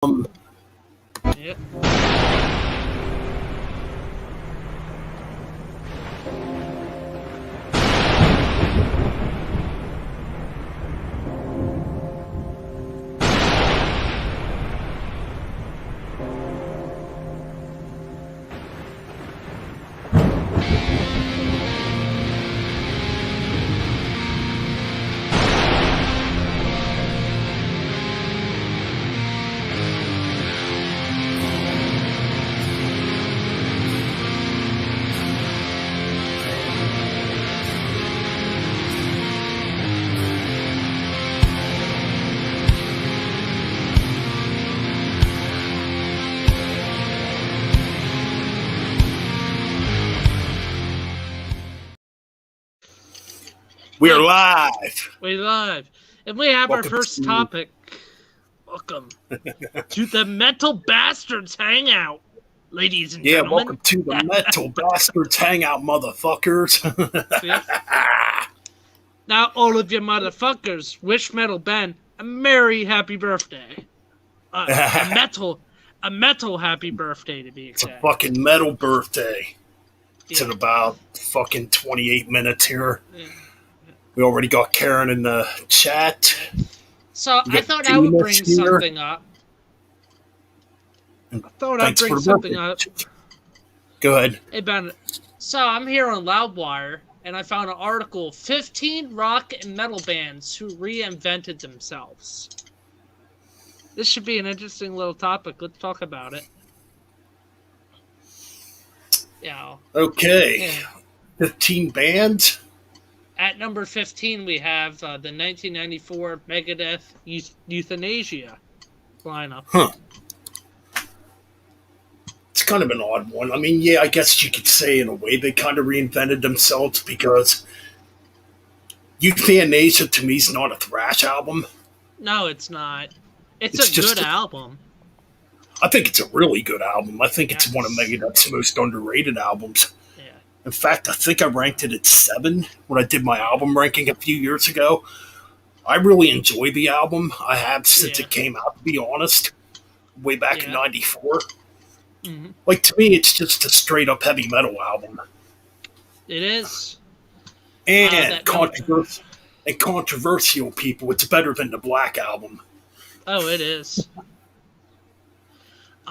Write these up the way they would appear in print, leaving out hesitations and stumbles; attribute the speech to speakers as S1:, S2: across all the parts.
S1: Yep.
S2: We are live.
S1: We're live. And we have our first topic. Welcome to the Metal Bastards Hangout, ladies and gentlemen.
S2: Welcome to the Metal Bastards Hangout, motherfuckers.
S1: Now, all of you motherfuckers, wish Metal Ben a merry happy birthday. A metal happy birthday, to be exact.
S2: It's a fucking metal birthday. It's in about fucking 28 minutes here. Yeah. We already got Karen in the chat.
S1: So I thought I would bring something up. Go
S2: ahead.
S1: Hey, Ben. So I'm here on Loudwire, and I found an article, 15 rock and metal bands who reinvented themselves. This should be an interesting little topic. Let's talk about it. Yeah.
S2: Okay. 15 bands?
S1: At number 15, we have the 1994 Megadeth Euthanasia lineup.
S2: Huh. It's kind of an odd one. I mean, yeah, I guess you could say in a way they kind of reinvented themselves because Euthanasia to me is not a thrash album.
S1: No, it's not. It's a good album.
S2: I think it's a really good album. I think it's one of Megadeth's most underrated albums. In fact, I think I ranked it at 7 when I did my album ranking a few years ago. I really enjoy the album. I have since it came out, to be honest, way back in 94. Mm-hmm. Like, to me, it's just a straight-up heavy metal album.
S1: It is.
S2: And controversial people, it's better than the Black Album.
S1: Oh, it is.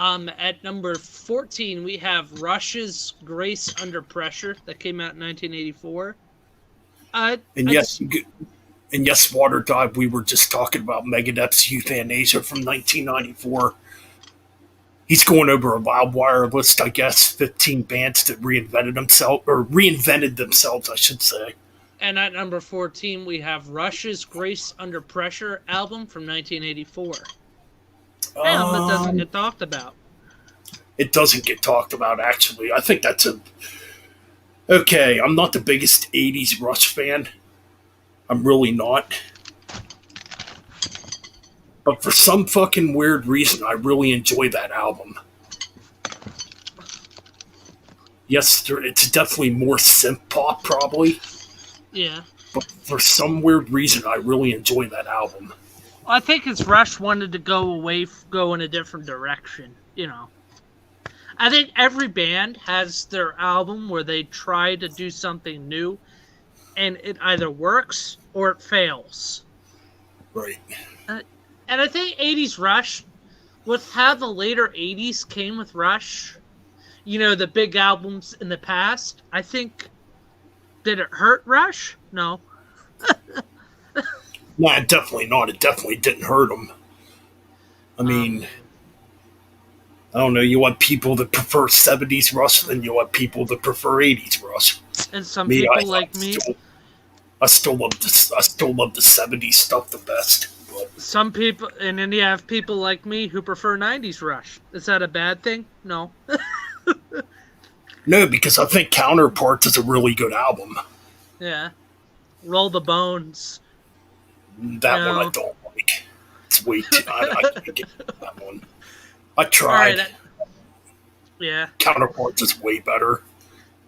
S1: At number 14, we have Rush's Grace Under Pressure that came out in 1984.
S2: Yes, Water Dive, we were just talking about Megadeth's Euthanasia from 1994. He's going over a Loudwire list, I guess, 15 bands that reinvented themselves, I should say.
S1: And at number 14, we have Rush's Grace Under Pressure album from 1984. Damn, that doesn't get talked about.
S2: It doesn't get talked about, actually. I think that's Okay, I'm not the biggest 80s Rush fan. I'm really not. But for some fucking weird reason, I really enjoy that album. Yes, it's definitely more synth pop, probably.
S1: Yeah.
S2: But for some weird reason, I really enjoy that album.
S1: I think it's Rush wanted to go in a different direction, you know. I think every band has their album where they try to do something new, and it either works or it fails.
S2: Right.
S1: And I think 80s Rush, with how the later 80s came with Rush, you know, the big albums in the past, I think, did it hurt Rush? No.
S2: Nah, definitely not. It definitely didn't hurt them. I mean, I don't know. You want people that prefer 70s Rush, then you want people that prefer 80s Rush.
S1: And some people like me,
S2: I still love the 70s stuff the best. But.
S1: Some people, and then you have people like me who prefer 90s Rush. Is that a bad thing? No.
S2: No, because I think Counterparts is a really good album.
S1: Yeah. Roll the Bones.
S2: That one I don't like. It's way too... I can't get that one. I tried.
S1: Right, yeah.
S2: Counterparts is way better.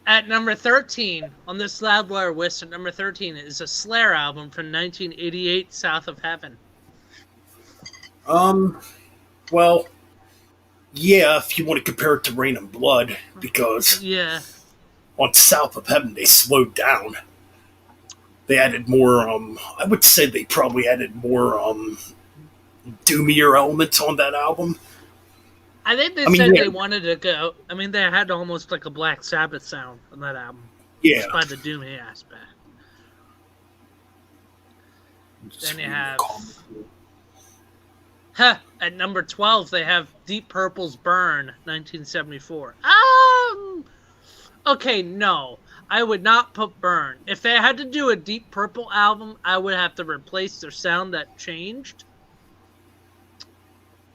S1: At number 13, on this Loudwire list, at number 13 is a Slayer album from 1988, South of Heaven.
S2: Well, yeah, if you want to compare it to Rain and Blood, because
S1: Yeah.
S2: on South of Heaven they slowed down. They added more. I would say they probably added more doomier elements on that album.
S1: I think they
S2: I mean,
S1: said
S2: yeah,
S1: they wanted to go. I mean, they had almost like a Black Sabbath sound on that album,
S2: yeah.
S1: just by the doomy aspect. Then you have, at number 12, they have Deep Purple's Burn, 1974. Okay, no. I would not put Burn. If they had to do a Deep Purple album, I would have to replace their sound that changed.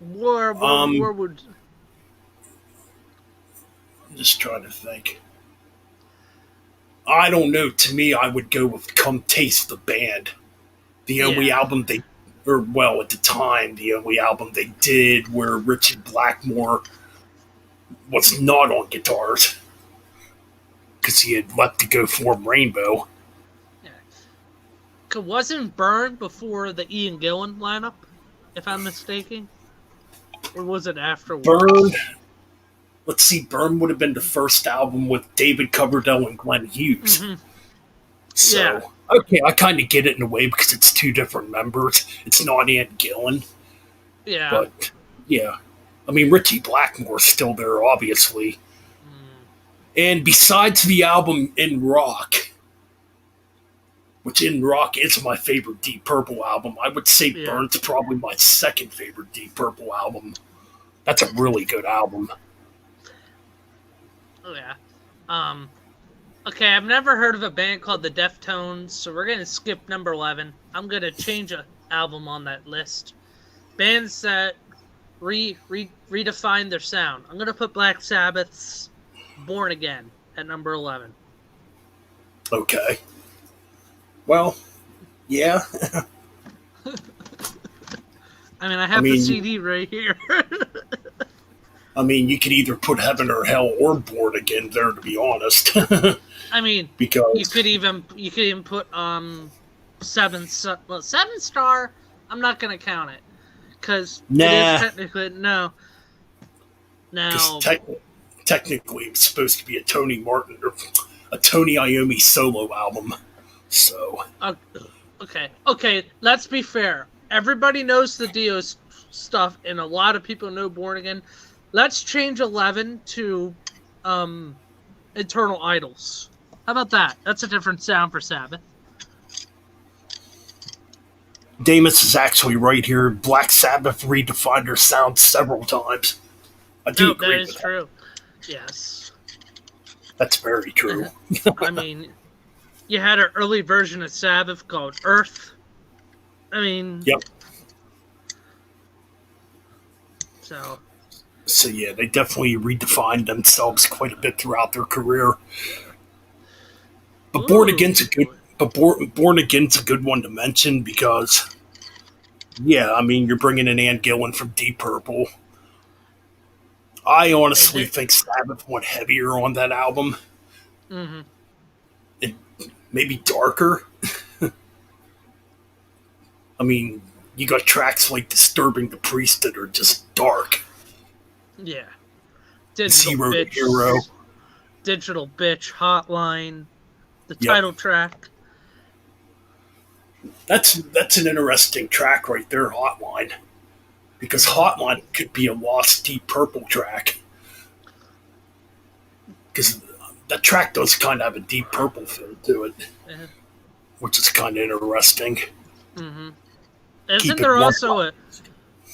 S1: Where would...
S2: I'm just trying to think. I don't know. To me, I would go with Come Taste the Band. The only album they, or well, at the time, the only album they did where Richard Blackmore was not on guitars because he had left to go form Rainbow.
S1: Yeah. Wasn't Burn before the Ian Gillan lineup, if I'm mistaken? Or was it afterwards?
S2: Burn. Let's see, Burn would have been the first album with David Coverdale and Glenn Hughes.
S1: Mm-hmm.
S2: So,
S1: yeah.
S2: Okay, I kind of get it in a way because it's two different members. It's not Ian Gillan.
S1: Yeah.
S2: But, yeah. I mean, Richie Blackmore's still there, obviously. And besides the album In Rock, which In Rock is my favorite Deep Purple album, I would say Burn's probably my second favorite Deep Purple album. That's a really good album.
S1: Oh, yeah. Okay, I've never heard of a band called the Deftones, so we're going to skip number 11. I'm going to change an album on that list. Bands that redefine their sound. I'm going to put Black Sabbath's Born Again at number 11.
S2: Okay. Well, yeah.
S1: I mean, I have the CD right here.
S2: I mean, you could either put Heaven or Hell or Born Again there, to be honest.
S1: I mean,
S2: because
S1: you could even put Seven Star. I'm not gonna count it because it is technically no. Now,
S2: technically, it's supposed to be a Tony Martin or a Tony Iommi solo album. So
S1: okay. Let's be fair. Everybody knows the Dio stuff, and a lot of people know Born Again. Let's change 11 to Eternal Idols. How about that? That's a different sound for Sabbath.
S2: Damus is actually right here. Black Sabbath redefined their sound several times. I do agree.
S1: That is true. Yes.
S2: That's very true.
S1: I mean, you had an early version of Sabbath called Earth. I mean...
S2: Yep.
S1: So
S2: yeah, they definitely redefined themselves quite a bit throughout their career. But Born Again's a good one to mention because, yeah, I mean, you're bringing in Ian Gillan from Deep Purple. I honestly think Sabbath went heavier on that album.
S1: Mm-hmm.
S2: And maybe darker. I mean, you got tracks like Disturbing the Priest that are just dark.
S1: Yeah.
S2: Zero to Hero.
S1: Digital Bitch, Hotline, the title track.
S2: That's an interesting track right there, Hotline. Because Hotline could be a lost Deep Purple track. Because that track does kind of have a Deep Purple feel to it. Yeah. Which is kind of interesting.
S1: Mm-hmm.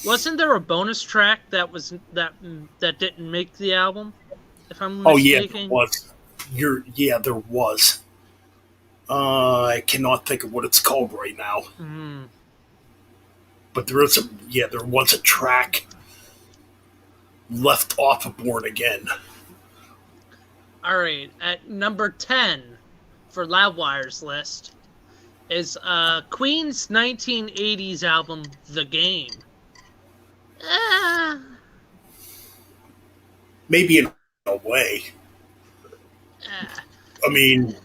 S1: Wasn't there a bonus track that didn't make the album? If I'm mistaken.
S2: Oh yeah, there was. There was. I cannot think of what it's called right now.
S1: Mm.
S2: But there was a track left off of Born Again.
S1: All right, at number 10 for Loudwire's list is Queen's 1980s album, The Game.
S2: Maybe in a way. I mean,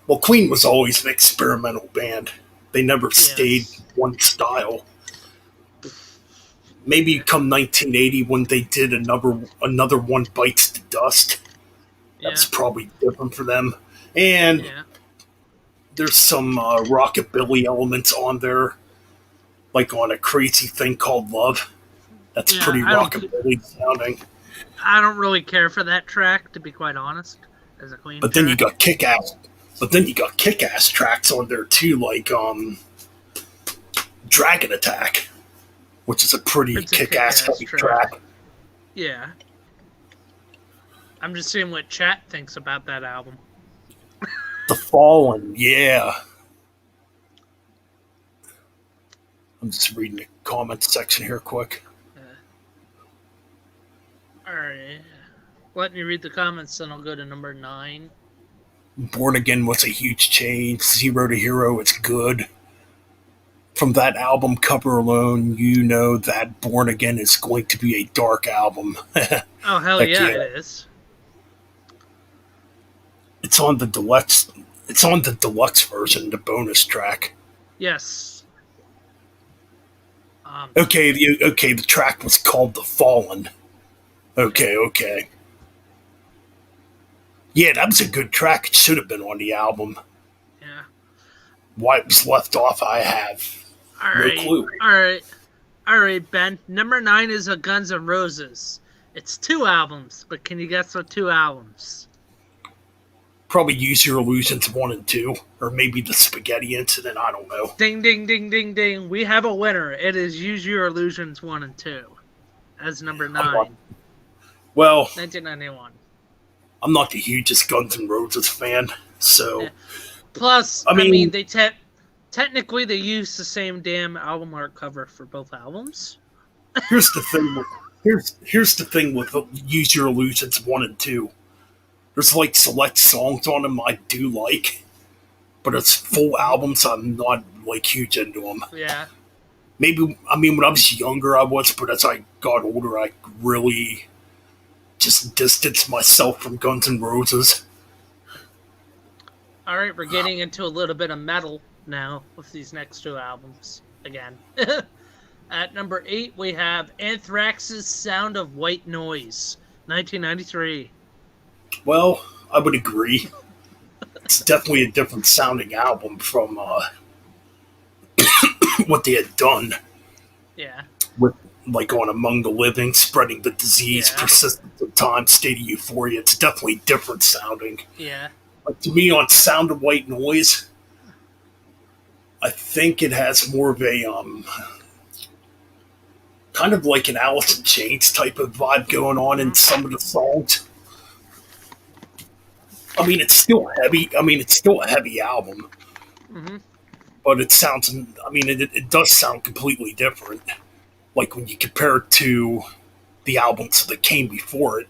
S2: well, Queen was always an experimental band. They never stayed one style. Maybe come 1980 when they did another One Bites the Dust.
S1: Yeah.
S2: That's probably different for them. And
S1: Yeah.
S2: there's some rockabilly elements on there, like on A Crazy Thing Called Love. That's
S1: Yeah.
S2: pretty rockabilly sounding.
S1: I don't really care for that track, to be quite honest, as a Queen
S2: But then you
S1: track.
S2: got kick ass. But then you got kick ass tracks on there too, like Dragon Attack, which is a pretty
S1: It's a
S2: kick ass
S1: kick-ass
S2: heavy track.
S1: Yeah. I'm just seeing what chat thinks about that album.
S2: The Fallen, yeah. I'm just reading the comments section here quick.
S1: Alright. Let me read the comments, then I'll go to number 9.
S2: Born Again was a huge change. Zero to Hero, it's good. From that album cover alone, you know that Born Again is going to be a dark album.
S1: Oh, hell yeah, it is.
S2: It's on the deluxe. It's on the deluxe version, the bonus track.
S1: Yes.
S2: Okay, the track was called The Fallen. Okay. Yeah, that was a good track. It should have been on the album.
S1: Yeah.
S2: Why it was left off, I have no clue.
S1: Alright, Ben. Number 9 is a Guns N' Roses. It's 2 albums, but can you guess what 2 albums?
S2: Probably Use Your Illusions 1 and 2, or maybe The Spaghetti Incident, I don't know.
S1: Ding, ding, ding, ding, ding. We have a winner. It is Use Your Illusions 1 and 2 as number 9.
S2: Well,
S1: 1991.
S2: I'm not the hugest Guns N' Roses fan, so...
S1: Yeah. Plus, I mean they technically they use the same damn album art cover for both albums.
S2: Here's the thing with Use Your Illusions 1 and 2. There's like select songs on them I do like, but it's full albums I'm not like huge into them.
S1: Yeah.
S2: Maybe, I mean, when I was younger I was, but as I got older I really just distanced myself from Guns N' Roses.
S1: Alright, we're getting into a little bit of metal now with these next 2 albums again. At number 8 we have Anthrax's Sound of White Noise, 1993.
S2: Well, I would agree. It's definitely a different sounding album from what they had done.
S1: Yeah.
S2: With like on Among the Living, Spreading the Disease, Persistence of Time, State of Euphoria. It's definitely different sounding.
S1: Yeah.
S2: Like to me, on Sound of White Noise, I think it has more of a kind of like an Alice in Chains type of vibe going on in some of the songs. I mean, it's still heavy. I mean, it's still a heavy album.
S1: Mm-hmm.
S2: But it sounds, I mean, it does sound completely different. Like when you compare it to the albums that came before it.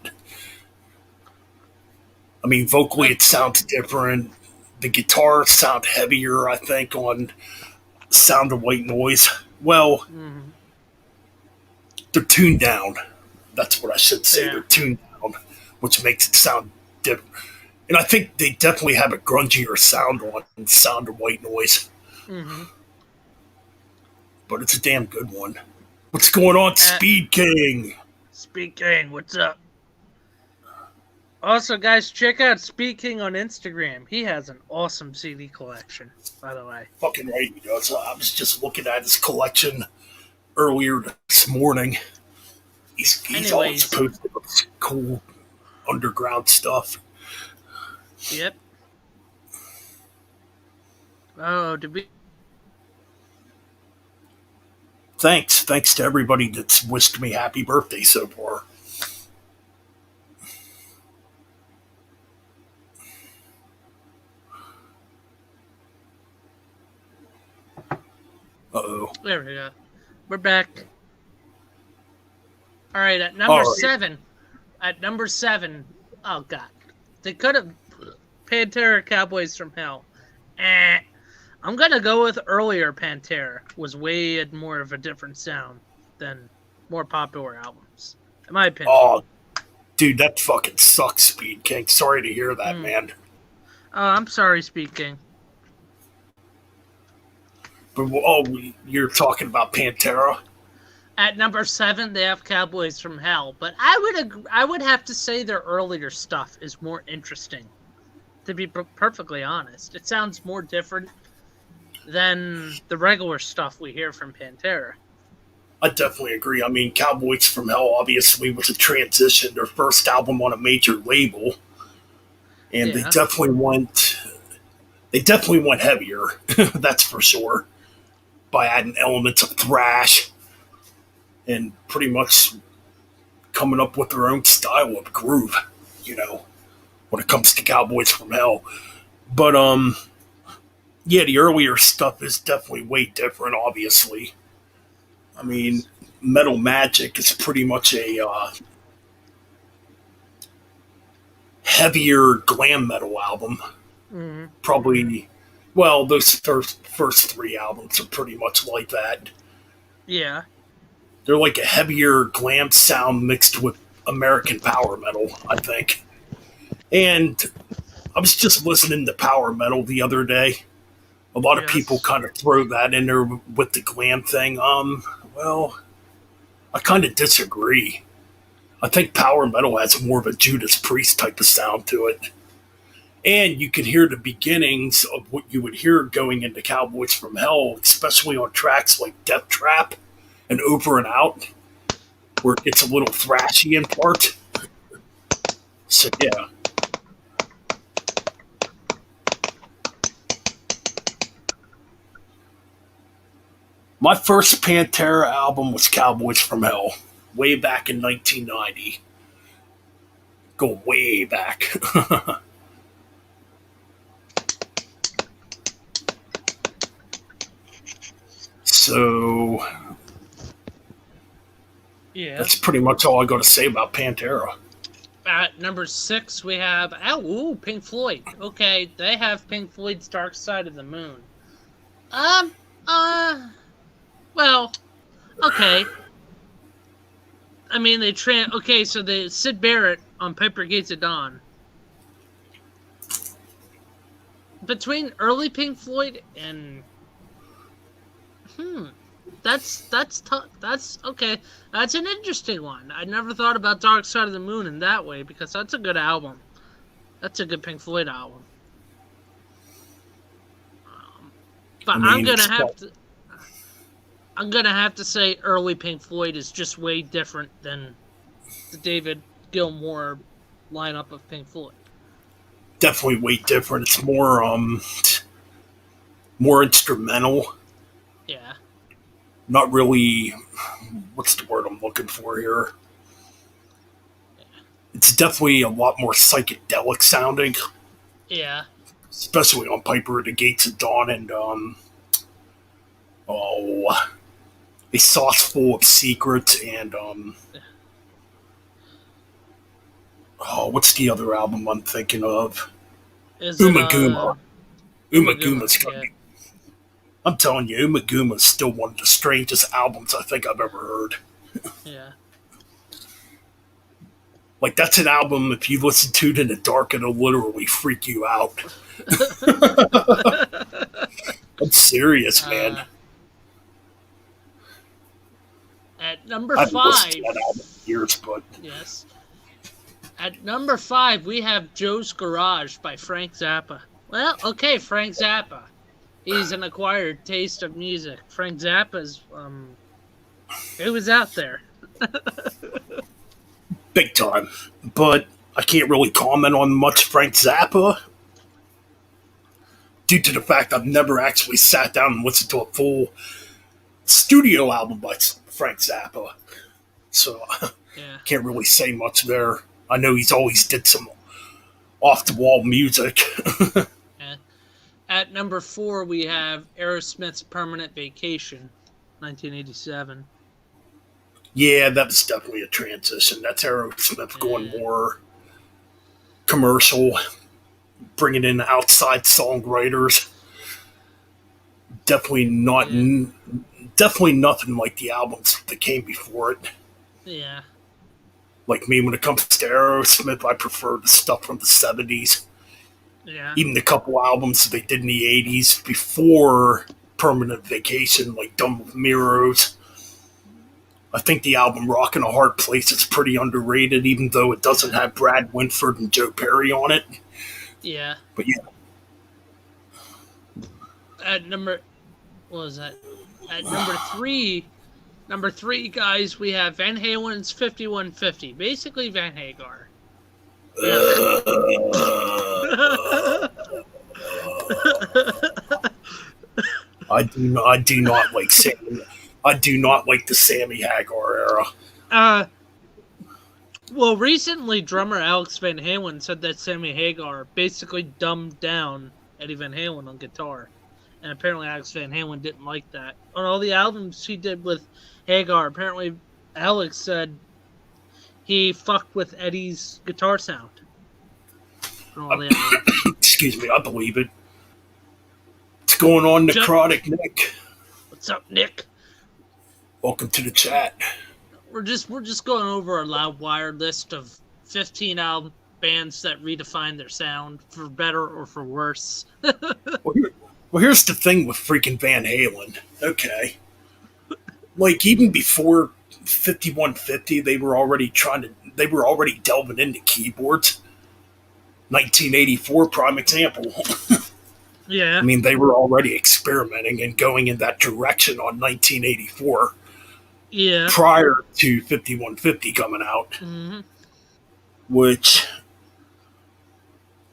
S2: I mean, vocally it sounds different. The guitars sound heavier, I think, on Sound of White Noise. Well, they're tuned down. That's what I should say. Yeah. They're tuned down, which makes it sound different. And I think they definitely have a grungier sound on Sound of White Noise.
S1: Mm-hmm.
S2: But it's a damn good one. What's going on, Speed King?
S1: Speed King, what's up? Also, guys, check out Speed King on Instagram. He has an awesome CD collection, by the way.
S2: Fucking right he does. I was just looking at his collection earlier this morning. He's always posted cool underground stuff.
S1: Yep. Oh, did we...
S2: Thanks to everybody that's wished me happy birthday so far. Uh-oh.
S1: There we go. We're back. All right, at number 7. At number 7. Oh, God. They could have... Pantera, Cowboys from Hell. I'm going to go with earlier Pantera. Was way more of a different sound than more popular albums. In my opinion.
S2: Oh, dude, that fucking sucks, Speed King. Sorry to hear that, man.
S1: Oh, I'm sorry, Speed King.
S2: But, you're talking about Pantera?
S1: At number 7, they have Cowboys from Hell, but I would have to say their earlier stuff is more interesting. To be perfectly honest, it sounds more different than the regular stuff we hear from Pantera.
S2: I definitely agree. I mean, Cowboys from Hell obviously was a transition, their first album on a major label, and
S1: Yeah,
S2: they definitely went heavier. That's for sure. By adding elements of thrash and pretty much coming up with their own style of groove. You know, when it comes to Cowboys from Hell, but yeah, the earlier stuff is definitely way different. Obviously, I mean, Metal Magic is pretty much a heavier glam metal album.
S1: mm-hmm.
S2: Probably, well, those first three albums are pretty much like that.
S1: Yeah,
S2: They're like a heavier glam sound mixed with American power metal, I think. And I was just listening to power metal the other day. A lot of people
S1: yes,
S2: kind of throw that in there with the glam thing. Well, I kind of disagree. I think power metal has more of a Judas Priest type of sound to it. And you can hear the beginnings of what you would hear going into Cowboys from Hell, especially on tracks like Death Trap and Over and Out, where it gets a little thrashy in part. So, yeah. My first Pantera album was Cowboys from Hell, way back in 1990. Go way back. So
S1: yeah.
S2: that's pretty much all I got to say about Pantera.
S1: At number 6, we have Pink Floyd. Okay, they have Pink Floyd's Dark Side of the Moon. Um, uh, well, okay. I mean, okay, so the Sid Barrett on Piper Gates of Dawn. Between early Pink Floyd and that's tough. That's okay. That's an interesting one. I never thought about Dark Side of the Moon in that way because that's a good album. That's a good Pink Floyd album. But
S2: I mean,
S1: I'm gonna have to say early Pink Floyd is just way different than the David Gilmour lineup of Pink Floyd.
S2: definitely way different. It's more instrumental.
S1: Yeah.
S2: Not really. What's the word I'm looking for here? It's definitely a lot more psychedelic sounding,
S1: Yeah.
S2: especially on Piper at the Gates of Dawn and oh, a sauce full of secrets and oh, what's the other album I'm thinking of?
S1: Is it
S2: Umaguma.
S1: Umaguma?
S2: Umaguma's gonna
S1: Yeah.
S2: be. I'm telling you, Umaguma's still one of the strangest albums I think I've ever heard.
S1: Yeah.
S2: Like that's an album. If you listen to it in the dark, it'll literally freak you out. I'm serious, man.
S1: At number
S2: I've listened
S1: 5.
S2: to that album in years, but
S1: Yes. At number 5, we have Joe's Garage by Frank Zappa. Well, okay, Frank Zappa. He's an acquired taste of music. Frank Zappa's, it was out there.
S2: big time. But I can't really comment on much Frank Zappa due to the fact I've never actually sat down and listened to a full studio album by Frank Zappa. So
S1: Yeah.
S2: can't really say much there. I know he's always did some off the wall music.
S1: Yeah. At number 4, we have Aerosmith's Permanent Vacation, 1987.
S2: Yeah, that was definitely a transition. That's Aerosmith going
S1: Yeah.
S2: more commercial, bringing in outside songwriters. Definitely not,
S1: Yeah.
S2: definitely nothing like the albums that came before it.
S1: Yeah.
S2: Like me, when it comes to Aerosmith, I prefer the stuff from the 70s.
S1: Yeah.
S2: Even the couple albums that they did in the 80s before Permanent Vacation, like Dumb with Mirrors, I think the album "Rockin' a Hard Place" is pretty underrated, even though it doesn't have Brad Winford and Joe Perry on it.
S1: Yeah.
S2: But yeah.
S1: At number, what was that? At number three, guys, we have Van Halen's 5150. Basically, Van Hagar.
S2: I do not like Sammy. I do not like the Sammy Hagar era.
S1: Well, recently, drummer Alex Van Halen said that Sammy Hagar basically dumbed down Eddie Van Halen on guitar. And apparently Alex Van Halen didn't like that. On all the albums he did with Hagar, apparently Alex said he fucked with Eddie's guitar sound. On all the albums.
S2: Excuse me, I believe it. What's going on, Necrotic Nick?
S1: What's up, Nick?
S2: Welcome to the chat.
S1: We're just going over our Loudwire list of 15 album bands that redefine their sound for better or for worse.
S2: Well, here's the thing with freaking Van Halen. Okay, like even before 5150, they were already delving into keyboards. 1984, prime example.
S1: Yeah.
S2: I mean, they were already experimenting and going in that direction on 1984.
S1: Yeah.
S2: Prior to 5150 coming out.
S1: Mm-hmm.
S2: Which,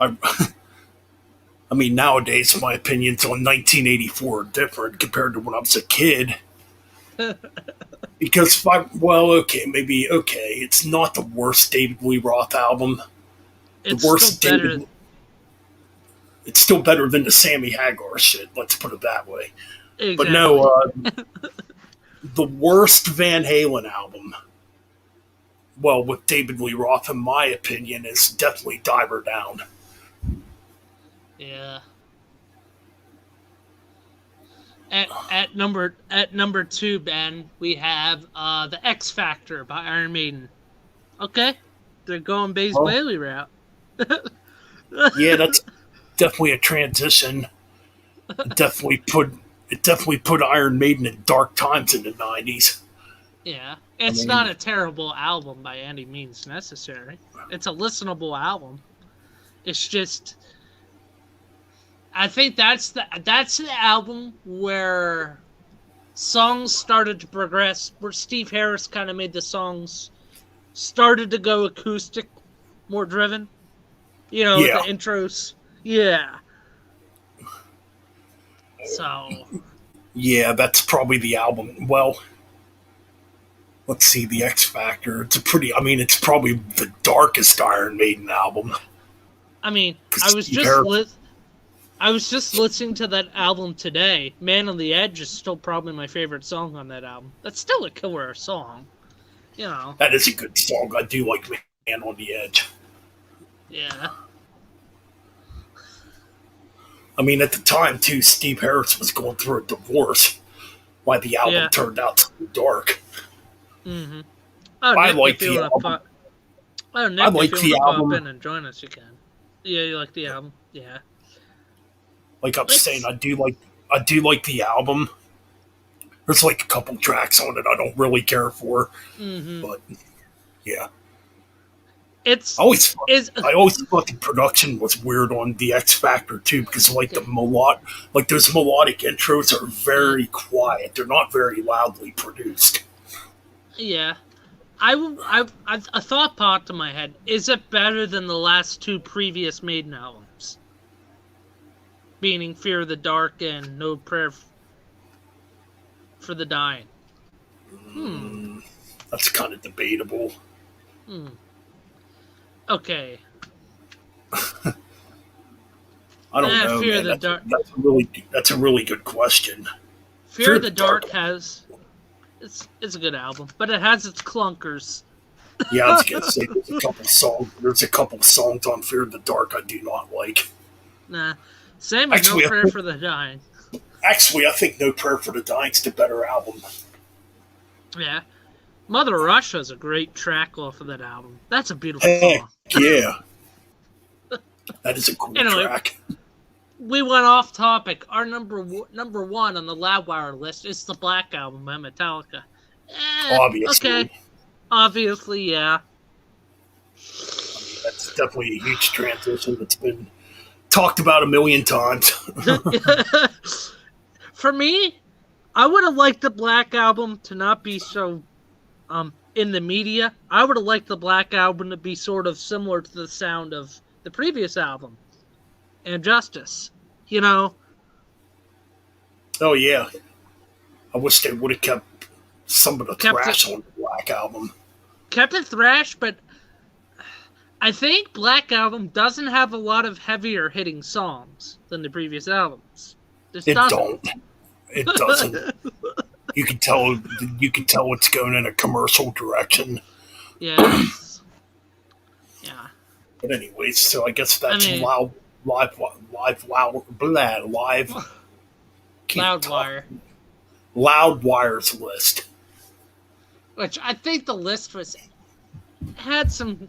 S2: I mean, nowadays, my opinions on 1984 are different compared to when I was a kid. Because, it's not the worst David Lee Roth album. It's still better than the Sammy Hagar shit, let's put it that way. Exactly. But no, the worst Van Halen album, well, with David Lee Roth, in my opinion, is definitely Diver Down.
S1: Yeah. At number 2, Ben, we have the X Factor by Iron Maiden. Okay, they're going Bass Bailey route.
S2: Yeah, that's definitely a transition. It definitely put Iron Maiden in dark times in the 90s.
S1: Yeah, it's not a terrible album by any means necessary. It's a listenable album. It's just, I think that's the album where songs started to progress, where Steve Harris kind of made the songs started to go acoustic, more driven. You know, the intros. Yeah. So.
S2: Yeah, that's probably the album. Well, let's see, the X Factor. It's probably the darkest Iron Maiden album.
S1: I mean, I was just listening to that album today. Man on the Edge is still probably my favorite song on that album. That's still a killer song. You know.
S2: That is a good song. I do like Man on the Edge.
S1: Yeah.
S2: I mean, at the time, too, Steve Harris was going through a divorce. Why the album turned out so dark.
S1: Mm-hmm.
S2: I like the album.
S1: I like the album. Pop in and join us, you can. Yeah, you like the album? Yeah.
S2: Like I'm saying, I do like the album. There's like a couple tracks on it I don't really care for. Mm-hmm. But, yeah. I always thought the production was weird on the X Factor too, because those melodic intros are very quiet. They're not very loudly produced.
S1: Yeah, a thought popped in my head: is it better than the last 2 previous Maiden albums, meaning Fear of the Dark and No Prayer for the Dying?
S2: That's kind of debatable.
S1: Okay.
S2: I don't know,
S1: Fear
S2: man.
S1: of the Dark.
S2: That's a really good question.
S1: Fear of the Dark has it's a good album, but it has its clunkers.
S2: Yeah, I was gonna say there's a couple songs on Fear of the Dark I do not like.
S1: Nah. Same as No Prayer for the Dying.
S2: Actually, I think No Prayer for the Dying's the better album.
S1: Yeah. Mother Russia is a great track off of that album. That's a beautiful song.
S2: Yeah. That is a cool track.
S1: We went off topic. Our number 1 on the Loudwire list is the Black Album by Metallica. Okay.
S2: Obviously.
S1: Obviously, yeah.
S2: That's definitely a huge transition that's been talked about a million times.
S1: For me, I would have liked the Black Album to not be so in the media. I would have liked the Black Album to be sort of similar to the sound of the previous album, Injustice. You know,
S2: Oh, yeah. I wish they would have kept some of the
S1: kept it
S2: thrash on the Black Album.
S1: kept it thrash, but I think Black Album doesn't have a lot of heavier hitting songs than the previous albums. This
S2: It
S1: doesn't.
S2: don't. It doesn't. You can tell. You can tell it's going in a commercial direction.
S1: Yes. Yeah.
S2: But anyways, so I guess
S1: I
S2: that's
S1: mean,
S2: live. Can't talk.
S1: Loudwire,
S2: Loudwire's list.
S1: which I think the list was had some.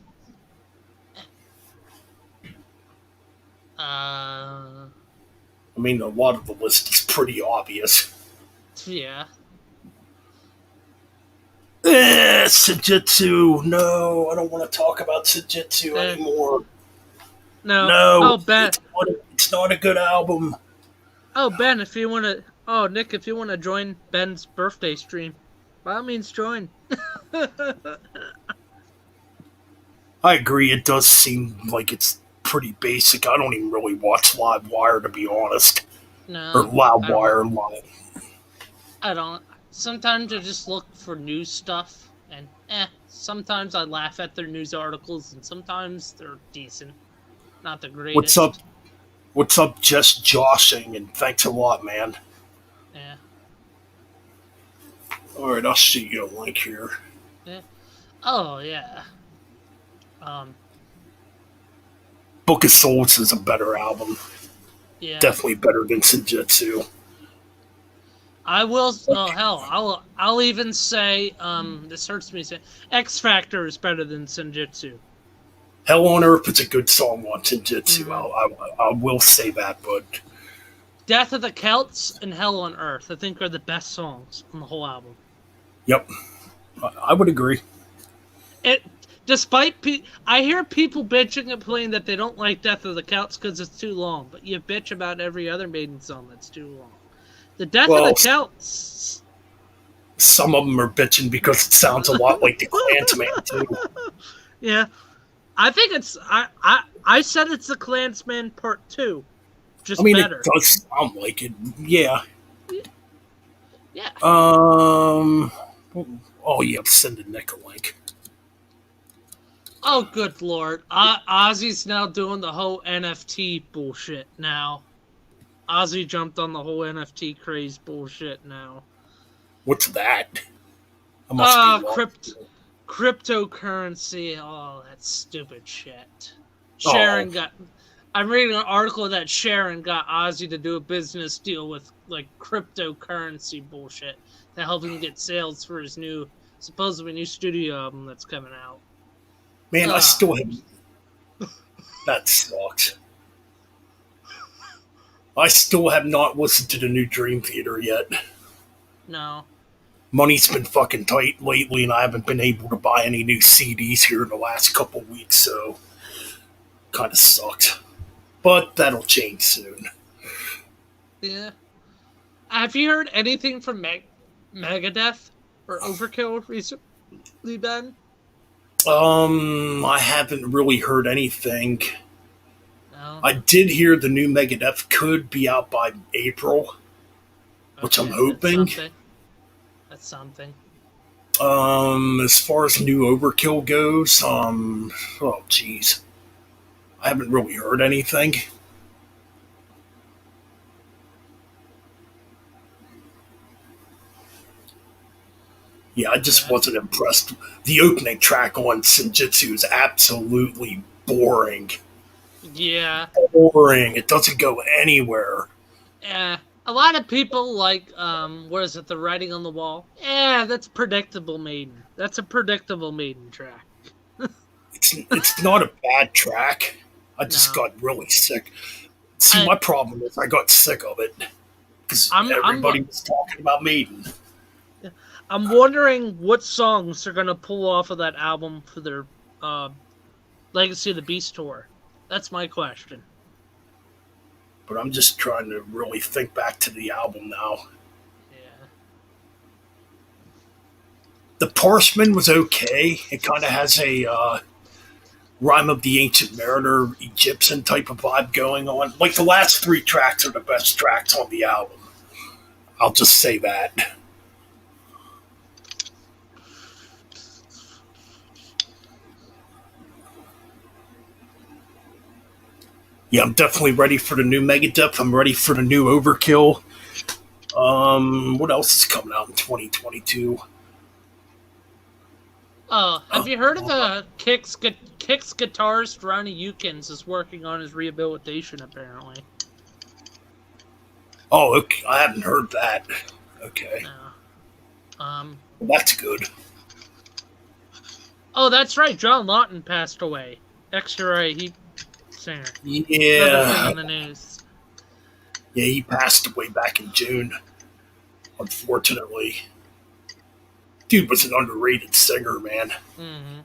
S1: Uh,
S2: I mean, a lot of the list is pretty obvious.
S1: yeah.
S2: Sujitsu. No, I don't want to talk about Sujitsu
S1: Eh,
S2: anymore.
S1: no.
S2: No,
S1: Oh Ben.
S2: it's not a good album.
S1: Oh Ben, if you want to. Oh Nick, if you want to join Ben's birthday stream, by all means join.
S2: I agree. It does seem like it's pretty basic. I don't even really watch Livewire, to be honest, or
S1: No, I don't.
S2: Loudwire Live.
S1: I don't. Sometimes I just look for news stuff, and sometimes I laugh at their news articles, and sometimes they're decent, not the
S2: What's
S1: greatest.
S2: up? What's up? Just joshing, and thanks a lot, man.
S1: Yeah,
S2: All right, I'll shoot you a link here.
S1: yeah. Oh yeah. Um.
S2: Book of Souls is a better album.
S1: Yeah.
S2: Definitely better than Senjutsu.
S1: I will. Oh hell, I'll even say. This hurts me to say. X Factor is better than Senjutsu.
S2: Hell on Earth is a good song on Senjutsu.
S1: Mm-hmm.
S2: I will say that, but
S1: Death of the Celts and Hell on Earth, I think, are the best songs on the whole album.
S2: yep, I would agree.
S1: It, despite I hear people bitching and complaining that they don't like Death of the Celts because it's too long, but you bitch about every other Maiden song that's too long. The Death of the Celts.
S2: Some of them are bitching because it sounds a lot like the Klansman too.
S1: Yeah, I think it's. I said it's the Klansman Part 2. Just
S2: I mean,
S1: better.
S2: it does sound like it. Yeah.
S1: Yeah.
S2: Oh yeah, send a Nick a link.
S1: Oh, good lord. Ozzy's now doing the whole NFT bullshit now. Ozzy jumped on the whole NFT craze bullshit now.
S2: What's that? I must be
S1: Cryptocurrency. Oh, that's stupid shit. Sharon got. I'm reading an article that Sharon got Ozzy to do a business deal with like cryptocurrency bullshit to help him get sales for his supposedly new studio album that's coming out.
S2: Man, I still have. That sucks. I still have not listened to the new Dream Theater yet.
S1: No.
S2: Money's been fucking tight lately, and I haven't been able to buy any new CDs here in the last couple weeks, so kind of sucked. But that'll change soon.
S1: Yeah. Have you heard anything from Megadeth or Overkill recently, Ben?
S2: I haven't really heard anything.
S1: No.
S2: I did hear the new Megadeth could be out by April, which I'm hoping.
S1: That's something.
S2: As far as new Overkill goes, oh jeez, I haven't really heard anything. Yeah, I just wasn't impressed. The opening track on Senjutsu is absolutely boring.
S1: Yeah.
S2: Boring. It doesn't go anywhere.
S1: Yeah. A lot of people like, what is it, The Writing on the Wall? Yeah, that's predictable Maiden. That's a predictable Maiden track.
S2: It's not a bad track. I just got really sick. See, my problem is I got sick of it. Because everybody was talking about Maiden.
S1: I'm wondering what songs they're gonna pull off of that album for their Legacy of the Beast tour. That's my question.
S2: But I'm just trying to really think back to the album now.
S1: Yeah.
S2: The Parchment was okay. It kind of has a Rhyme of the Ancient Mariner, Egyptian type of vibe going on. Like the last 3 tracks are the best tracks on the album. I'll just say that. Yeah, I'm definitely ready for the new Megadeth. I'm ready for the new Overkill. What else is coming out in 2022?
S1: Have you heard of the Kicks guitarist Ronnie Eukins is working on his rehabilitation apparently?
S2: Oh, okay. I haven't heard that. Okay.
S1: No.
S2: Well, that's good.
S1: Oh, that's right. John Lawton passed away. He singer.
S2: Yeah.
S1: Another thing in the news.
S2: Yeah, he passed away back in June. Unfortunately, dude was an underrated singer, man.
S1: Mm-hmm.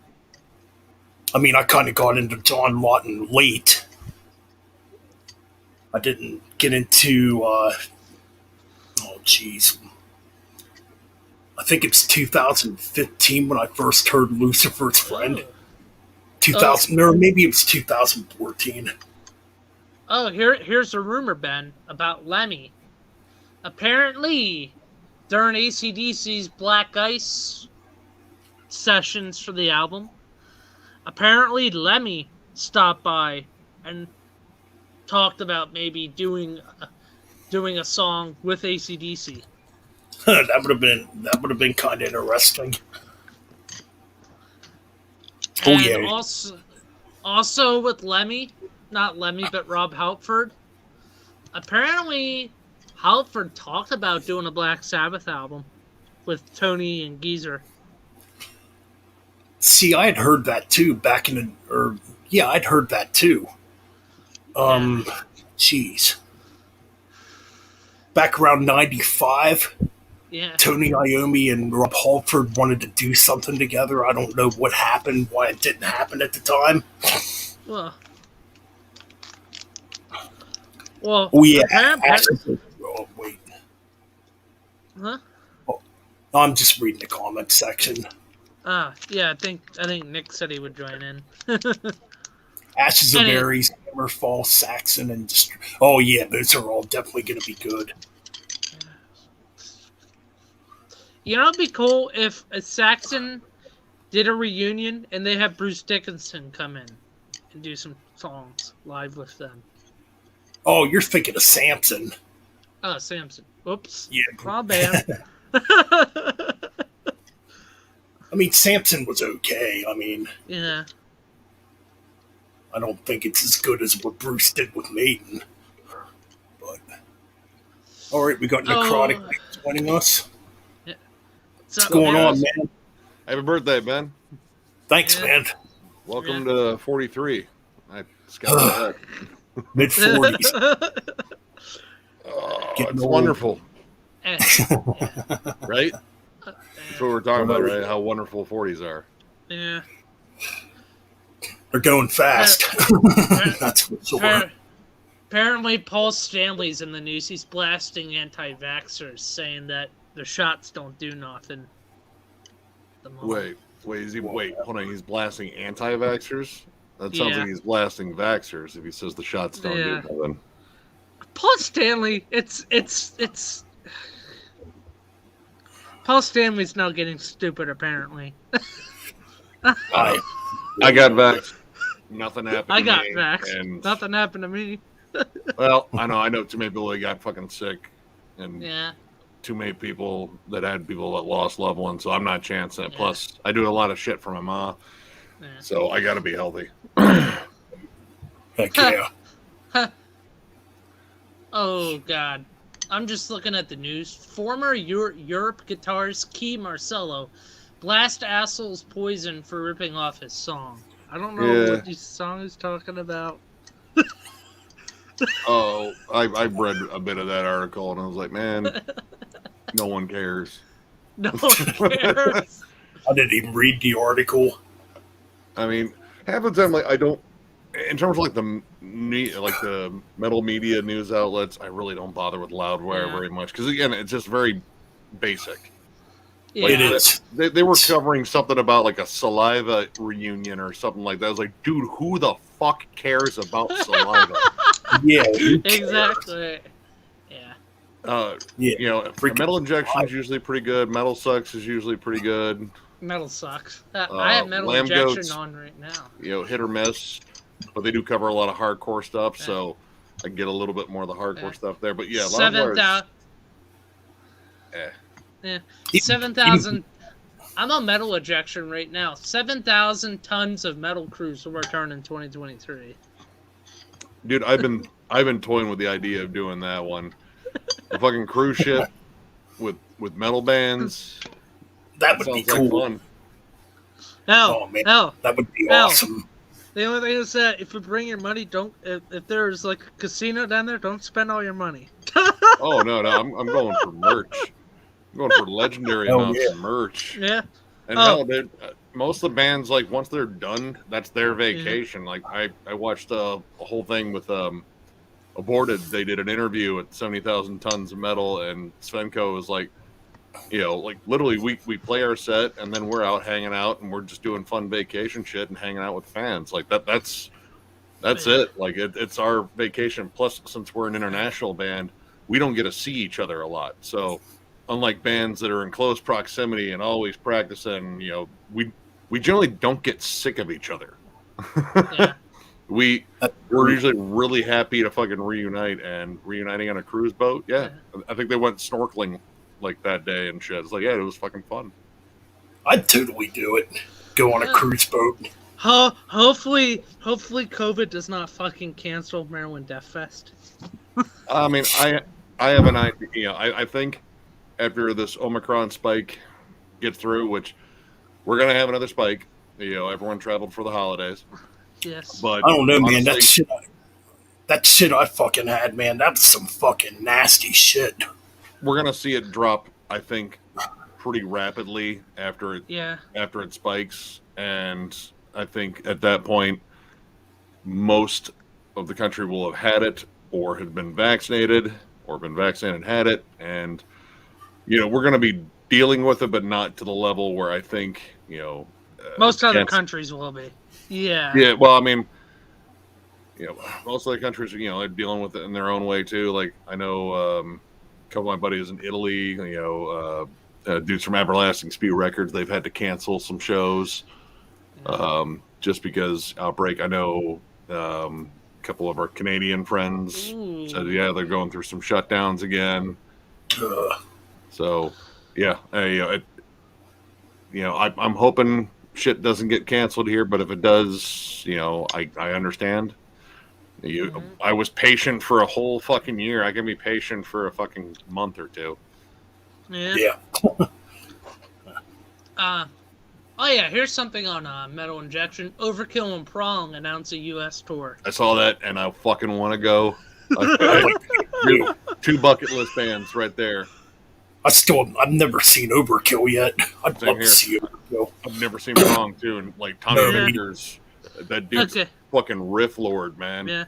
S2: I mean, I kind of got into John Lawton late. I didn't get into. Oh, jeez. I think it's 2015 when I first heard Lucifer's Friend. 2000, or maybe it was 2014.
S1: Oh, here's a rumor, Ben, about Lemmy. Apparently, during AC/DC's Black Ice sessions for the album, apparently Lemmy stopped by and talked about maybe doing a song with AC/DC.
S2: that would have been kind of interesting. Oh
S1: And
S2: yeah.
S1: also with Lemmy, not Lemmy, but Rob Halford. Apparently, Halford talked about doing a Black Sabbath album with Tony and Geezer.
S2: See, I had heard that too back in I'd heard that too. Jeez. Back around 95,
S1: Yeah.
S2: Tony Iommi and Rob Halford wanted to do something together. I don't know what happened, why it didn't happen at the time.
S1: Well,
S2: oh yeah. Oh wait.
S1: Huh?
S2: Oh, I'm just reading the comment section.
S1: Yeah, I think Nick said he would join in.
S2: Ashes of Aries, Hammerfall, Saxon, and oh yeah, those are all definitely going to be good.
S1: You know, it'd be cool if a Saxon did a reunion and they have Bruce Dickinson come in and do some songs live with them.
S2: Oh, you're thinking of Samson.
S1: Oh, Samson. Oops.
S2: Yeah.
S1: My bad.
S2: I mean, Samson was okay. I mean,
S1: yeah.
S2: I don't think it's as good as what Bruce did with Maiden. But all right, we got Necrotic joining us.
S1: Yeah.
S2: What's going on, man?
S3: Happy birthday, Ben.
S2: Thanks, man.
S3: Welcome to 43. I scouted
S2: Mid 40s.
S3: It's wonderful. Right? That's what we're talking about, right? How wonderful 40s are.
S1: Yeah.
S2: They're going fast. That's for sure.
S1: Apparently, Paul Stanley's in the news. He's blasting anti-vaxxers, saying that the shots don't do nothing.
S3: Wait, hold on. He's blasting anti-vaxxers? That sounds like he's blasting vaxxers if he says the shots don't do nothing.
S1: Paul Stanley, it's Paul Stanley's now getting stupid, apparently.
S3: I got vaxxed. Nothing happened
S1: I got vaxxed. And nothing happened to me.
S3: Well, I know too many people that got fucking sick. And
S1: yeah.
S3: Too many people that lost loved ones, so I'm not chancing it. Yeah. Plus, I do a lot of shit for my mom, so I got to be healthy.
S2: Heck yeah.
S1: Oh, God. I'm just looking at the news. Former Europe guitarist Key Marcello blast assholes Poison for ripping off his song. I don't know what this song is talking about.
S3: Oh, I read a bit of that article, and I was like, man, no one cares.
S1: No one cares.
S2: I didn't even read the article.
S3: I mean, half the time, like I don't. In terms of like the metal media news outlets, I really don't bother with Loudwire very much because again, it's just very basic.
S1: Yeah.
S3: Like,
S2: It is.
S3: They were covering something about like a saliva reunion or something like that. I was like, dude, who the fuck cares about saliva?
S2: Yeah,
S1: Exactly. Yeah.
S3: You know, metal injection is usually pretty good. Metal sucks is usually pretty good.
S1: Metal sucks. I have metal
S3: Lamb
S1: injection
S3: goats,
S1: on right now.
S3: You know, hit or miss, but they do cover a lot of hardcore stuff, so I get a little bit more of the hardcore stuff there. But yeah,
S1: 7,000. Yeah, 7,000. I'm on metal injection right now. 7,000 tons of metal crews will return in 2023.
S3: Dude, I've been toying with the idea of doing that one. A fucking cruise ship with metal bands.
S2: That would be cool.
S3: Like fun.
S2: Oh man, that would be awesome.
S1: The only thing is that if you bring your money, don't. If there's like a casino down there, don't spend all your money.
S3: Oh no, I'm going for merch. I'm going for legendary amounts of merch.
S1: Yeah.
S3: And hell, most of the bands, like once they're done, that's their vacation. Like I watched a whole thing with Aborted. They did an interview at 70,000 tons of metal, and Svenko was like, you know, like literally we play our set and then we're out hanging out and we're just doing fun vacation shit and hanging out with fans. Like that's it. Like it's our vacation. Plus, since we're an international band, we don't get to see each other a lot. So unlike bands that are in close proximity and always practicing, you know, we generally don't get sick of each other.
S1: Yeah.
S3: We're usually really happy to fucking reunite, and reuniting on a cruise boat. Yeah. I think they went snorkeling like that day and shit. It's like, yeah, it was fucking fun.
S2: I'd totally do it. Go on a cruise boat.
S1: Hopefully COVID does not fucking cancel Maryland Death Fest.
S3: I mean, I have an idea. You know, I think after this Omicron spike gets through, which we're gonna have another spike. You know, everyone traveled for the holidays.
S1: Yes.
S3: But
S2: I don't know,
S3: honestly,
S2: man. That shit I fucking had, man. That was some fucking nasty shit.
S3: We're gonna see it drop, I think, pretty rapidly after it spikes, and I think at that point, most of the country will have had it, or had been vaccinated, or been vaccinated and had it, and you know we're gonna be dealing with it, but not to the level where I think
S1: most other countries will be. Yeah.
S3: Yeah. Well, I mean, most of the countries, they're dealing with it in their own way too. Like I know a couple of my buddies in Italy, dudes from Everlasting Speed Records, they've had to cancel some shows just because outbreak. I know a couple of our Canadian friends said, yeah, they're going through some shutdowns again. So, yeah, I'm hoping shit doesn't get canceled here, but if it does, I understand. I was patient for a whole fucking year. I can be patient for a fucking month or two.
S1: Yeah. Here's something on Metal Injection. Overkill and Prong announce a U.S. tour.
S3: I saw that, and I fucking want to go. Two bucket list bands right there.
S2: I've never seen Overkill yet. I'd love to see Overkill.
S3: I've never seen Prong too, and like Tommy Bakers, that dude's fucking riff lord, man.
S1: Yeah.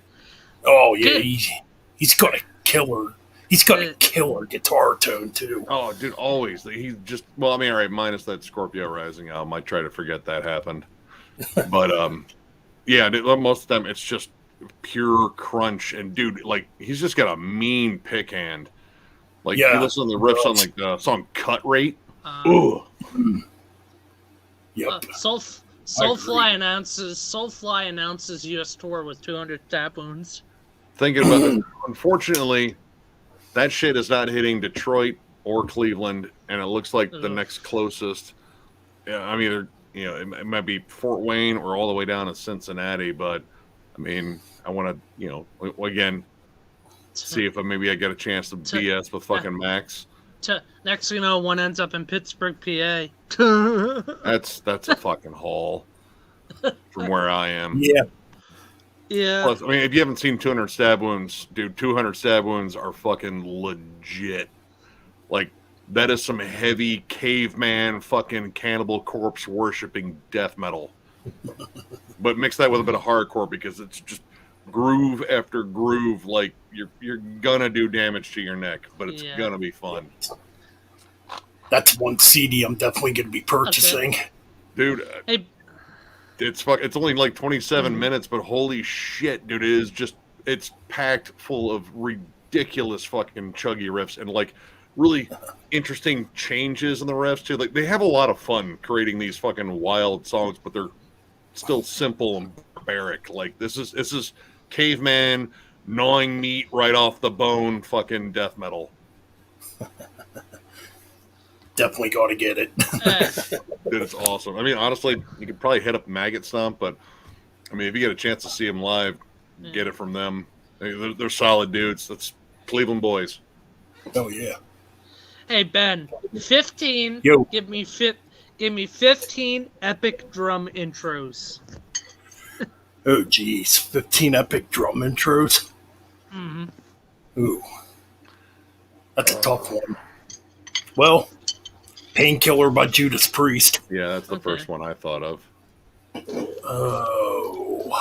S2: Oh yeah, he's got a killer. He's got a killer guitar tone too.
S3: Oh, dude, always. He's just all right, minus that Scorpio Rising album. I try to forget that happened, but most of the time it's just pure crunch. And dude, like he's just got a mean pick hand. Like you listen to the riffs on like the song "Cut Rate." Ooh.
S2: Yep.
S1: Soulfly announces U.S. tour with 200 stab wounds.
S3: Thinking about it, unfortunately, that shit is not hitting Detroit or Cleveland, and it looks like the next closest. I'm either it might be Fort Wayne or all the way down to Cincinnati. But I mean, I want to again see if maybe I get a chance to BS with fucking Max.
S1: Next thing you know, one ends up in Pittsburgh, PA.
S3: That's a fucking haul from where I am.
S2: Yeah.
S1: Yeah.
S3: Plus, I mean, if you haven't seen 200 stab wounds, dude, 200 stab wounds are fucking legit. Like, that is some heavy caveman fucking Cannibal Corpse worshipping death metal. But mix that with a bit of hardcore because it's just groove after groove. Like you're gonna do damage to your neck, but it's gonna be fun.
S2: That's one CD I'm definitely going to be purchasing.
S1: Okay.
S3: Dude, it's only like 27 minutes, but holy shit, dude, it's packed full of ridiculous fucking chuggy riffs and like really interesting changes in the riffs too. Like they have a lot of fun creating these fucking wild songs, but they're still simple and barbaric. Like this is caveman gnawing meat right off the bone fucking death metal.
S2: Definitely got to get it.
S3: Dude, it's awesome. I mean, honestly, you could probably hit up Maggot Stomp, but I mean, if you get a chance to see them live, get it from them. They're solid dudes. That's Cleveland boys.
S2: Oh yeah.
S1: Hey Ben, 15.
S2: Yo.
S1: Give me 15 epic drum intros.
S2: Oh geez, 15 epic drum intros.
S1: Mm-hmm.
S2: Ooh, that's a tough one. Well, Painkiller by Judas Priest.
S3: Yeah, that's the first one I thought of.
S2: Oh.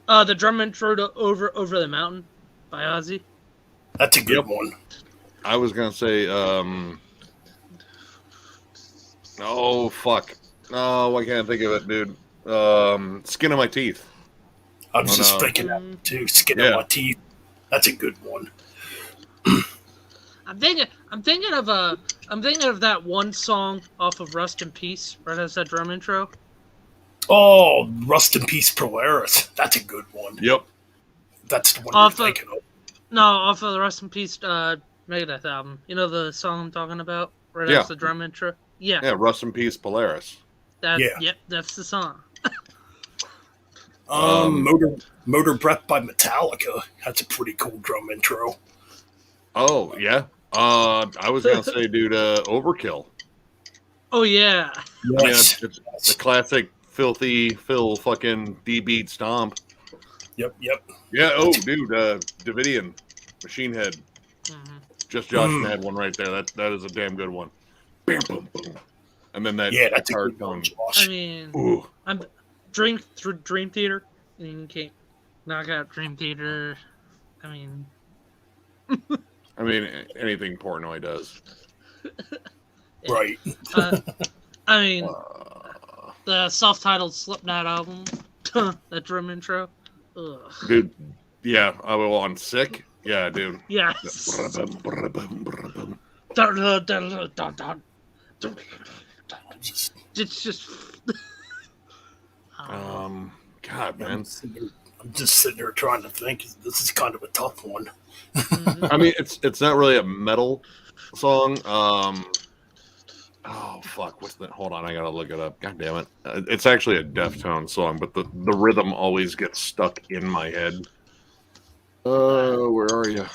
S1: The drum intro to Over the Mountain by Ozzy.
S2: That's a good one.
S3: I was gonna say, oh fuck, no, I can't think of it, dude. Skin of My Teeth.
S2: I was just thinking that too. Skin of My Teeth. That's a good one.
S1: I'm thinking of that one song off of Rust in Peace, right? Has that drum intro.
S2: Oh, Rust in Peace Polaris. That's a good one.
S3: Yep.
S2: That's the one you're thinking of.
S1: No, off of the Rust in Peace Megadeth album. You know the song I'm talking about? Right after the drum intro? Yeah.
S3: Yeah, Rust in Peace Polaris.
S1: Yep, that's the song.
S2: Motor Breath by Metallica. That's a pretty cool drum intro.
S3: Oh, yeah. I was going to say, dude, Overkill.
S1: Oh, yeah.
S2: Yes.
S3: Yeah, it's the classic filthy Phil fucking D-beat stomp.
S2: Yep.
S3: Yeah, dude, Davidian, Machine Head.
S1: Mm-hmm.
S3: Just Josh had one right there. That is a damn good one. Bam, boom, boom. And then
S2: that's a good one, Josh.
S1: I mean, I'm Dream Theater. You can't knock out Dream Theater. I mean,
S3: anything Portnoy does.
S1: Yeah.
S2: Right.
S1: I mean, the self-titled Slipknot album, that drum intro. Ugh.
S3: Dude, yeah, on Sick? Yeah, dude.
S1: Yes. It's just.
S3: God, man.
S2: I'm just sitting here trying to think. This is kind of a tough one.
S3: I mean, it's not really a metal song. Oh fuck! What's that? Hold on, I gotta look it up. God damn it! It's actually a Deftones song, but the rhythm always gets stuck in my head. Where are you?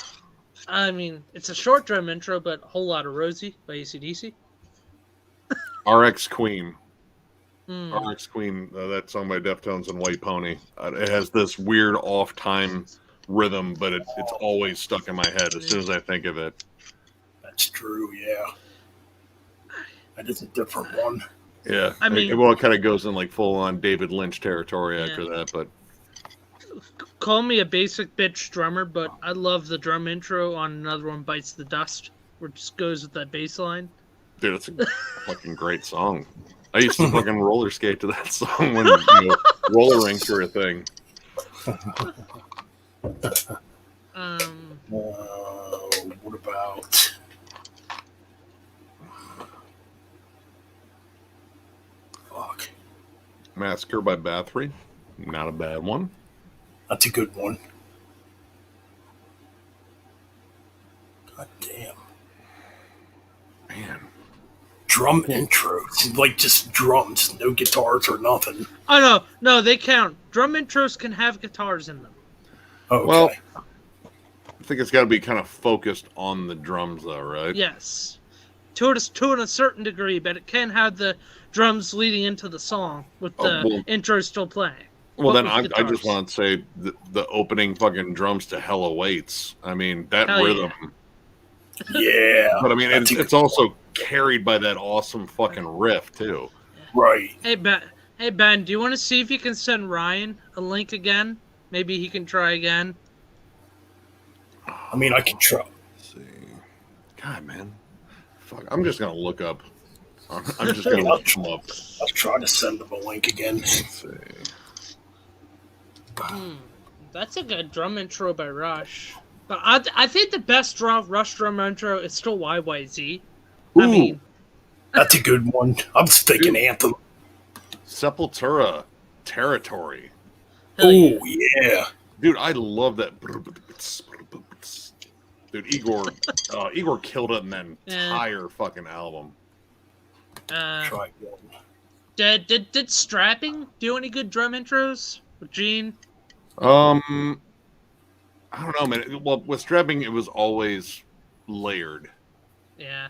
S1: I mean, it's a short drum intro, but a whole lot of Rosie by AC/DC.
S3: RX Queen. RX Queen, that song by Deftones and White Pony. It has this weird off-time rhythm, but it's always stuck in my head as soon as I think of it.
S2: That's true, yeah. That is a different one.
S3: Yeah. I mean, it kind of goes in like full-on David Lynch territory after that, but...
S1: Call me a basic bitch drummer, but I love the drum intro on Another One Bites the Dust, where it just goes with that bass line.
S3: Dude, it's a fucking great song. I used to fucking roller skate to that song when roller rinks were a thing.
S2: What about... Fuck.
S3: Massacre by Bathory. Not a bad one.
S2: That's a good one. God damn.
S3: Man.
S2: Drum intros. Like just drums. No guitars or nothing.
S1: Oh, no, they count. Drum intros can have guitars in them.
S2: Okay.
S3: Well, I think it's got to be kind of focused on the drums, though, right?
S1: Yes. To a certain degree, but it can have the drums leading into the song with the intro still playing.
S3: Well, then I just want to say the opening fucking drums to Hell Awaits. I mean, that rhythm.
S2: Yeah.
S3: But I mean, it's also carried by that awesome fucking riff too.
S2: Right.
S1: Hey Ben, do you want to see if you can send Ryan a link again? Maybe he can try again.
S2: I mean, I can try.
S3: Let's see. God, man. Fuck. I'm just gonna look up. I'm just gonna look him up.
S2: I'll try to send them a link again.
S3: Let's see.
S1: That's a good drum intro by Rush. But I think the best Rush drum intro is still YYZ.
S2: Ooh,
S1: I mean,
S2: that's a good one. I was thinking Anthem.
S3: Sepultura, Territory.
S2: Oh yeah,
S3: dude, I love that. Dude, Igor killed it in that entire fucking album.
S2: try
S1: again. Did Strapping do any good drum intros with Gene?
S3: I don't know, man. Well, with Strapping, it was always layered.
S1: Yeah.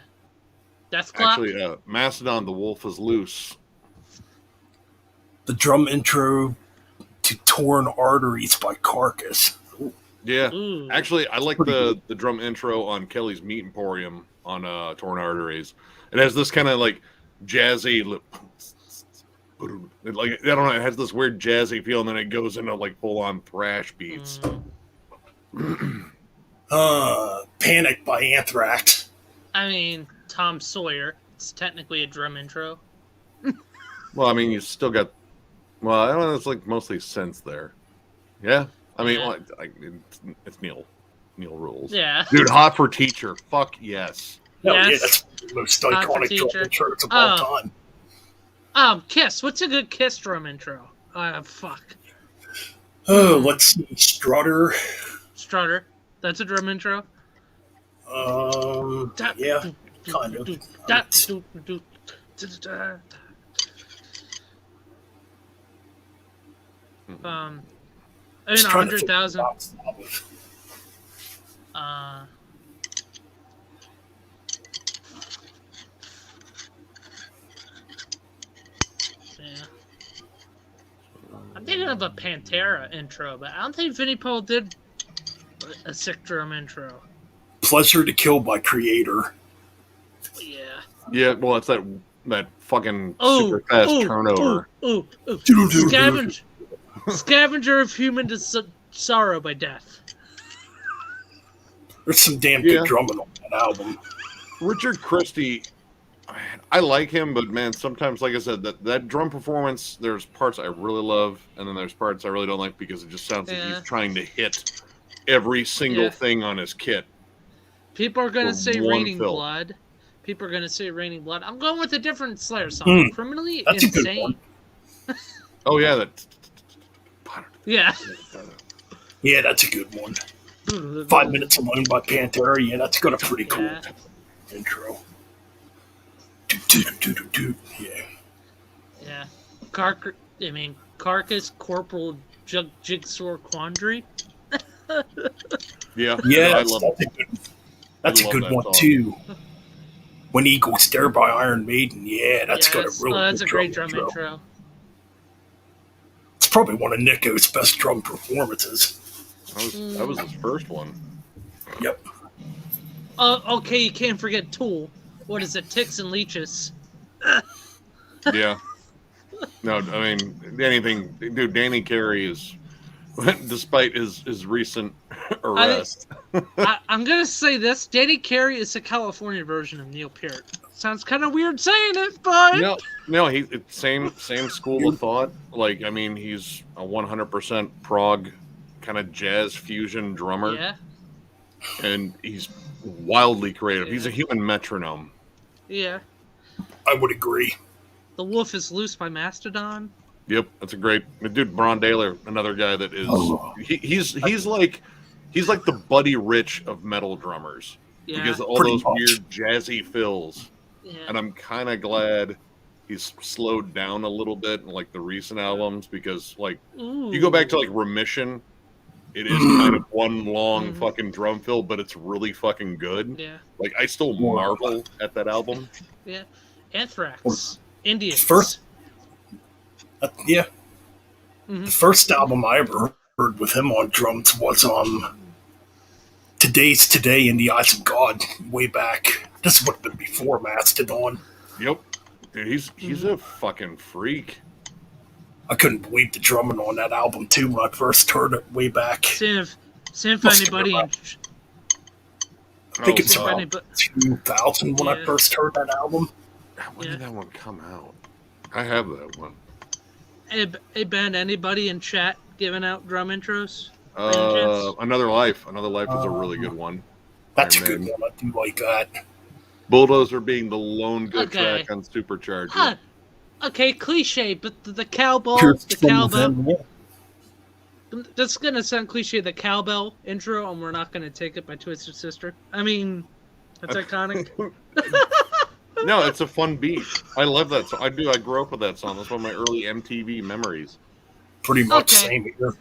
S1: Deathclap?
S3: Actually, Mastodon, The Wolf is Loose.
S2: The drum intro to Torn Arteries by Carcass. Ooh.
S3: Yeah.
S1: Ooh.
S3: Actually, I like the drum intro on Kelly's Meat Emporium on Torn Arteries. It has this kind of like jazzy, like, I don't know, it has this weird jazzy feel, and then it goes into like full-on thrash beats.
S2: Panic by Anthrax.
S1: I mean, Tom Sawyer. It's technically a drum intro.
S3: Well, I mean, you still got. Well, I don't know. It's like mostly synths there. Yeah, I mean, well, it's Neil rules.
S1: Yeah,
S3: dude, Hot for Teacher. Fuck yes.
S2: No, yeah, that's the most iconic drum intro of all time.
S1: Kiss. What's a good Kiss drum intro? Fuck.
S2: Oh, let's see. Strutter.
S1: That's a drum intro.
S2: Yeah, kind of.
S1: I mean, 100,000. Yeah. I'm thinking of a Pantera intro, but I don't think Vinnie Paul did a sick drum intro.
S2: Pleasure to Kill by Creator.
S1: Yeah.
S3: Yeah, well, it's that fucking super fast turnover.
S1: Scavenger of Human Sorrow by Death.
S2: There's some damn good drumming on that album.
S3: Richard Christie, I like him, but man, sometimes, like I said, that drum performance, there's parts I really love, and then there's parts I really don't like because it just sounds like he's trying to hit every single thing on his kit.
S1: People are going to say Raining Blood. People are going to say Raining Blood. I'm going with a different Slayer song. Criminally
S2: That's
S1: Insane.
S3: Oh, yeah.
S1: Yeah.
S2: Yeah, that's a good one. 5 Minutes Alone by Pantera. Yeah, that's got a pretty cool intro. Yeah.
S1: Yeah. Carcass, Corporal Jigsaw Quandary.
S3: Yeah.
S2: Yeah, that's a good one,
S3: song.
S2: too. When Eagles Stare by Iron Maiden. Yeah, that's got a really
S1: that's
S2: good
S1: a great drum intro.
S2: It's probably one of Nico's best drum performances.
S3: That was his first one.
S2: Yep.
S1: Okay, you can't forget Tool. What is it? Ticks and Leeches.
S3: Yeah. No, I mean, anything. Dude, Danny Carey is, despite his recent arrest.
S1: I'm going to say this. Danny Carey is the California version of Neil Peart. Sounds kind of weird saying it, but...
S3: No, it's same school of thought. Like, I mean, he's a 100% prog kind of jazz fusion drummer.
S1: Yeah.
S3: And he's wildly creative. Yeah. He's a human metronome.
S1: Yeah.
S2: I would agree.
S1: The Wolf is Loose by Mastodon.
S3: Yep, that's a great dude. Bron Daler, another guy that is he's like the Buddy Rich of metal drummers because of all those weird jazzy fills.
S1: Yeah.
S3: And I'm kind of glad he's slowed down a little bit in like the recent albums because like you go back to like Remission, it is kind of one long fucking drum fill, but it's really fucking good.
S1: Yeah.
S3: Like I still marvel at that album.
S1: Yeah. Anthrax. Indians.
S2: First. Yeah. The first album I ever heard with him on drums was Today's Today in the Eyes of God way back. This would have been before Mastodon.
S3: Yep. Dude, he's a fucking freak.
S2: I couldn't believe the drumming on that album too when I first heard it way back.
S1: See if anybody.
S2: I think it's around 2000 when I first heard that album.
S3: When did that one come out? I have that one.
S1: Hey Ben, anybody in chat giving out drum intros?
S3: Another Life. Another Life is a really good one.
S2: That's a good one. I do like that.
S3: Bulldozer being the lone good track on Supercharger.
S1: Okay, cliche, but the cowbell, that's gonna sound cliche. The cowbell intro, and we're not gonna take it by Twisted Sister. I mean, that's iconic.
S3: No, it's a fun beat. I love that song. I do. I grew up with that song. That's one of my early MTV memories.
S2: Pretty much same here.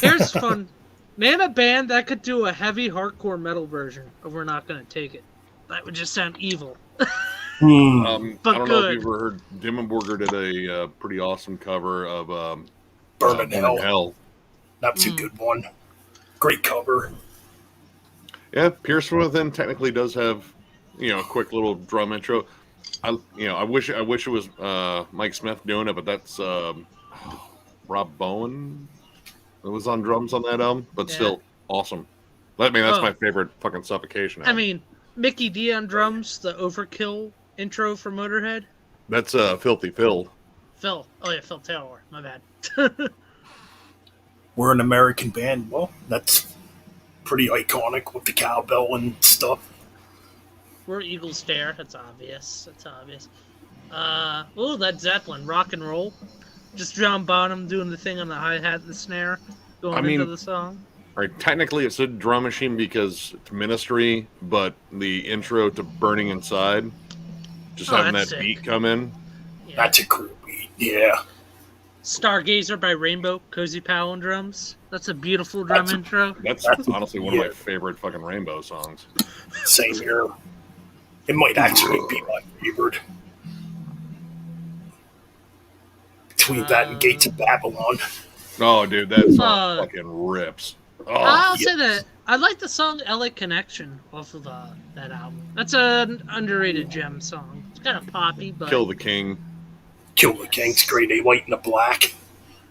S1: Here's fun. Name a band that could do a heavy hardcore metal version of "We're Not Gonna Take It." That would just sound evil.
S3: But I don't know if you've ever heard. Dimmenborger did a pretty awesome cover of
S2: Burn in Hell. That's a good one. Great cover.
S3: Yeah, Pierce from Within technically does have, a quick little drum intro. I wish it was Mike Smith doing it, but that's Rob Bowen that was on drums on that album. But still, awesome. I mean, that's my favorite fucking Suffocation album.
S1: I mean, Mickey D on drums, the Overkill intro for Motorhead.
S3: That's Filthy Phil.
S1: Phil. Oh yeah, Phil Taylor. My bad.
S2: We're an American band. Well, that's pretty iconic with the cowbell and stuff.
S1: We're Eagles Dare. That's obvious. Led Zeppelin, Rock and Roll. Just John Bonham doing the thing on the hi-hat and the snare going into the song.
S3: Right, technically it's a drum machine because it's Ministry, but the intro to Burning Inside, just having that beat come in.
S2: Yeah. That's a cool beat, yeah.
S1: Stargazer by Rainbow, Cozy Powell on drums. That's a beautiful drum intro.
S3: That's honestly one of my favorite fucking Rainbow songs.
S2: Same here. It might actually be my favorite. Between that and Gates of Babylon.
S3: Oh, dude, that song fucking rips. Oh,
S1: I'll say that I like the song "LA Connection" off of that album. That's an underrated gem song. It's kind of poppy, but
S3: Kill the King.
S2: Kill the King's great. A White and the Black.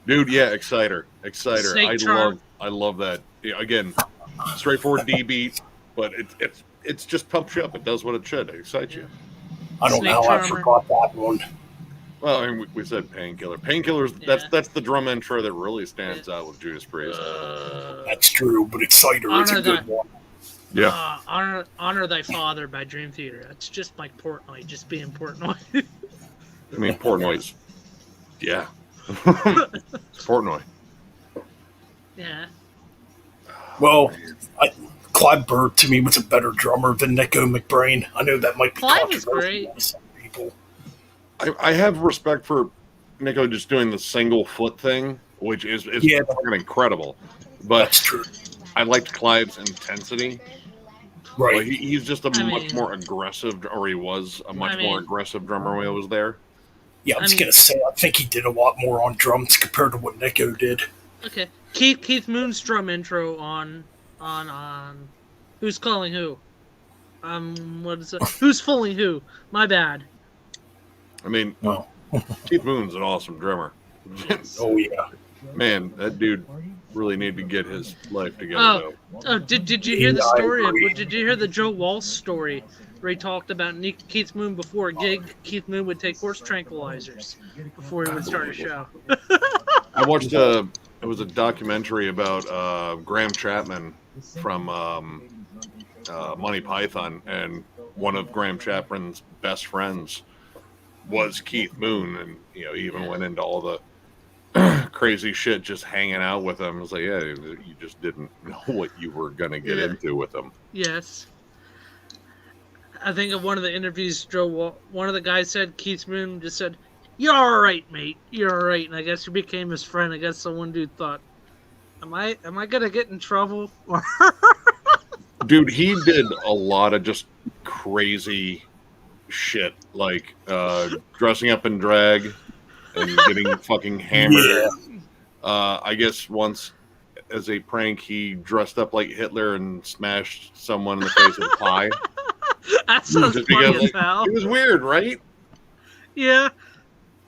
S3: Dude, yeah, Exciter. I love that. Yeah, again, straightforward D beat, but it's just pumps you up. It does what it should. It excites you.
S2: I don't know how I forgot that one.
S3: Well, I mean, we said Painkiller. Painkiller's that's the drum intro that really stands out with Judas Priest.
S2: That's true, but Exciter is a good one.
S3: Yeah.
S1: Honor Thy Father by Dream Theater. That's just like Portnoy, just being Portnoy.
S3: I mean, Portnoy's. Yeah. It's Portnoy.
S1: Yeah.
S2: Well, Clive Burr to me was a better drummer than Nico McBrain. I know that might be controversial to some people.
S3: I have respect for Nico just doing the single foot thing, which is fucking incredible. But
S2: that's true.
S3: I liked Clive's intensity.
S2: Right.
S3: Like he's just much more aggressive, or he was a much more aggressive drummer when he was there.
S2: Yeah, I was going to say, I think he did a lot more on drums compared to what Nico did.
S1: Okay. Keith Moon's drum intro on Who's Calling Who? What is it? Who's Fooling Who? My bad.
S3: I mean, Keith Moon's an awesome drummer.
S2: Oh, yeah.
S3: Man, that dude really needed to get his life together.
S1: Did you hear the story? Did you hear the Joe Walsh story where he talked about Keith Moon before a gig? Keith Moon would take horse tranquilizers before he would start a show.
S3: I watched it was a documentary about Graham Chapman from Monty Python, and one of Graham Chapman's best friends was Keith Moon, and he even went into all the crazy shit just hanging out with him. It was like, yeah, you just didn't know what you were gonna get into with him.
S1: Yes. I think in one of the interviews, one of the guys said, Keith Moon just said, "You're all right, mate. You're all right." And I guess he became his friend. I guess some one dude thought, "Am I gonna get in trouble?"
S3: Dude, he did a lot of just crazy shit, like dressing up in drag and getting fucking hammered. I guess once as a prank, he dressed up like Hitler and smashed someone in the face with a pie.
S1: That sounds funny as hell.
S3: It was weird, right?
S1: Yeah.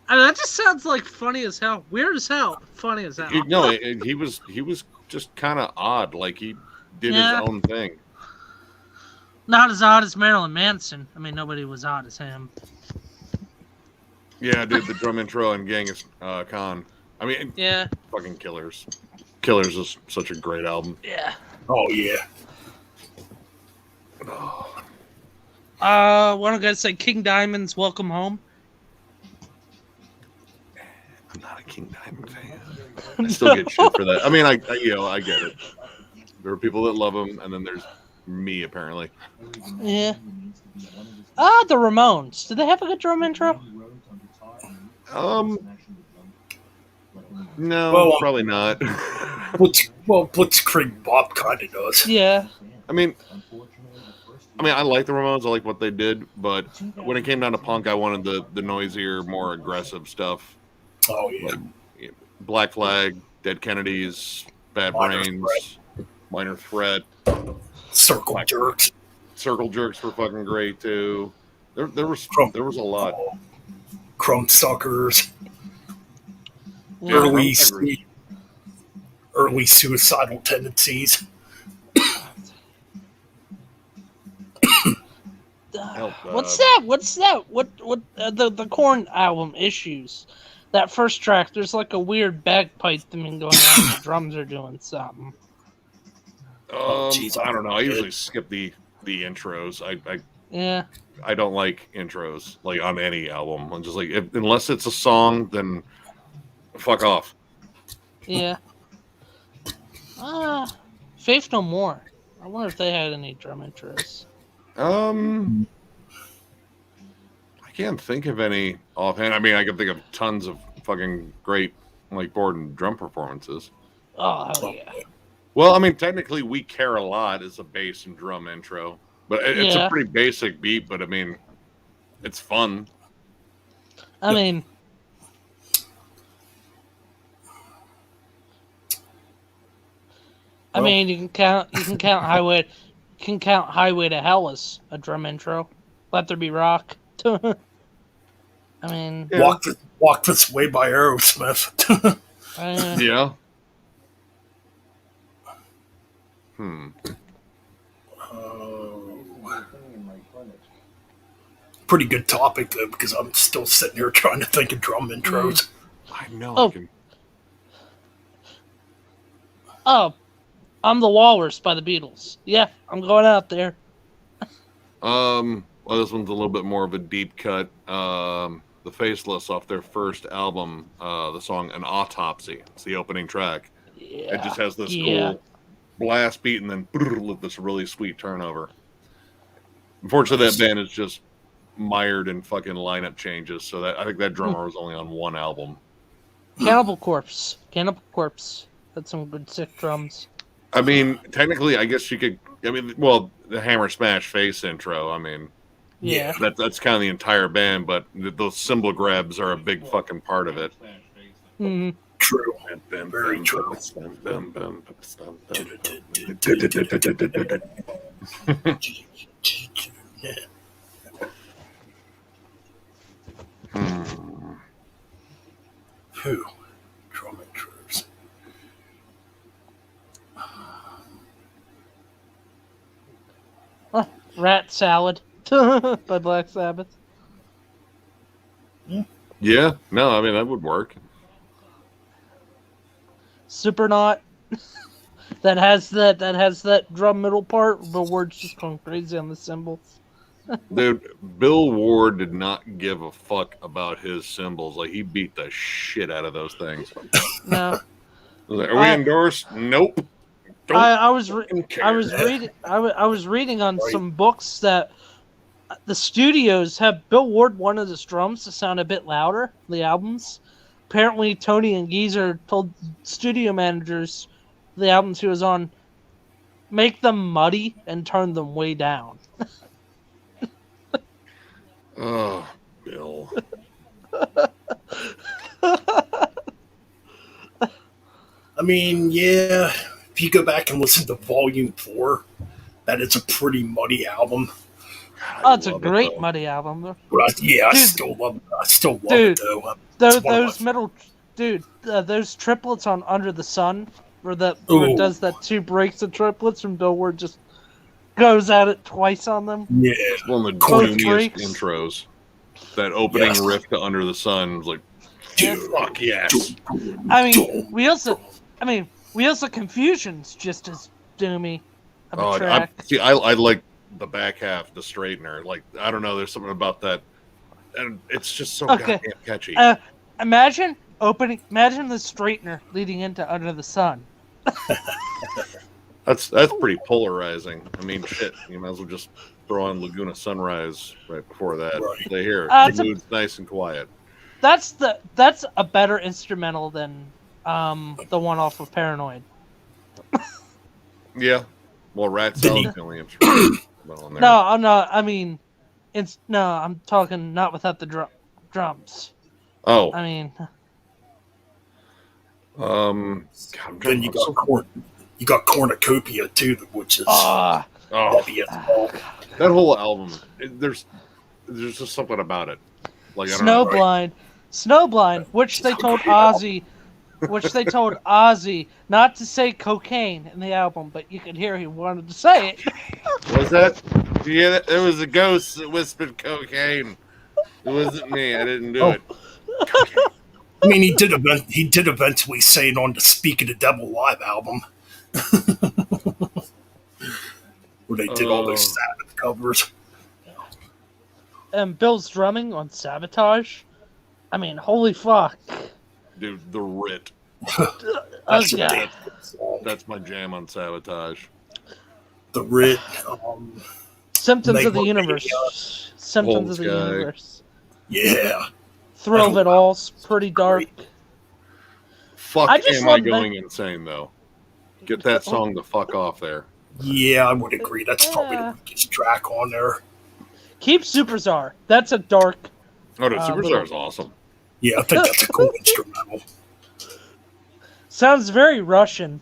S1: I mean, that just sounds like funny as hell. Weird as hell. Funny as hell.
S3: No, he was just kind of odd. Like he did his own thing.
S1: Not as odd as Marilyn Manson. I mean, nobody was odd as him.
S3: Yeah, dude, the drum intro and Genghis Khan. I mean,
S1: yeah,
S3: fucking Killers. Killers is such a great album.
S1: Yeah.
S2: Oh yeah.
S1: What am I gonna say? King Diamond's Welcome Home.
S3: I'm not a King Diamond fan. I still get shit for that. I mean, I get it. There are people that love him, and then there's me apparently.
S1: Yeah. The Ramones. Did they have a good drum intro?
S3: No, probably not.
S2: Blitzkrieg Bob kind of does.
S1: Yeah.
S3: I mean, I like the Ramones. I like what they did, but when it came down to punk, I wanted the noisier, more aggressive stuff.
S2: Oh yeah.
S3: Like Black Flag, Dead Kennedys, Bad Brains, Minor Threat,
S2: Circle Jerks.
S3: Circle Jerks were fucking great too. There was a lot.
S2: Crumbsuckers.
S1: Yeah.
S2: Early suicidal tendencies.
S1: What's that? What the Korn album Issues? That first track, there's like a weird bagpipe thing going on. The drums are doing something.
S3: I don't know. I usually skip the intros. I don't like intros like on any album. I'm just like unless it's a song, then fuck off.
S1: Yeah. Faith No More. I wonder if they had any drum intros.
S3: I can't think of any offhand. I mean, I can think of tons of fucking great like board and drum performances.
S1: Oh, hell yeah.
S3: Well, I mean, technically, We Care a Lot is a bass and drum intro, but it's a pretty basic beat. But I mean, it's fun.
S1: I mean, you can count Highway to Hell as a drum intro. Let There Be Rock. I mean,
S2: Walk This Way by Aerosmith.
S3: Yeah.
S2: Pretty good topic though, because I'm still sitting here trying to think of drum intros.
S3: I know.
S1: Oh, I'm the Walrus by the Beatles. Yeah, I'm going out there.
S3: Well, this one's a little bit more of a deep cut. The Faceless off their first album, the song An Autopsy. It's the opening track.
S1: Yeah.
S3: It just has this cool blast beat and then with this really sweet turnover. Unfortunately, that band is just mired in fucking lineup changes, so that I think that drummer was only on one album.
S1: Cannibal Corpse had some good sick drums.
S3: I mean, technically, I guess you could. I mean, well, the Hammer Smash Face intro. I mean,
S1: yeah,
S3: that's kind of the entire band, but those cymbal grabs are a big fucking part of it.
S1: Mm-hmm.
S2: True, very true. Whew. Drum intros.
S1: Rat Salad by Black Sabbath.
S3: Yeah, no, I mean that would work.
S1: Supernaut. that has that drum middle part where Ward's just going crazy on the cymbals.
S3: Dude, Bill Ward did not give a fuck about his cymbals. Like he beat the shit out of those things.
S1: No.
S3: Are we endorsed? Nope.
S1: I was reading on some books that the studios have Bill Ward wanted his drums to sound a bit louder. The albums. Apparently, Tony and Geezer told studio managers the albums he was on, make them muddy and turn them way down.
S3: Oh, Bill.
S2: I mean, yeah, if you go back and listen to Volume 4, that is a pretty muddy album.
S1: Oh, it's a great muddy album.
S2: But I
S1: Dude,
S2: still love it. I still love it, though.
S1: Those triplets on Under the Sun, where it does that 2 breaks of triplets from Billboard, just goes at it twice on them.
S2: Yeah.
S3: It's one of the doomiest intros. That opening riff to Under the Sun was like, fuck yes.
S1: I mean, Wheels of Confusion's just as doomy of a track.
S3: I like the back half, the straightener. Like, I don't know, there's something about that. And it's just so goddamn catchy.
S1: Imagine the straightener leading into Under the Sun.
S3: That's pretty polarizing. I mean, shit, you might as well just throw on Laguna Sunrise right before that. Right. They hear the mood's nice and quiet.
S1: That's a better instrumental than the one off of Paranoid.
S3: Yeah. Well, Rat Salad the only instrumental on there.
S1: No, I'm not. I mean, I'm talking not without the drums.
S3: Oh.
S1: I mean,
S2: then you got Cornucopia too, which is heavy as well.
S3: That whole album, there's just something about it. Like
S1: Snowblind, which they told Ozzy not to say cocaine in the album, but you could hear he wanted to say it.
S3: Was that? Yeah, it was a ghost that whispered cocaine. It wasn't me. I didn't do it.
S2: I mean, he did eventually say it on the Speak of the Devil live album, where they did all those Sabbath covers.
S1: And Bill's drumming on Sabotage. I mean, holy fuck.
S3: Dude, the Writ. That's my jam on Sabotage.
S2: The Writ.
S1: Symptoms of the Universe. Symptoms of the Universe.
S2: Yeah.
S1: Thrill of It All's pretty dark.
S3: Fuck, am I going insane, though? Get that song the fuck off there.
S2: Yeah, I would agree. That's probably the weakest track on there.
S1: Keep Superstar. That's a dark...
S3: Oh, no, Superstar's awesome.
S2: Yeah, I think that's a cool instrumental.
S1: Sounds very Russian.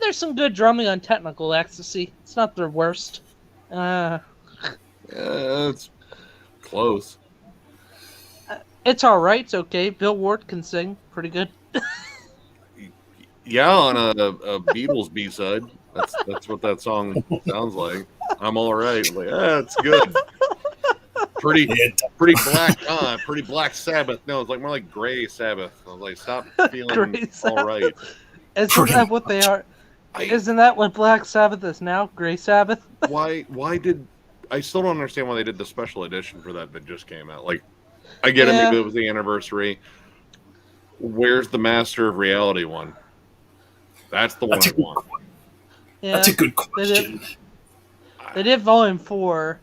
S1: There's some good drumming on Technical Ecstasy. It's not their worst.
S3: It's close.
S1: It's alright. It's okay. Bill Ward can sing pretty good.
S3: Yeah, on a Beatles B-side. That's what that song sounds like. I'm all right. Like, it's good. Pretty black. Pretty Black Sabbath. No, it's like more like Gray Sabbath. I was like, stop feeling all right.
S1: Isn't that what they are? Isn't that what Black Sabbath is now? Gray Sabbath?
S3: Why did... I still don't understand why they did the special edition for that just came out. Like, I get it, maybe it was the anniversary. Where's the Master of Reality one? That's the one I want.
S2: Yeah, that's a good question.
S1: They did Volume 4.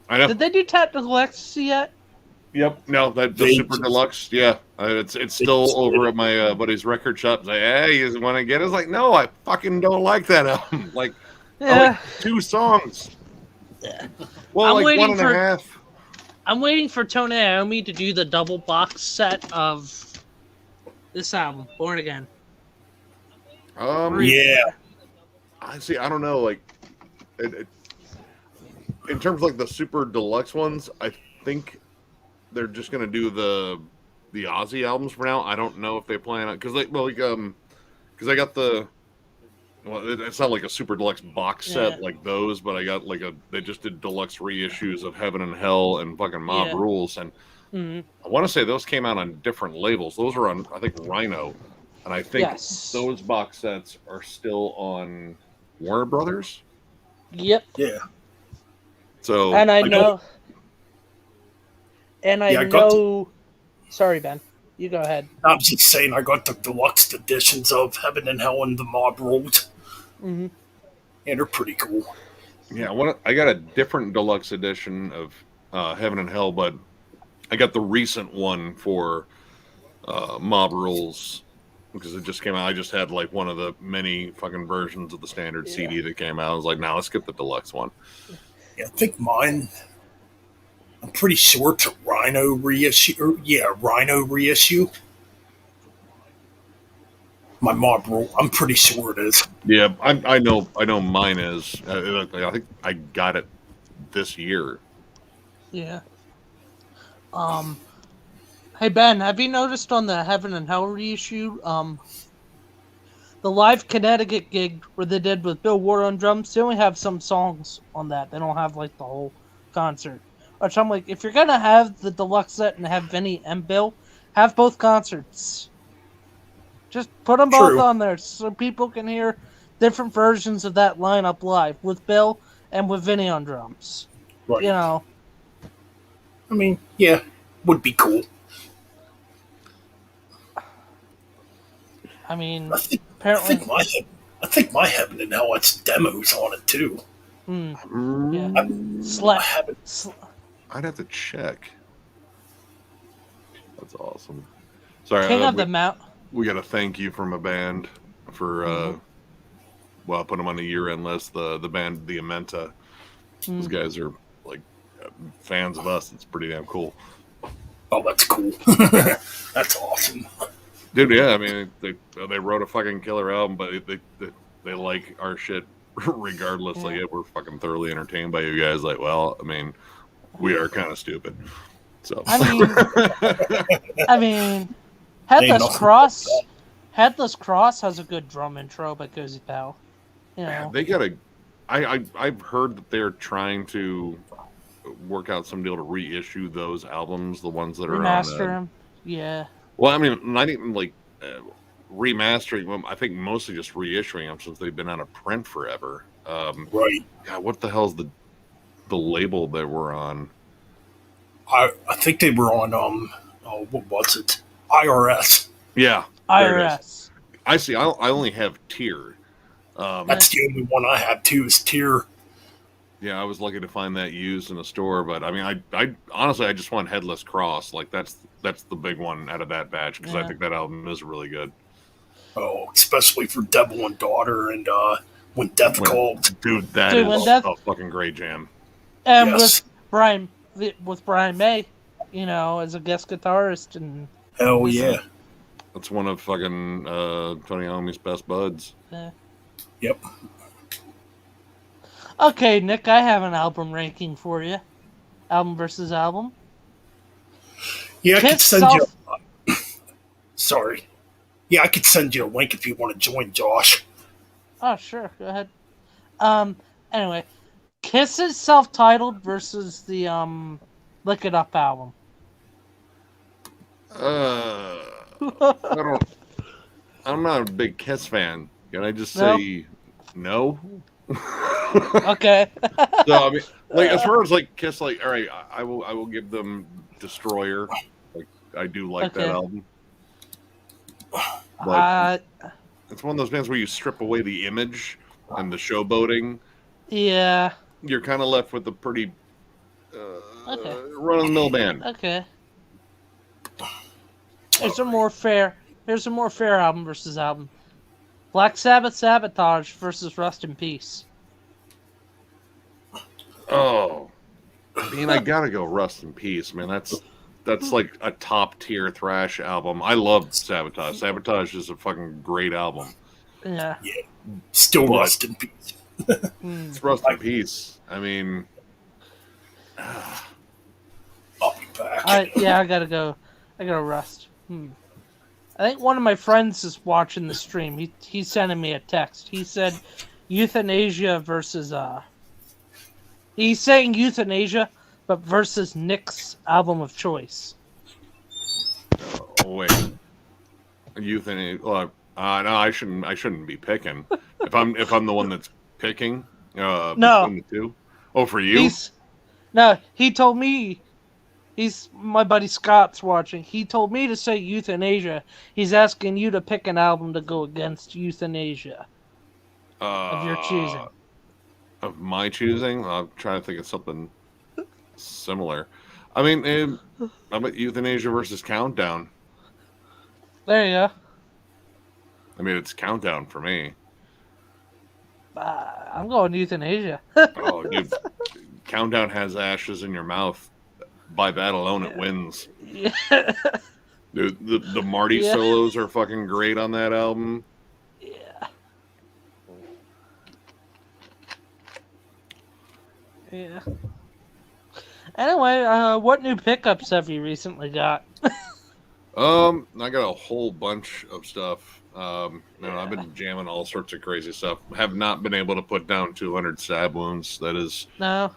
S3: I know.
S1: Did they do Technical Ecstasy yet?
S3: Yep. No, the Super Deluxe. Yeah, it's still over at my buddy's record shop. It's like, hey, you want to get it? It's like, no, I fucking don't like that album. Like, I like 2 songs.
S1: Yeah.
S3: Well, like 1.5.
S1: I'm waiting for Tony Iommi to do the double box set of this album, Born Again.
S2: Yeah.
S3: I see. I don't know. Like, in terms of like the super deluxe ones, I think they're just gonna do the Ozzy albums for now. I don't know if they plan on because I got the. Well, it's not like a super deluxe box set like those, but I got like they just did deluxe reissues of Heaven and Hell and fucking Mob Rules, and I want to say those came out on different labels. Those were on, I think, Rhino, and I think those box sets are still on Warner Brothers.
S1: Yep.
S2: Yeah.
S3: So
S1: and I know. Sorry, Ben. You go ahead.
S2: I'm just saying, I got the deluxe editions of Heaven and Hell and the Mob Rules.
S1: Mm-hmm.
S2: And they're pretty cool.
S3: Yeah, I got a different deluxe edition of Heaven and Hell, but I got the recent one for Mob Rules because it just came out. I just had like one of the many fucking versions of the standard CD that came out. I was like, let's get the deluxe one.
S2: Yeah, I think mine. I'm pretty sure it's a Rhino reissue. Yeah, Rhino reissue. My mob rule. I'm pretty sure it is.
S3: Yeah, I know mine is. I think I got it this year.
S1: Yeah. Hey Ben, have you noticed on the Heaven and Hell reissue, the live Connecticut gig where they did with Bill Ward on drums, they only have some songs on that. They don't have like the whole concert. Which I'm like, if you're gonna have the deluxe set and have Vinny and Bill, have both concerts. Just put them both
S2: True.
S1: on there so people can hear different versions of that lineup live with Bill and with Vinny on drums.
S2: Right.
S1: You know.
S2: I mean, yeah, would be cool.
S1: I mean,
S2: I think my Heaven and Hell has demos on it too.
S1: Yeah.
S3: I'd have to check. That's awesome. Sorry,
S1: King of the Mount.
S3: We got to thank you from a band for well, I put them on the year-end list. The band The Amenta. Those guys are like fans of us. It's pretty damn cool.
S2: Oh, that's cool. That's awesome.
S3: Dude, yeah, I mean, they wrote a fucking killer album, but they like our shit regardless. Like, yeah, we're fucking thoroughly entertained by you guys. Like, well, I mean, we are kind of stupid. So
S1: I mean, Headless Cross has a good drum intro by Cozy Powell. You know,
S3: they got I've heard that they're trying to work out some deal to reissue those albums, the ones that are
S1: remaster them. Yeah.
S3: Well, I mean, not even like remastering them. I think mostly just reissuing them since they've been out of print forever.
S2: Right.
S3: God, what the hell's the label they were on?
S2: I think they were on what was it? IRS.
S3: Yeah,
S1: IRS.
S3: I see. I only have Tier.
S2: That's the only one I have too. Is Tier.
S3: Yeah, I was lucky to find that used in a store, but I mean, I honestly, I just want Headless Cross. Like that's the big one out of that batch because I think that album is really good.
S2: Oh, especially for Devil and Daughter and When Death Called.
S3: Dude, that is a fucking great jam.
S1: And with Brian May, you know, as a guest guitarist and.
S2: Hell yeah.
S3: That's one of fucking Tony Iommi's best buds.
S1: Yeah.
S2: Yep.
S1: Okay, Nick, I have an album ranking for you. Album versus album.
S2: Yeah, I could send you. Sorry. Yeah, I could send you a link if you want to join, Josh.
S1: Oh, sure. Go ahead. Anyway, Kiss's self-titled versus the Lick It Up album.
S3: I'm not a big Kiss fan. Can I just say no?
S1: Okay.
S3: So I mean, like as far as like Kiss, like all right, I will give them Destroyer. Like I do like that album. But it's one of those bands where you strip away the image and the showboating.
S1: Yeah.
S3: You're kind of left with a pretty run-of-the-mill band.
S1: Okay. Here's a more fair album versus album. Black Sabbath Sabotage versus Rust in Peace.
S3: Oh, I mean, I gotta go Rust in Peace, man. That's like a top tier thrash album. I love Sabotage. Sabotage is a fucking great album.
S1: Yeah.
S2: Still Rust in Peace.
S3: It's Rust in Peace. I mean,
S2: I'll be back.
S1: I gotta go. I gotta Rust. I think one of my friends is watching the stream. He's sending me a text. He said Euthanasia versus he's saying Euthanasia, but versus Nick's album of choice.
S3: Oh wait. Euthanasia. Well, no, I shouldn't be picking. If I'm the one that's picking, between the two. Oh, for you?
S1: He told me. My buddy Scott's watching. He told me to say Euthanasia. He's asking you to pick an album to go against Euthanasia. Of your choosing.
S3: Of my choosing? I'm trying to think of something similar. I mean, I'm at Euthanasia versus Countdown.
S1: There you go.
S3: I mean, it's Countdown for me.
S1: I'm going Euthanasia.
S3: Oh, dude. Countdown Has Ashes in Your Mouth. By that alone, it wins.
S1: Yeah.
S3: Dude, the Marty
S1: Yeah.
S3: solos are fucking great on that album.
S1: Yeah. Yeah. Anyway, what new pickups have you recently got?
S3: I got a whole bunch of stuff. I've been jamming all sorts of crazy stuff. Have not been able to put down 200 stab wounds. That has
S1: No.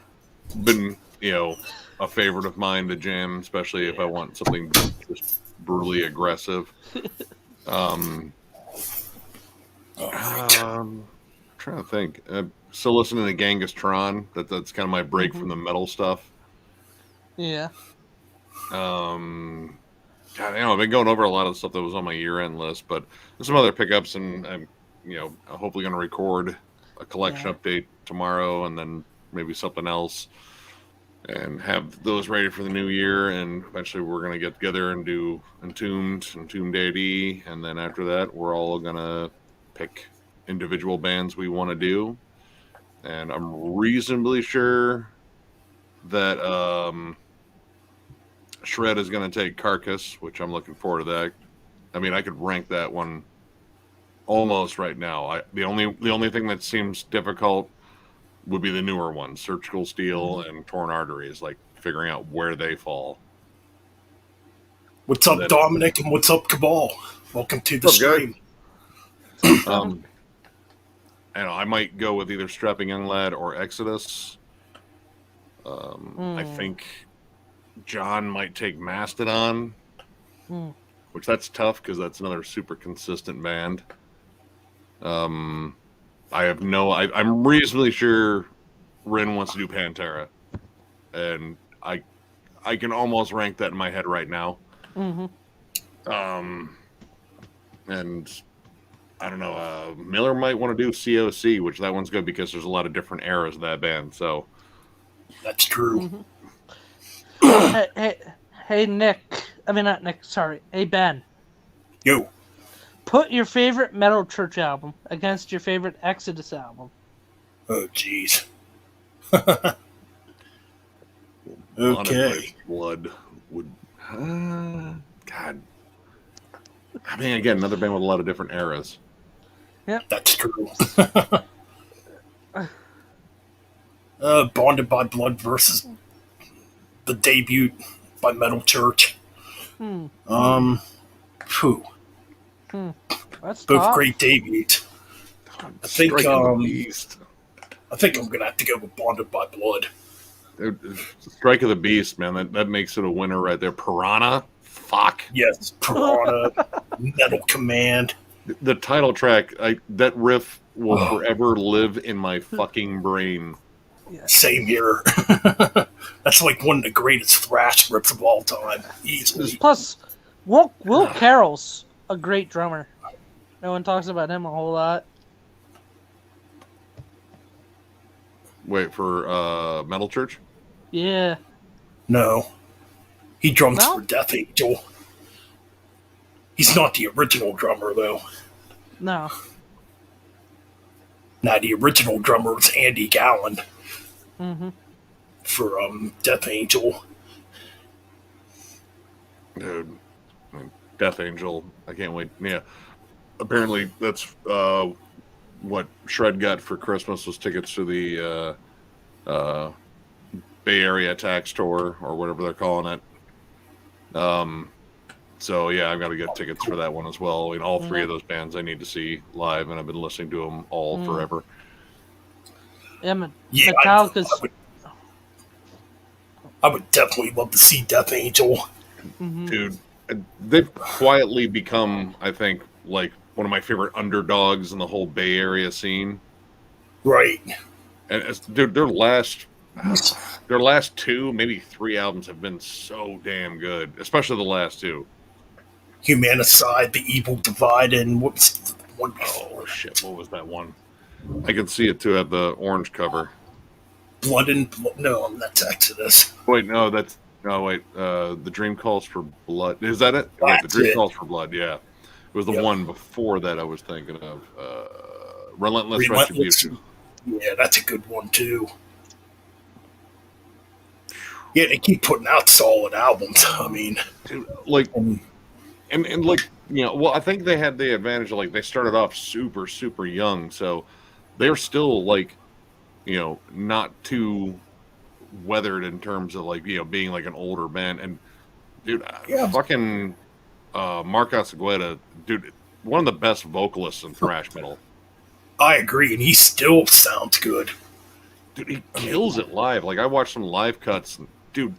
S3: been, a favorite of mine to jam, especially if I want something just brutally aggressive. Trying to think. Still listening to Genghis Tron. That's kind of my break from the metal stuff.
S1: Yeah.
S3: God, I've been going over a lot of the stuff that was on my year-end list, but there's some other pickups, and I'm, hopefully going to record a collection update tomorrow, and then maybe something else, and have those ready for the new year. And eventually, we're going to get together and do Entombed AD, and then after that, we're all going to pick individual bands we want to do. And I'm reasonably sure that Shred is going to take Carcass, which I'm looking forward to that. I mean, I could rank that one almost right now. The only thing that seems difficult would be the newer ones, Surgical Steel and Torn Arteries, like figuring out where they fall.
S2: What's up, Dominic, and what's up, Cabal? Welcome to the stream.
S3: I might go with either Strapping Young Lad or Exodus. I think John might take Mastodon, which that's tough because that's another super consistent band. I'm reasonably sure Rin wants to do Pantera, and I can almost rank that in my head right now. And I don't know, Miller might want to do COC, which that one's good because there's a lot of different eras of that band. So
S2: that's true.
S1: Hey, Nick. I mean, not Nick. Sorry. Hey, Ben.
S2: Yo.
S1: Put your favorite Metal Church album against your favorite Exodus album.
S2: Oh, jeez. Okay.
S3: Blood would. God. I mean, again, another band with a lot of different eras.
S1: Yep.
S2: That's true. Bonded by Blood versus the debut by Metal Church.
S1: That's
S2: both
S1: tough.
S2: Great debuts. I think I'm gonna have to go with Bonded by Blood.
S3: Strike of the Beast, man. That makes it a winner right there. Piranha. Fuck.
S2: Yes, Piranha. Metal Command.
S3: The title track, that riff will forever live in my fucking brain.
S2: Same here. That's like one of the greatest thrash riffs of all time. Easily.
S1: Plus, Will Carroll's a great drummer. No one talks about him a whole lot.
S3: Wait, for Metal Church?
S1: Yeah.
S2: No. He drums for Death Angel. He's not the original drummer, though.
S1: No.
S2: Now, the original drummer was Andy Gowan. For Death Angel.
S3: Dude. Death Angel. I can't wait. Yeah. Apparently, that's what Shred got for Christmas was tickets to the Bay Area Tax Tour, or whatever they're calling it. So yeah, I've got to get tickets for that one as well. I mean, all three of those bands I need to see live, and I've been listening to them all forever.
S1: Yeah, Metallica's.
S2: I would definitely love to see Death Angel.
S3: Dude, they've quietly become, I think, like one of my favorite underdogs in the whole Bay Area scene.
S2: Right.
S3: And dude, their last 2, maybe 3 albums have been so damn good, especially the last 2.
S2: Humanicide, The Evil Divide, and what was the one before?
S3: Oh shit, what was that one? I can see it too at the orange cover.
S2: Blood and Blood. No, that's Exodus.
S3: Wait, no, that's The Dream Calls for Blood. Is that it? Wait, The Dream Calls for Blood. Yeah, it was the one before that I was thinking of. Relentless Retribution.
S2: Yeah, that's a good one too. Yeah, they keep putting out solid albums. I mean,
S3: Dude, like,
S2: um,
S3: and like, well, I think they had the advantage of, like, they started off super, super young. So they're still, like, not too weathered in terms of, like, being like an older band. And dude,
S2: yeah,
S3: fucking Mark Segueda, dude, one of the best vocalists in thrash metal.
S2: I agree, and he still sounds good.
S3: Dude, he
S2: I mean,
S3: kills it live. Like, I watched some live cuts, and, dude,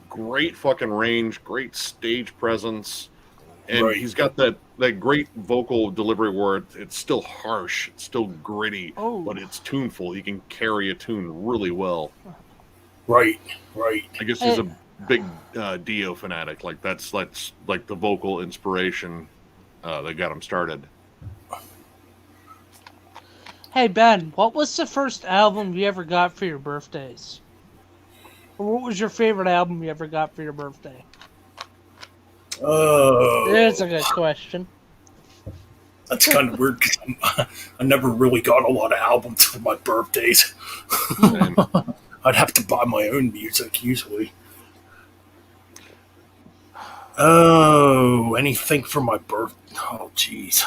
S3: great fucking range, great stage presence, and
S2: right,
S3: he's got that great vocal delivery where it's still harsh, it's still gritty,
S1: Oh.
S3: but it's tuneful. He can carry a tune really well.
S2: right, right.
S3: I guess he's a big Dio fanatic. Like, that's like the vocal inspiration that got him started.
S1: Hey Ben, what was the first album you ever got for your birthdays? Or what was your favorite album you ever got for your birthday? There's a good question.
S2: That's kind of weird because I never really got a lot of albums for my birthdays.
S3: And
S2: I'd have to buy my own music usually. Oh, anything for my birth? Oh, jeez.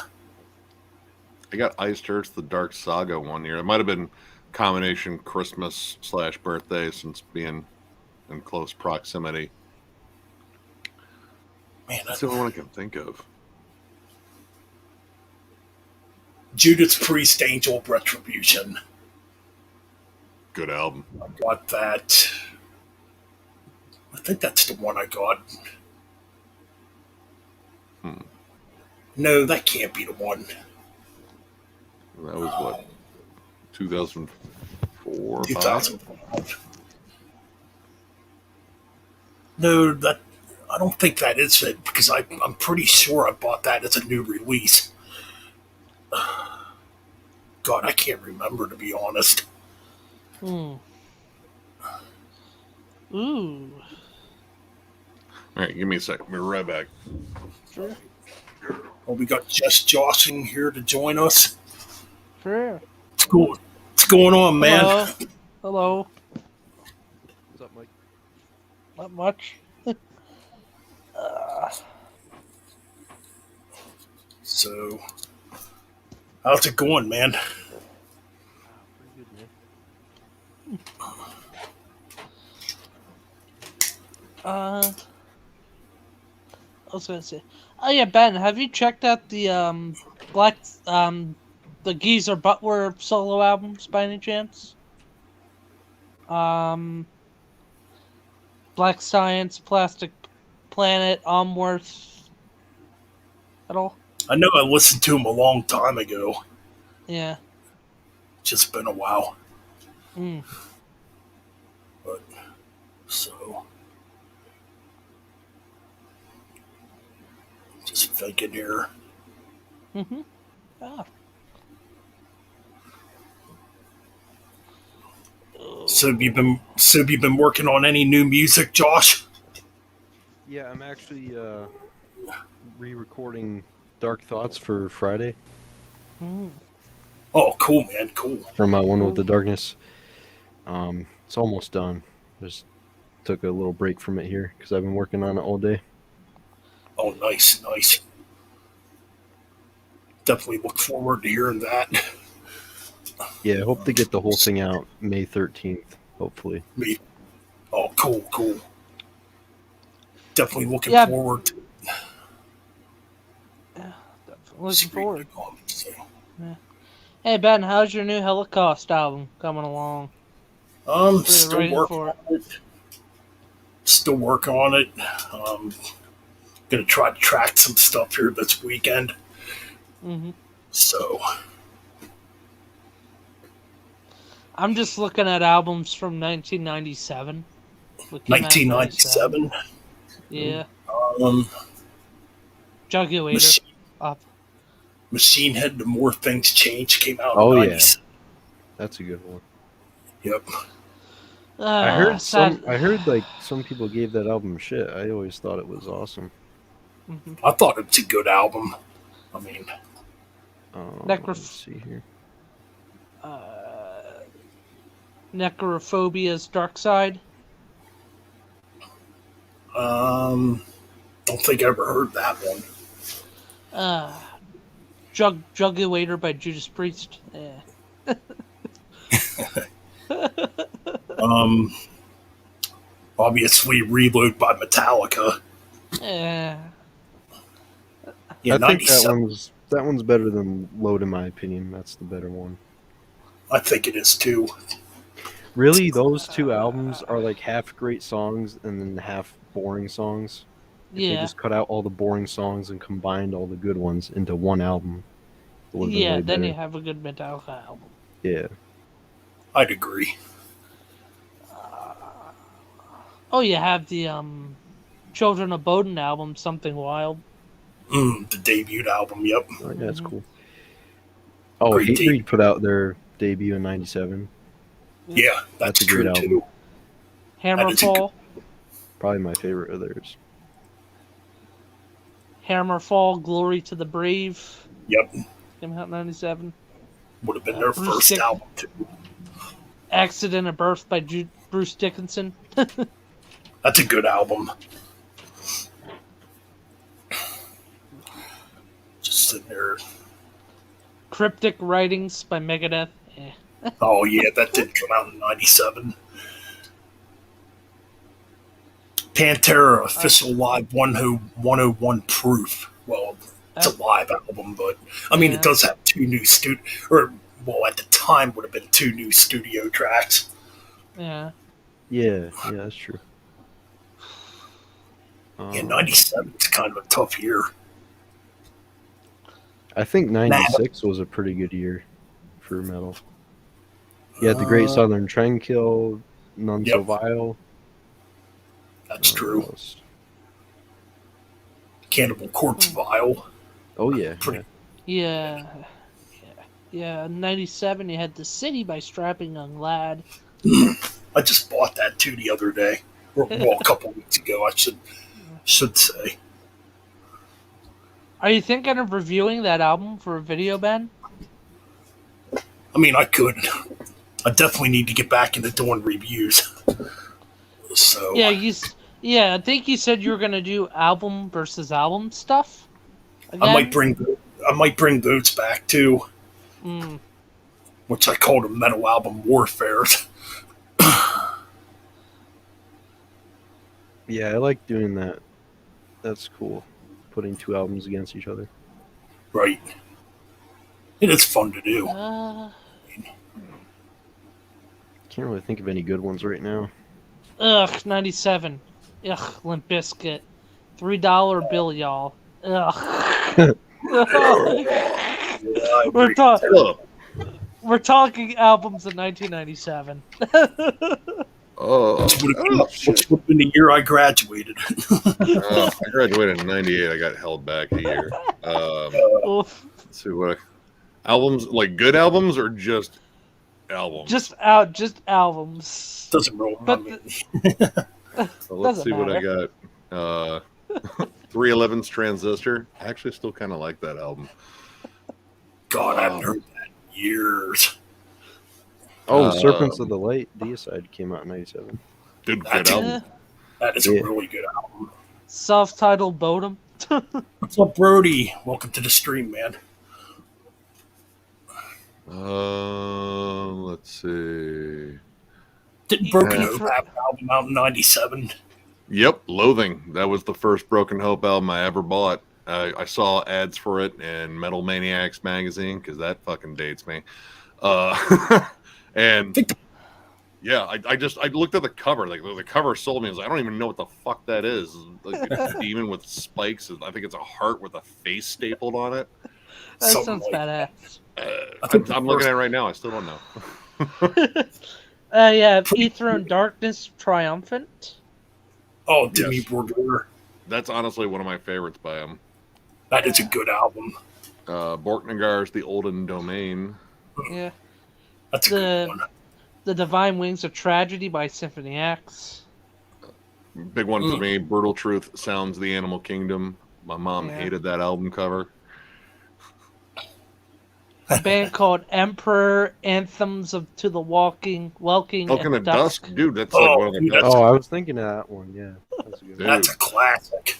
S3: I got Iced Earth The Dark Saga one year. It might have been combination Christmas / birthday since being in close proximity.
S2: Man,
S3: That's the only one I can think of.
S2: Judas Priest, Angel of Retribution.
S3: Good album.
S2: I got that. I think that's the one I got. No, that can't be the one.
S3: That was what, 2004 or 5?
S2: 2005. No, that I don't think that is it because I'm pretty sure I bought that as a new release. God, I can't remember to be honest.
S1: Ooh.
S3: All right, give me a second. We'll be right back.
S1: Sure.
S2: Well, we got Just Joshing here to join us.
S1: Sure.
S2: What's going on, man?
S1: Hello. Hello.
S4: What's up, Mike?
S1: Not much.
S2: So, how's it going, man?
S4: Pretty good, man.
S1: I was gonna say, oh yeah, Ben, have you checked out the the Geezer Butler solo albums by any chance? Black Science, Plastic Planet, Omworth, at all?
S2: I know I listened to him a long time ago.
S1: Yeah.
S2: Just been a while.
S1: Mm.
S2: But, so. Just thinking here.
S1: Mm-hmm. Ah.
S2: So have you been working on any new music, Josh?
S4: Yeah, I'm actually re-recording Dark Thoughts for Friday
S1: Mm.
S2: Oh, cool, man, cool.
S4: from One with the Darkness. It's almost done. Just took a little break from it here because I've been working on it all day.
S2: Oh, nice, nice. Definitely look forward to hearing that.
S4: Yeah, I hope to get the whole thing out May 13th, hopefully.
S2: Me. Oh, cool, cool. Definitely looking
S1: Yeah.
S2: forward to
S1: Yeah, definitely looking forward.
S2: So,
S1: Hey Ben, how's your new Holocaust album coming along?
S2: still
S1: writing
S2: working
S1: for it.
S2: on it. Still working on it. Gonna try to track some stuff here this weekend.
S1: Mm-hmm.
S2: So,
S1: I'm just looking at albums from 1997.
S2: 1997.
S1: Yeah.
S2: Um,
S1: Jugulator.
S2: Machine,
S1: Up.
S2: Machine Head, The More Things Change came out
S4: Oh,
S2: in
S4: yeah.
S2: 97.
S4: That's a good one.
S2: Yep.
S4: I heard
S1: sad.
S4: like some people gave that album shit. I always thought it was awesome.
S1: Mhm.
S2: I thought it's a good album. I mean,
S4: Let's see here.
S1: Necrophobia's Dark Side.
S2: Don't think I ever heard that one.
S1: Jugulator by Judas Priest. Yeah.
S2: Um, Obviously, Reload by Metallica.
S1: Yeah.
S2: Yeah,
S4: I think
S2: 97.
S4: that one's better than Load in my opinion. That's the better one.
S2: I think it is too.
S4: Really, those two albums are like half great songs and then half boring songs. If they
S1: Yeah.
S4: just cut out all the boring songs and combined all the good ones into one album, it would have been
S1: Yeah,
S4: way
S1: then
S4: better.
S1: you have a good Metallica album.
S4: Yeah.
S2: I'd agree.
S1: Oh, you have the Children of Bodom album, Something Wild.
S2: The debut album, yep.
S4: Oh, yeah, that's
S1: Mhm.
S4: cool. Oh,
S2: Great
S4: Hatebreed put out their debut in '97.
S2: Yeah, that's
S4: a great
S2: true
S4: album.
S2: too. That is a
S1: Hammerfall.
S4: Probably my favorite of theirs.
S1: Hammerfall, Glory to the Brave.
S2: Yep,
S1: Came out in 97.
S2: would have been their
S1: Bruce
S2: first
S1: Dick-
S2: album too.
S1: Accident of Birth by Bruce Dickinson.
S2: That's a good album. Just sitting there.
S1: Cryptic Writings by Megadeth. Eh.
S2: Oh yeah, that did come out in '97. Pantera Official Live 101 Proof. Well, it's a live album, but I mean,
S1: Yeah.
S2: it does have two new at the time would have been two new studio tracks.
S1: Yeah.
S4: Yeah, that's true.
S2: Yeah, '97 is kind of a tough year.
S4: I think '96 was a pretty good year for metal. You had the Great Southern Trendkill, None So
S2: Yep.
S4: Vile.
S2: That's true.
S4: What else?
S2: Cannibal Corpse Vile.
S4: Oh yeah,
S2: Pretty-
S1: Yeah. Yeah. 97, you had The City by Strapping Young Lad.
S2: I just bought that too the other day. Well, a couple weeks ago, I should say.
S1: Are you thinking of reviewing that album for a video, Ben?
S2: I mean, I could. I definitely need to get back into doing reviews. So
S1: Yeah, I think you said you were gonna do album versus album stuff. Again?
S2: I might bring those back too,
S1: Mm.
S2: which I called a metal album warfare.
S4: yeah. I like doing that. That's cool. Putting two albums against each other.
S2: Right. It is fun to do.
S4: Can't really think of any good ones right now.
S1: 97. Ugh, Limp Bizkit. $3 bill, y'all. Ugh. We're talking albums in 1997.
S2: Which would have been the year I graduated.
S3: I graduated in '98. I got held back a year. Let's see what albums, like good albums or just albums?
S1: Just albums.
S2: Doesn't really.
S1: But
S3: So let's
S1: doesn't
S3: see what I
S1: matter.
S3: got. 311's Transistor. I actually still kind of like that album.
S2: God, I haven't heard that in years.
S4: Oh, Serpents of the Light, Deicide came out in '97.
S3: Dude, good
S2: That's
S3: album.
S2: That is a really good album.
S1: Self-titled Bodom.
S2: What's up, Brody? Welcome to the stream, man.
S3: Let's see.
S2: Didn't Broken Hope have an album out in '97?
S3: Yep, Loathing. That was the first Broken Hope album I ever bought. I saw ads for it in Metal Maniacs magazine because that fucking dates me. And yeah, I looked at the cover. Like the cover sold me. I was like, I don't even know what the fuck that is. Like it's a demon with spikes. I think it's a heart with a face stapled on it.
S1: That
S2: Something
S1: sounds
S2: like
S1: badass.
S3: I'm looking at it right now. I still don't know.
S1: Yeah, Ether and Darkness Triumphant.
S2: Oh, Demi
S3: Yes.
S2: Borgir.
S3: That's honestly one of my favorites by him.
S2: That is a good album.
S3: Borknagar's The Olden Domain.
S1: Yeah.
S2: That's a good one.
S1: The Divine Wings of Tragedy by Symphony X.
S3: Big one for me. Brutal Truth Sounds the Animal Kingdom. My mom hated that album cover.
S1: a band called Emperor Anthems of to the Welking
S3: Welcome to
S1: at
S3: Dusk,
S1: Dusk.
S3: dude. That's like one of the
S2: dude,
S3: best.
S4: Oh, I was thinking of that one. Yeah, that's a good.
S3: Dude.
S2: That's a classic.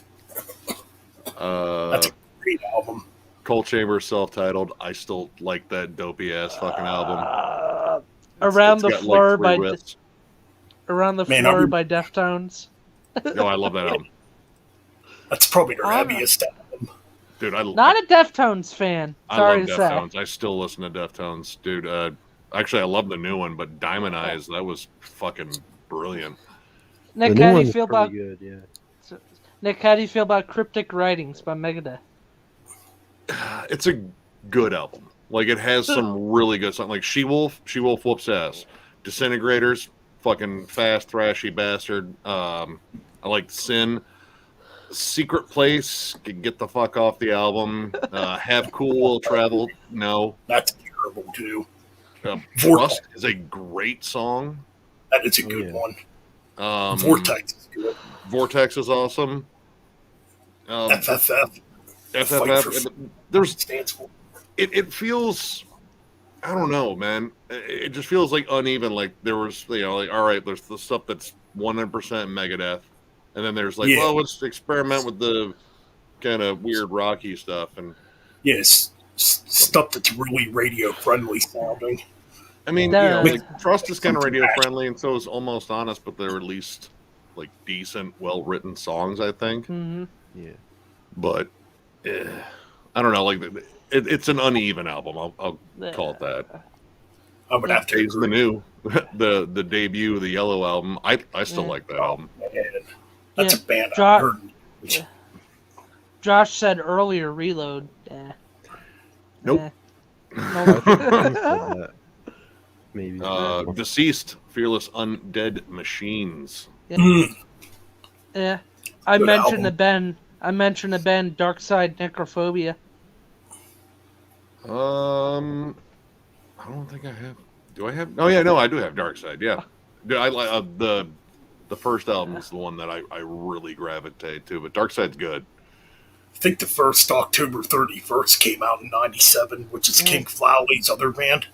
S2: That's a great album.
S3: Cold Chamber, self-titled. I still like that dopey ass fucking album.
S1: Around
S3: It's
S1: the
S3: got,
S1: Floor
S3: like, 3
S1: by
S3: riffs.
S1: Around the
S2: Man,
S1: Floor by Deftones.
S3: No, I love that album,
S2: That's probably their
S1: I'm-
S2: heaviest album.
S3: dude.
S1: Not a Deftones fan.
S3: I
S1: Sorry
S3: love
S1: to say.
S3: Deftones. I still listen to Deftones, dude. Actually, I love the new one, but Diamond Eyes, that was fucking brilliant.
S1: Nick,
S4: The new
S1: how do
S4: one
S1: you
S4: is
S1: feel
S4: pretty
S1: about
S4: good? Yeah.
S1: Nick? How do you feel about Cryptic Writings by Megadeth?
S3: It's a good album. Like, it has some really good songs. Like She Wolf whoops ass. Disintegrators, fucking fast, thrashy bastard. I like Sin. Secret Place, get the fuck off the album. Have Cool Will Travel, no.
S2: That's terrible too.
S3: Trust is a great song.
S2: That is a good one. Vortex is good.
S3: Vortex is awesome.
S2: FFF.
S3: FFF. There's
S2: stands for.
S3: It feels, I don't know, man. It just feels like uneven. Like there was, like, all right, there's the stuff that's 100% Megadeth, and then there's like, well, let's experiment with the kind of weird rocky stuff. And
S2: yes, stuff that's really radio friendly sounding.
S3: I mean, like Trust is kind of radio friendly, and so is Almost Honest, but they're at least like decent, well written songs, I think.
S1: Mm-hmm.
S4: Yeah.
S3: But I don't know, like it's an uneven album. I'll call it that.
S2: I would have to.
S3: It's the new, the debut, the Yellow album. I still like that album.
S2: Man. That's a band
S1: Jo-
S2: I've heard.
S1: Josh said earlier, Reload.
S3: Nope.
S4: Maybe.
S3: Deceased, Fearless Undead Machines.
S1: Yeah. I
S2: Good
S1: mentioned
S2: album.
S1: the band Dark Side Necrophobia.
S3: I don't think I have. Do I have? Oh yeah, no, I do have Dark Side. Yeah, dude, I like the first album is the one that I really gravitate to. But Dark Side's good.
S2: I think the first October 31st came out in '97, which is King Flowley's other band.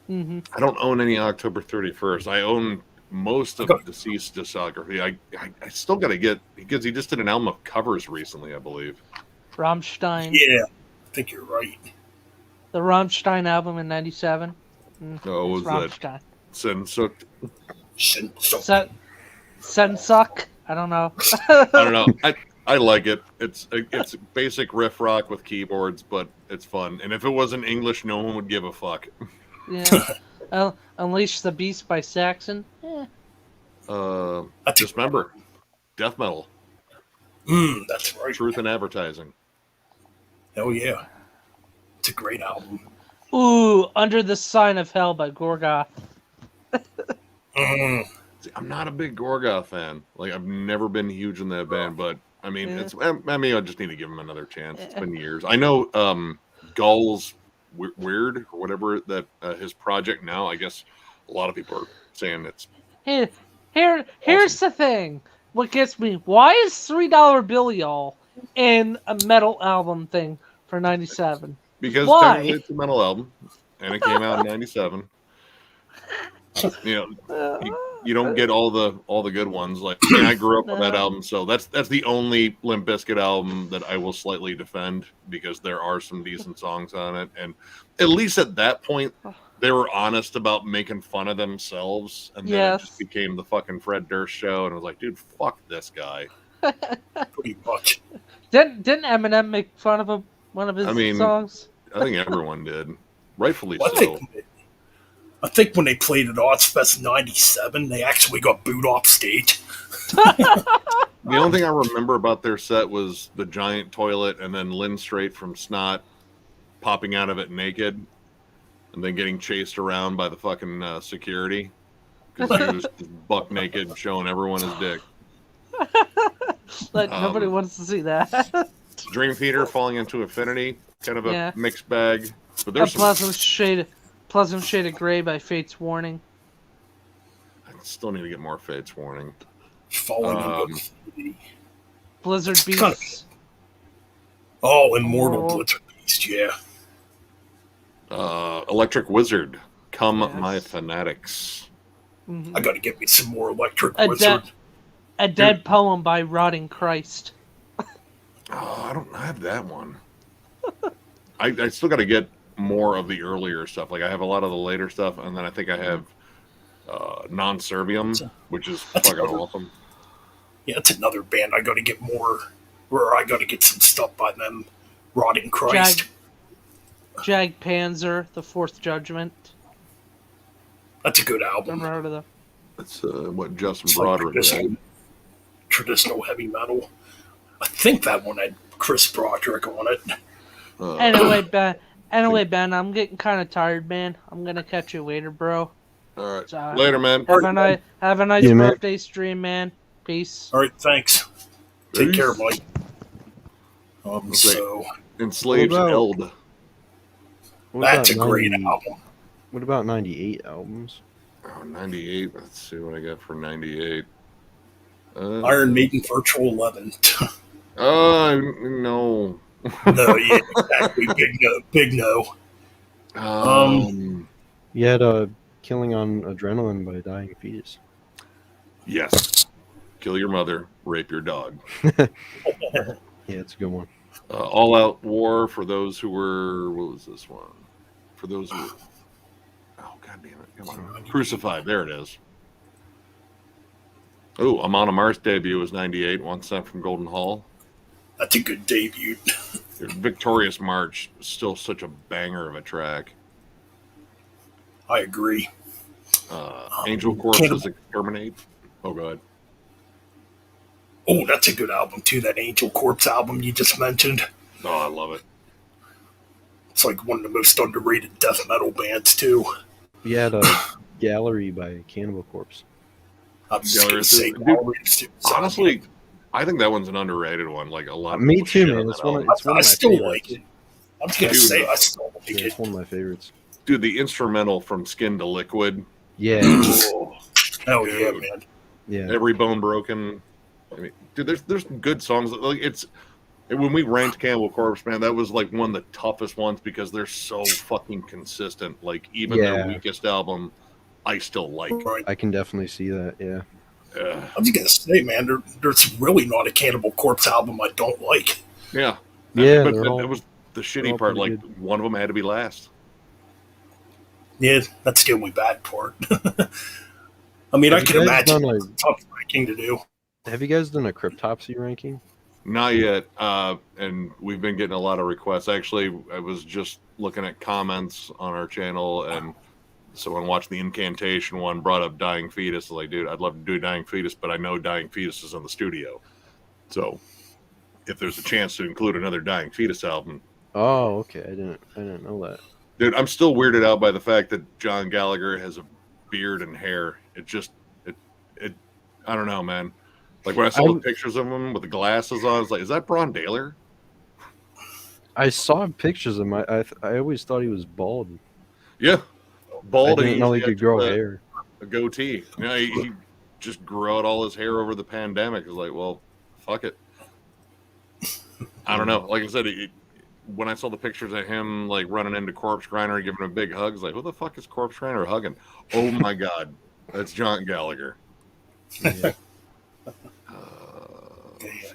S1: Mm-hmm.
S3: I don't own any October 31st. I own most of Deceased discography. I still got to get, because he just did an album of covers recently, I believe.
S1: Rammstein.
S2: Yeah, I think you're right.
S1: The Rammstein album in '97.
S3: Oh, was
S1: Rammstein.
S3: that Sensucht?
S1: Sensuck? I don't know.
S3: I don't know. I like it. It's basic riff rock with keyboards, but it's fun. And if it wasn't English, no one would give a fuck.
S1: Yeah. Unleash the Beast by Saxon. Yeah.
S3: Dismember. Death metal.
S2: That's right.
S3: Truth in Advertising.
S2: Oh yeah. It's a great album.
S1: Ooh, Under the Sign of Hell by Gorgoth.
S3: See, I'm not a big Gorgoth fan. Like, I've never been huge in that band, but I mean, I mean, I just need to give him another chance. It's been years. I know Gull's Weird or whatever that his project now. I guess a lot of people are saying it's.
S1: Here's the thing. What gets me? Why is $3 Bill Y'all in a metal album thing for '97?
S3: Because
S1: why?
S3: technically it's a metal album, and it came out in '97. You know, you don't get all the good ones. Like, I grew up on that album, so that's the only Limp Bizkit album that I will slightly defend, because there are some decent songs on it, and at least at that point they were honest about making fun of themselves, and then it just became the fucking Fred Durst show, and I was like, dude, fuck this guy.
S2: Pretty much.
S1: Didn't Eminem make fun of him? One of his songs.
S3: I think everyone did, rightfully
S2: Well,
S3: so.
S2: I think when they played at Ozfest '97, they actually got booed off stage.
S3: The only thing I remember about their set was the giant toilet, and then Lynn Straight from Snot popping out of it naked, and then getting chased around by the fucking security because he was buck naked, showing everyone his dick.
S1: Like, nobody wants to see that.
S3: Dream Theater falling into Affinity, kind of a mixed bag. But there's
S1: Pleasant Shade of Grey by Fate's Warning.
S3: I still need to get more Fate's Warning.
S2: Falling into
S1: Blizzard Beasts.
S2: Immortal Blizzard Beast, yeah.
S3: Electric Wizard, Come
S1: Yes.
S3: My Fanatics.
S1: Mhm.
S2: I got to get me some more Electric
S1: A,
S2: Wizard.
S1: a dead poem by Rotting Christ.
S3: Oh, I don't have that one. I still got to get more of the earlier stuff. Like I have a lot of the later stuff, and then I think I have Non-Servium, which is fucking awesome.
S2: Yeah, it's another band I got to get more, or I got to get some stuff by them. Rotting Christ.
S1: Jag Panzer, The Fourth Judgment.
S2: That's a good album.
S1: Never heard of that.
S3: That's what Justin
S2: It's
S3: Broderick
S2: like
S3: did.
S2: traditional heavy metal. I think that one had Chris Broderick on it.
S1: Anyway, Ben, I'm getting kind of tired, man. I'm gonna catch you later, bro.
S3: All right,
S1: So,
S3: later, man.
S1: Have a nice birthday stream, man. Peace.
S2: All right, thanks. Take
S3: Peace.
S2: care, Mike. So
S3: Enslaved Eld.
S2: that's a great album.
S4: What about 98 albums?
S3: Oh, 98. Let's see what I got for 98.
S2: Iron Maiden Virtual 11.
S3: No.
S2: No, yeah, exactly. Big no.
S4: You had Killing on Adrenaline by Dying Fetus.
S3: Yes. Kill your mother, rape your dog.
S4: Yeah, it's a good one.
S3: All Out War for those who were. What was this one? For those who. Oh, god damn it. Come on. Crucified. There it is. Oh, Amon Amarth's debut was 98. One Step from Golden Hall.
S2: That's a good debut.
S3: Victorious March is still such a banger of a track.
S2: I agree.
S3: Angel Corpses Exterminate. Oh, God.
S2: Oh, that's a good album, too. That Angel Corpse album you just mentioned.
S3: Oh, I love it.
S2: It's like one of the most underrated death metal bands, too.
S4: You had Gallery by Cannibal Corpse.
S2: I was just going to say
S3: Gallery. Honestly, I think that one's an underrated one. Like a lot of
S4: Me too, man. It's one of my
S2: still
S4: favorites.
S2: like it. I was going to say I still like
S4: Yeah,
S2: it.
S4: it's one of my favorites.
S3: Dude, the instrumental from Skin to Liquid.
S4: Yeah.
S2: Oh, hell yeah,
S3: Dude.
S2: man.
S4: Yeah.
S3: Every Bone Broken. I mean, dude, there's good songs. Like when we ranked Cannibal Corpse, man, that was like one of the toughest ones because they're so fucking consistent. Like even their weakest album, I still like.
S2: Right.
S4: I can definitely see that. Yeah.
S2: I was going to say, man, there's really not a Cannibal Corpse album I don't like.
S3: Yeah.
S4: Yeah.
S3: But that was the shitty part. Like one of them had to be last.
S2: Yeah, that's the only bad part. I mean, I can imagine it's a tough ranking to do.
S4: Have you guys done a Cryptopsy ranking?
S3: Not yet, and we've been getting a lot of requests. Actually, I was just looking at comments on our channel, and someone watched the Incantation one, brought up Dying Fetus. Like, dude, I'd love to do Dying Fetus, but I know Dying Fetus is in the studio. So, if there's a chance to include another Dying Fetus album.
S4: Oh, okay. I didn't know that.
S3: Dude, I'm still weirded out by the fact that John Gallagher has a beard and hair. It I don't know, man. Like when I saw the pictures of him with the glasses on, I was like, is that Braun Daler?
S4: I saw pictures of him. I always thought he was bald.
S3: Yeah. Bald.
S4: I didn't know he could grow hair.
S3: A goatee. You know, he just grew out all his hair over the pandemic. It's like, well, fuck it. I don't know. Like I said, when I saw the pictures of him like running into Corpse Grinder and giving him a big hug, I was like, who the fuck is Corpse Grinder hugging? Oh my god, that's John Gallagher.
S4: Yeah.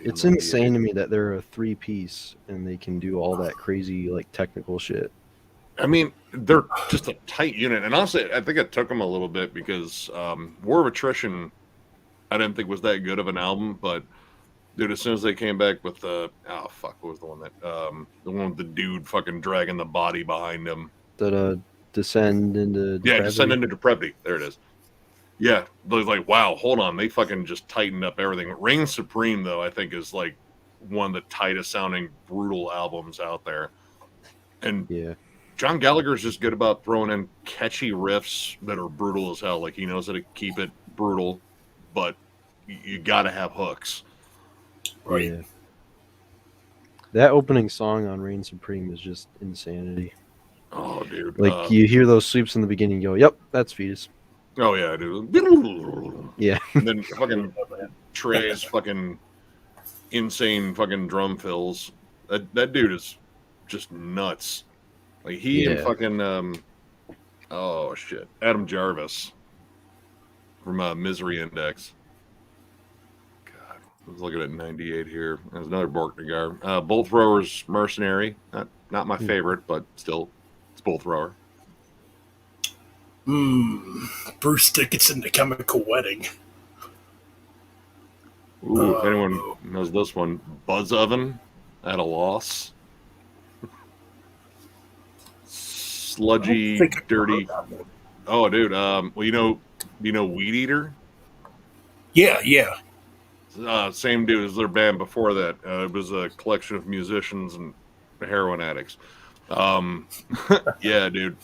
S4: It's insane to me that they're a 3-piece and they can do all that crazy like technical shit.
S3: I mean, they're just a tight unit, and honestly, I think it took them a little bit because War of Attrition, I didn't think was that good of an album, but dude, as soon as they came back with what was the one that the one with the dude fucking dragging the body behind him?
S4: That Descend into Depravity.
S3: Descend into Depravity. There it is. Yeah, I was like, wow, hold on, they fucking just tightened up everything. Reign Supreme, though, I think is like one of the tightest sounding brutal albums out there, and
S4: yeah.
S3: John Gallagher is just good about throwing in catchy riffs that are brutal as hell. Like he knows how to keep it brutal, but you got to have hooks.
S2: Right.
S4: Yeah. That opening song on Reign Supreme is just insanity.
S3: Oh, dude.
S4: Like you hear those sweeps in the beginning, you go, "Yep, that's Fetus."
S3: Oh yeah, dude.
S4: Yeah.
S3: And then fucking Trey's fucking insane fucking drum fills. That dude is just nuts. Like he and fucking oh shit, Adam Jarvis from Misery Index. God, I was looking at 98 here. There's another Borknagar. Bolt Thrower's Mercenary. Not my favorite, but still, it's Bolt Thrower.
S2: Bruce Dickinson, The Chemical Wedding.
S3: Ooh, if anyone knows this one, Buzz Oven at a Loss. Sludgy, dirty. Oh, dude. Well, you know Weed Eater?
S2: Yeah.
S3: Same dude as their band before that. It was a collection of musicians and heroin addicts. Yeah, dude.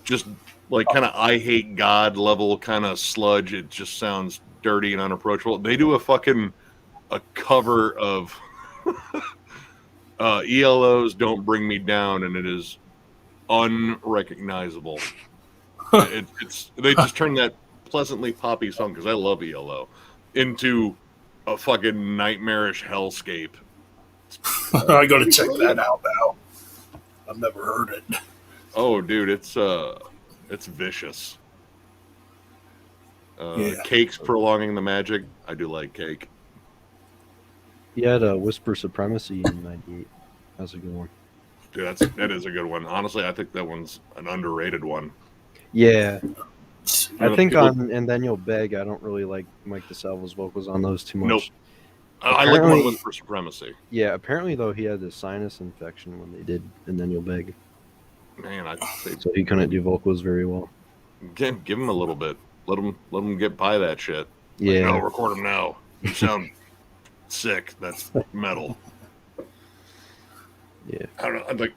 S3: Just like kind of I Hate God level kind of sludge. It just sounds dirty and unapproachable. They do a cover of ELO's "Don't Bring Me Down," and it is unrecognizable. It's they just turned that pleasantly poppy song, because I love ELO, into a fucking nightmarish hellscape.
S2: I gotta check that out now. I've never heard it.
S3: Oh, dude, it's vicious. Cake's Prolonging the Magic. I do like Cake.
S4: He had a Whisper Supremacy in 98. That's a good one.
S3: Dude, that is a good one. Honestly, I think that one's an underrated one.
S4: Yeah. I think on And Then You'll Beg, I don't really like Mike DeSalvo's vocals on those too much.
S3: Nope. I like one with for Supremacy.
S4: Yeah, apparently, though, he had a sinus infection when they did And Then You'll Beg.
S3: Man, I'd say...
S4: So he couldn't do vocals very well.
S3: Give him a little bit. Let him get by that shit.
S4: Yeah.
S3: Like, no, record him now. You sound sick. That's metal.
S4: Yeah.
S3: I don't know.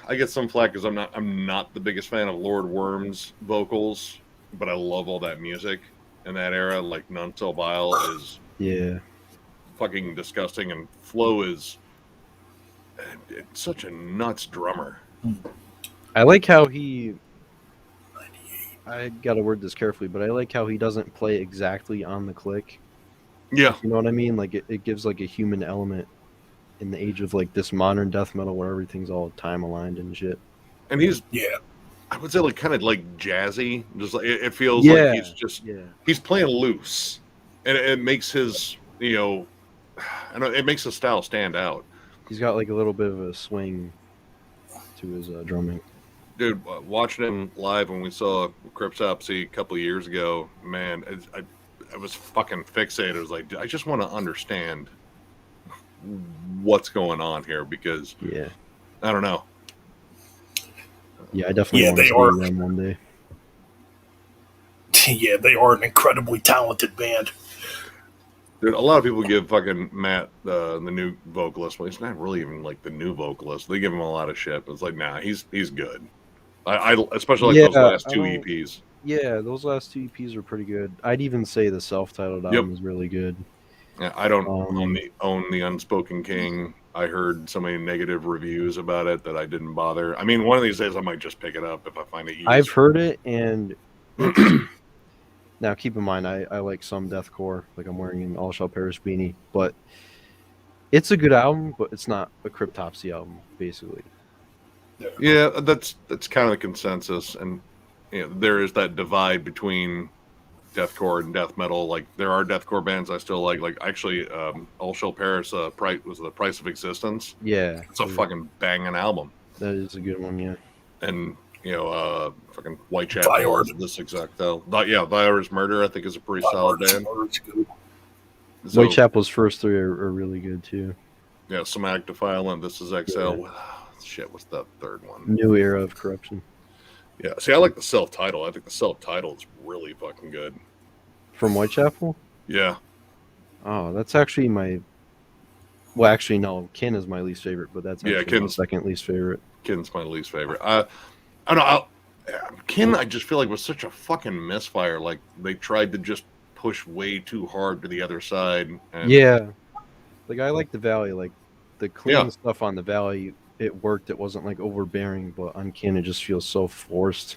S3: I get some flack because I'm not the biggest fan of Lord Worm's vocals, but I love all that music in that era. Like None So Vile is fucking disgusting, and Flo is it's such a nuts drummer.
S4: I like how I gotta word this carefully, but I like how he doesn't play exactly on the click.
S3: Yeah.
S4: You know what I mean? Like it gives like a human element in the age of like this modern death metal where everything's all time aligned and shit.
S3: And he's I would say like kind of like jazzy. Just like it feels like he's playing loose, and it makes his it makes his style stand out.
S4: He's got like a little bit of a swing to his drumming.
S3: Dude, watching him live when we saw Cryptopsy a couple of years ago, man, I was fucking fixated. I was like, I just want to understand what's going on here, because I don't know.
S4: Yeah, I definitely want to see them one day.
S2: Yeah, they are an incredibly talented band.
S3: Dude, a lot of people give fucking Matt the new vocalist. Well, he's not really even like the new vocalist. They give him a lot of shit. But it's like, nah, he's good. I especially like those last two EPs.
S4: Yeah, those last two EPs are pretty good. I'd even say the self-titled album is really good.
S3: Yeah, I don't own the Unspoken King. I heard so many negative reviews about it that I didn't bother. I mean, one of these days I might just pick it up if I find it useful.
S4: I've heard it, and now keep in mind, I like some deathcore. Like I'm wearing an All Shall Perish beanie, but it's a good album, but it's not a Cryptopsy album, basically.
S3: Yeah, that's kind of the consensus, and there is that divide between deathcore and death metal. Like there are deathcore bands I still like. Like actually, All Shall Perish was The Price of Existence.
S4: Yeah,
S3: it's a fucking banging album.
S4: That is a good one. Yeah,
S3: and fucking Whitechapel is this exact though. Yeah, Vior's Murder I think is a pretty solid band. So,
S4: Whitechapel's first three are really good too.
S3: Yeah, Somatic Defilement, This Is Exhale. Yeah. Shit, what's the third one?
S4: New Era of Corruption.
S3: Yeah, see, I like the self-title. I think the self-title is really fucking good.
S4: From Whitechapel?
S3: Yeah.
S4: Oh, that's actually my... Well, actually, no. Kin is my least favorite, but that's actually my second least favorite.
S3: Kin's my least favorite. I don't know. Kin, I just feel like was such a fucking misfire. Like, they tried to just push way too hard to the other side. And...
S4: Yeah. Like, I like the Valley. Like, the clean stuff on the Valley... It worked. It wasn't like overbearing, but on Kin it just feels so forced.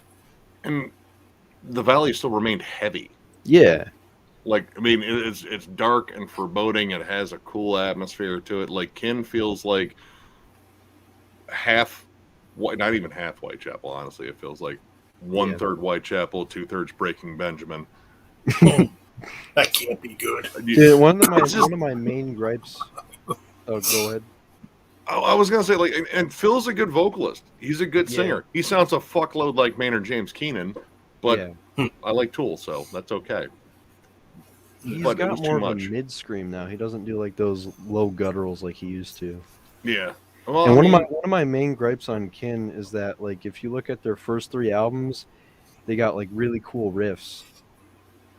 S3: And the Valley still remained heavy.
S4: Yeah,
S3: like I mean, it's dark and foreboding. It has a cool atmosphere to it. Like Kin feels like half not even half Whitechapel. Honestly, it feels like 1/3 Whitechapel, 2/3 Breaking Benjamin.
S2: That can't be good.
S4: Dude, one of my main gripes. Oh, go ahead.
S3: I was gonna say, like, and Phil's a good vocalist. He's a good singer. He sounds a fuckload like Maynard James Keenan, but I like Tool, so that's okay.
S4: He's got more of a mid scream now. He doesn't do like those low gutturals like he used to.
S3: Yeah. Well,
S4: and one of my main gripes on Kin is that, like, if you look at their first 3 albums, they got like really cool riffs,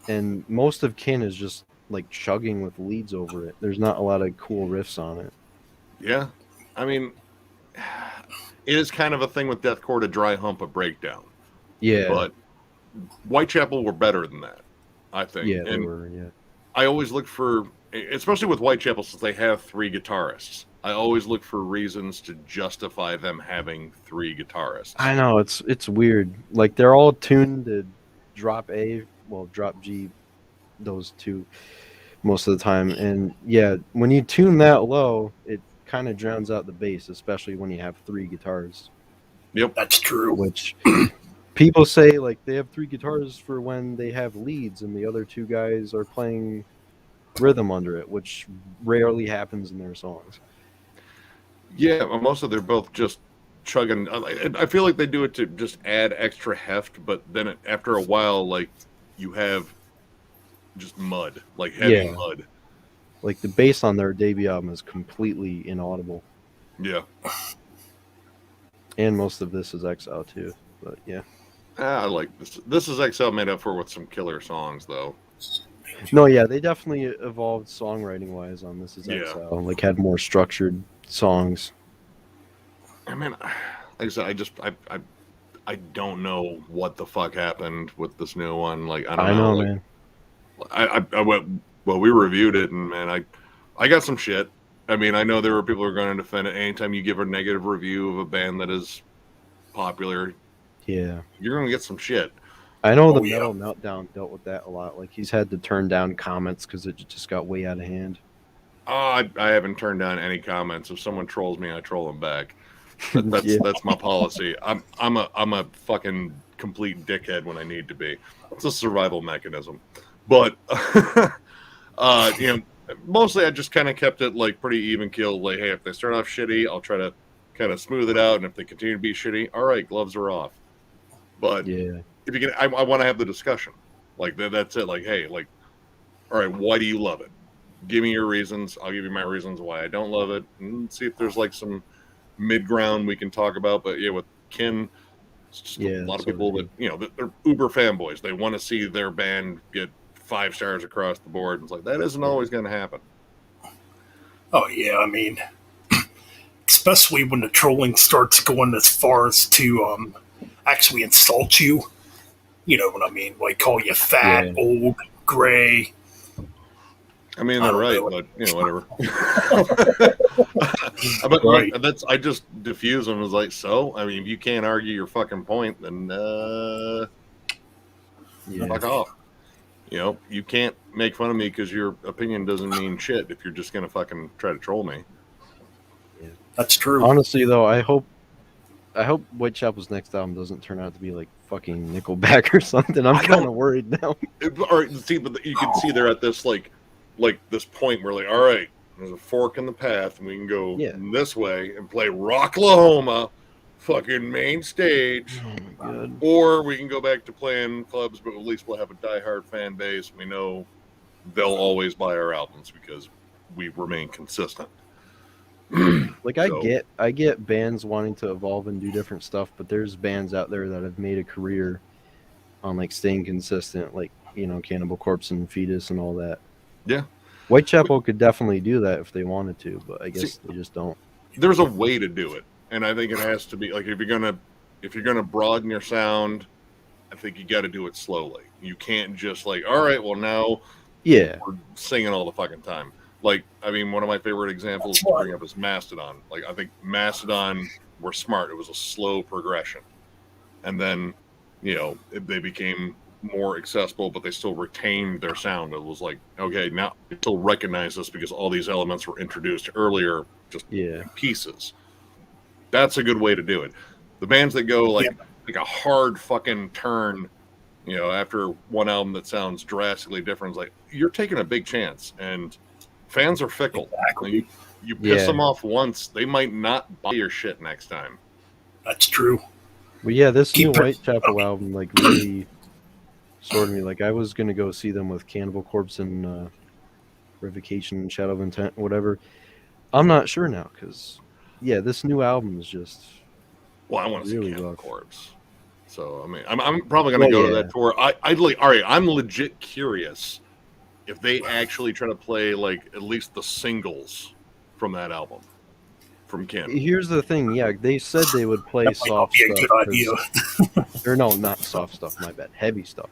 S4: and most of Kin is just like chugging with leads over it. There's not a lot of cool riffs on it.
S3: Yeah. I mean, it is kind of a thing with deathcore to dry hump a breakdown.
S4: Yeah.
S3: But Whitechapel were better than that, I think.
S4: Yeah, they were, yeah.
S3: I always look for, especially with Whitechapel, since they have 3 guitarists, I always look for reasons to justify them having 3 guitarists.
S4: I know, it's weird. Like, they're all tuned to drop A, well, drop G, those 2 most of the time. And yeah, when you tune that low, it kind of drowns out the bass, especially when you have 3 guitars.
S3: Yep,
S2: that's true.
S4: Which people say, like, they have 3 guitars for when they have leads and the other 2 guys are playing rhythm under it, which rarely happens in their songs.
S3: Yeah, most of they're both just chugging. I feel like they do it to just add extra heft, but then after a while, like, you have just mud, like heavy mud.
S4: Like, the bass on their debut album is completely inaudible.
S3: Yeah.
S4: And most of This Is Exile, too. But, yeah.
S3: I like this. This Is Exile made up for with some killer songs, though.
S4: No, yeah, they definitely evolved songwriting-wise on This Is Exile. Like, had more structured songs.
S3: I mean, like I said, I don't know what the fuck happened with this new one. Like, I don't know,
S4: man.
S3: I went. Well, we reviewed it, and man, I got some shit. I mean, I know there were people who are going to defend it. Anytime you give a negative review of a band that is popular,
S4: you're
S3: going to get some shit.
S4: I know the Metal Meltdown dealt with that a lot. Like, he's had to turn down comments because it just got way out of hand.
S3: I haven't turned down any comments. If someone trolls me, I troll them back. That's my policy. I'm a fucking complete dickhead when I need to be. It's a survival mechanism. But you know, mostly I just kind of kept it like pretty even keel. Like, hey, if they start off shitty, I'll try to kind of smooth it out, and if they continue to be shitty, all right, gloves are off. But if you can, I want to have the discussion. Like, that's it. Like, hey, like, all right, why do you love it? Give me your reasons. I'll give you my reasons why I don't love it, and see if there's like some mid ground we can talk about. But yeah, with Kin, it's just a lot of people that, you know, they're uber fanboys. They want to see their band get 5 stars across the board. It's like, that isn't always going to happen.
S2: Oh yeah, I mean, especially when the trolling starts going as far as to actually insult you. You know what I mean? Like, call you fat, old, gray.
S3: I mean, they're right, but you know, whatever. But I just diffuse them as like, so. I mean, if you can't argue your fucking point, then fuck off. You know, you can't make fun of me because your opinion doesn't mean shit if you're just gonna fucking try to troll me.
S4: Yeah,
S2: that's true.
S4: Honestly, though, I hope Whitechapel's next album doesn't turn out to be like fucking Nickelback or something. I'm kind of worried now.
S3: All right, see, but you can see they're at this like this point where, like, all right, there's a fork in the path, and we can go this way and play Rocklahoma, fucking main stage, or we can go back to playing clubs, but at least we'll have a diehard fan base. We know they'll always buy our albums because we remain consistent.
S4: Like, I get bands wanting to evolve and do different stuff, but there's bands out there that have made a career on like staying consistent, like, you know, Cannibal Corpse and Fetus and all that. Yeah, Whitechapel could definitely do that if they wanted to, but I guess they just don't.
S3: There's a way to do it, and I think it has to be like, if you're gonna broaden your sound, I think you got to do it slowly. You can't just like, all right, well now, we're singing all the fucking time. Like, I mean, one of my favorite examples to bring up is Mastodon. Like, I think Mastodon were smart. It was a slow progression, and then, you know, they became more accessible, but they still retained their sound. It was like, okay, now you still recognize this because all these elements were introduced earlier, just in pieces. That's a good way to do it. The bands that go like a hard fucking turn, you know, after one album that sounds drastically different, it's like you're taking a big chance, and fans are fickle.
S2: Exactly.
S3: You piss them off once, they might not buy your shit next time.
S2: That's true.
S4: But yeah, this new Whitechapel album like really sorted me. Like I was gonna go see them with Cannibal Corpse and Revocation, Shadow of Intent, whatever. I'm not sure now because this new album is just.
S3: Well, I want to
S4: really
S3: see Cannibal Corpse. So I mean, I'm probably going to go to that tour. I'd like. All right, I'm legit curious if they actually try to play like at least the singles from that album from Cannibal.
S4: Here's the thing. Yeah, they said they would play
S2: That
S4: soft
S2: might not be a
S4: stuff.
S2: good idea.
S4: Or no, not soft stuff. My bad. Heavy stuff.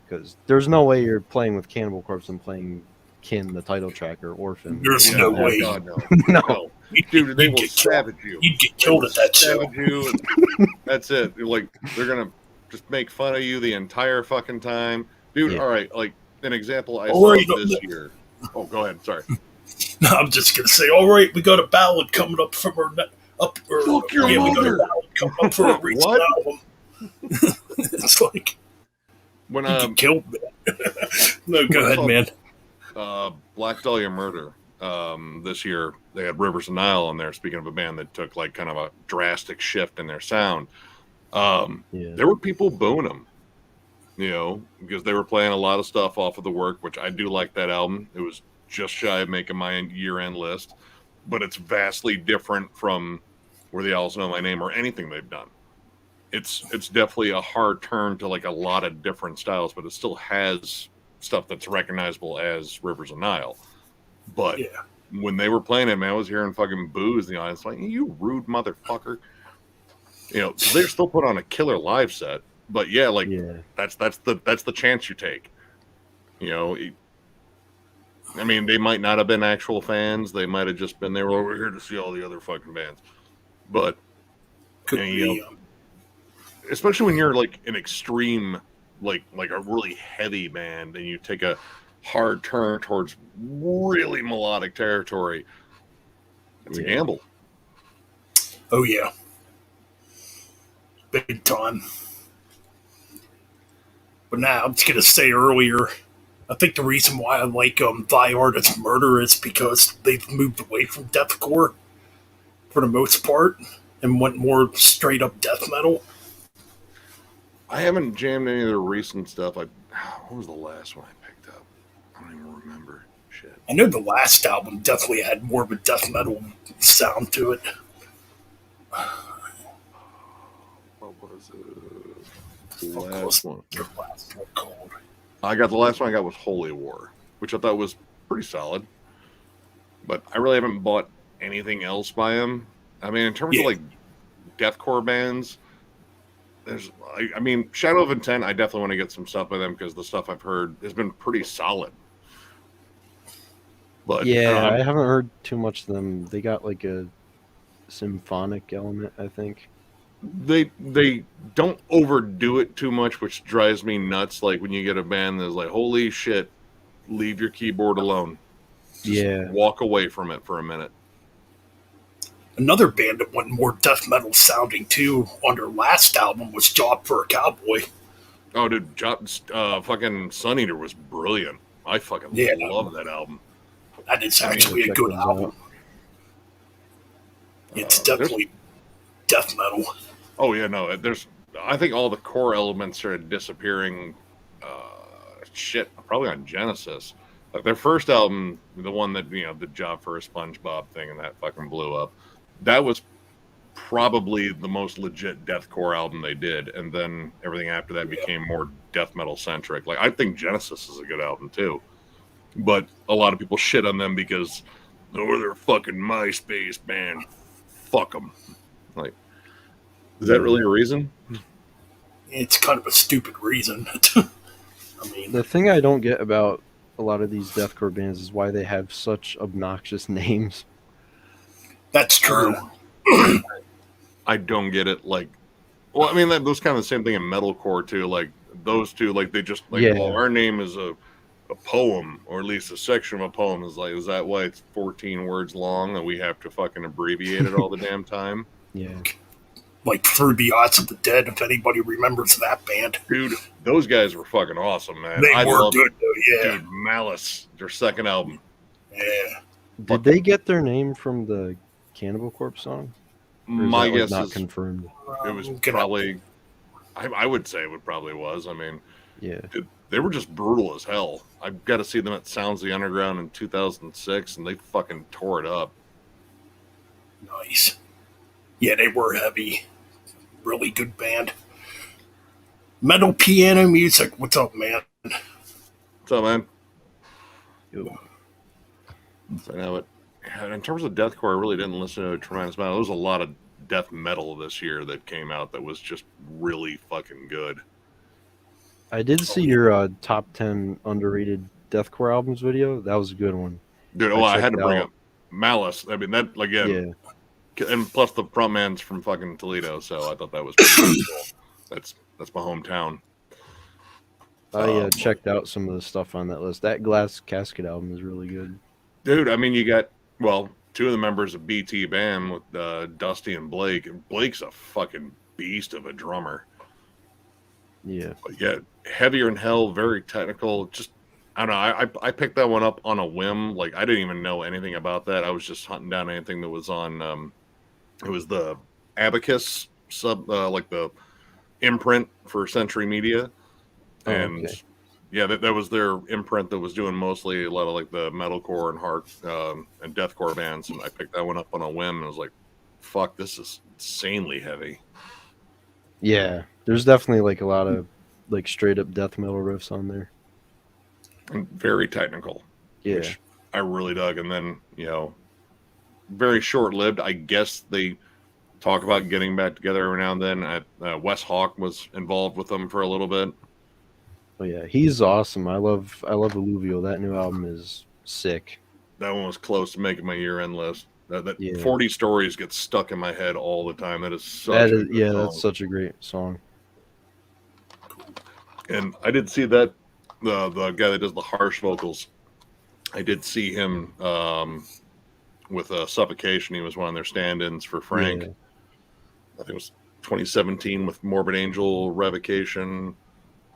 S4: Because there's no way you're playing with Cannibal Corpse and playing Kin, the title track, or Orphan.
S2: There's no way.
S3: God, no.
S4: No.
S3: Dude, they will savage you.
S2: You'd get killed at that show.
S3: You. That's it. Like they're gonna just make fun of you the entire fucking time, dude. All right, like an example I saw this year. Oh, go ahead. Sorry.
S2: No, I'm just gonna say. All right, we got a ballad coming up from our
S3: Fuck your mother.
S2: We got a ballad coming up for a recent album. It's like
S3: when
S2: you get killed. No, go ahead, man.
S3: Black Dahlia Murder. This year they had Rivers of Nile on there. Speaking of a band that took like kind of a drastic shift in their sound, there were people booing them, you know, because they were playing a lot of stuff off of the work, which I do like that album. It was just shy of making my year-end list, but it's vastly different from Where the Owls Know My Name or anything they've done. It's definitely a hard turn to like a lot of different styles, but it still has stuff that's recognizable as Rivers of Nile. But when they were playing it, man, I was hearing fucking boos in the audience, like, you rude motherfucker. You know, so they're still put on a killer live set. But that's the chance you take. You know, I mean, they might not have been actual fans. They might have just been there. Well, we're here to see all the other fucking bands. But you know, especially when you're like an extreme, like a really heavy band, and you take a hard turn towards really melodic territory, it's a gamble.
S2: Oh yeah, big time. But now I'm just gonna say earlier, I think the reason why I like Thy Art Is Murder is because they've moved away from deathcore for the most part and went more straight up death metal.
S3: I haven't jammed any of their recent stuff. What was the last one I picked up? I don't even remember. Shit.
S2: I know the last album definitely had more of a death metal sound to it.
S3: What was it? The last one.
S2: Your last one called?
S3: The last one I got was Holy War, which I thought was pretty solid. But I really haven't bought anything else by him. I mean, in terms of like deathcore bands, I mean, Shadow of Intent, I definitely want to get some stuff by them because the stuff I've heard has been pretty solid. But
S4: I haven't heard too much of them. They got like a symphonic element, I think.
S3: They don't overdo it too much, which drives me nuts. Like when you get a band that's like, holy shit, leave your keyboard alone. Just walk away from it for a minute.
S2: Another band that went more death metal sounding too on their last album was Job for a Cowboy.
S3: Oh, dude, fucking Sun Eater was brilliant. I fucking love that album.
S2: That is actually a good album. It's definitely death metal.
S3: Oh yeah, no, I think all the core elements are disappearing. Probably on Genesis. Like their first album, the one that the Job for a SpongeBob thing, and that fucking blew up. That was probably the most legit deathcore album they did, and then everything after that became more death metal centric. Like I think Genesis is a good album too, but a lot of people shit on them because they're a fucking MySpace band. Fuck them. Like, is that really a reason?
S2: It's kind of a stupid reason. I mean,
S4: the thing I don't get about a lot of these deathcore bands is why they have such obnoxious names.
S2: That's true.
S3: I don't get it. Like, well, I mean, that was kind of the same thing in metalcore too. Like those two, like they just like, well, our name is a poem, or at least a section of a poem. Is that why it's 14 words long and we have to fucking abbreviate it all the damn time?
S4: Yeah.
S2: like Through the Odds of the Dead, if anybody remembers that band.
S3: Dude, those guys were fucking awesome, man.
S2: They were good, though, yeah.
S3: Dude, Malice, their second album.
S2: Yeah.
S4: Did they get their name from the Cannibal Corpse song?
S3: My guess
S4: not
S3: is
S4: confirmed.
S3: it was probably. I would say it probably was. I mean,
S4: yeah,
S3: they were just brutal as hell. I got to see them at Sounds of the Underground in 2006, and they fucking tore it up.
S2: Nice. Yeah, they were heavy. Really good band. Metal Piano Music. What's up, man?
S3: What's up, man?
S4: Yo.
S3: So now in terms of deathcore, I really didn't listen to a tremendous amount. There was a lot of death metal this year that came out that was just really fucking good.
S4: I did see your top 10 underrated deathcore albums video. That was a good one.
S3: Dude, I had to bring up Malice. I mean, that, again, and plus the frontman's from fucking Toledo, so I thought that was pretty cool. That's my hometown.
S4: I checked out some of the stuff on that list. That Glass Casket album is really good.
S3: Dude, I mean, you got, two of the members of BT Bam with Dusty and Blake. And Blake's a fucking beast of a drummer.
S4: Yeah.
S3: But yeah, Heavier in Hell, very technical. Just, I don't know. I picked that one up on a whim. Like, I didn't even know anything about that. I was just hunting down anything that was on, it was the Abacus like the imprint for Century Media. And yeah, that was their imprint that was doing mostly a lot of like the metalcore and hard and deathcore bands. And I picked that one up on a whim and I was like, fuck, this is insanely heavy.
S4: Yeah, there's definitely like a lot of like straight up death metal riffs on there.
S3: And very technical.
S4: Yeah.
S3: Which I really dug. And then, very short lived. I guess they talk about getting back together every now and then. Wes Hawk was involved with them for a little bit.
S4: Oh yeah, he's awesome. I love Alluvial. That new album is sick.
S3: That one was close to making my year-end list. That 40 Stories gets stuck in my head all the time. That is such a good song.
S4: That's such a great song.
S3: And I did see that the guy that does the harsh vocals. I did see him with Suffocation. He was one of their stand-ins for Frank.
S4: Yeah.
S3: I think it was 2017 with Morbid Angel, Revocation,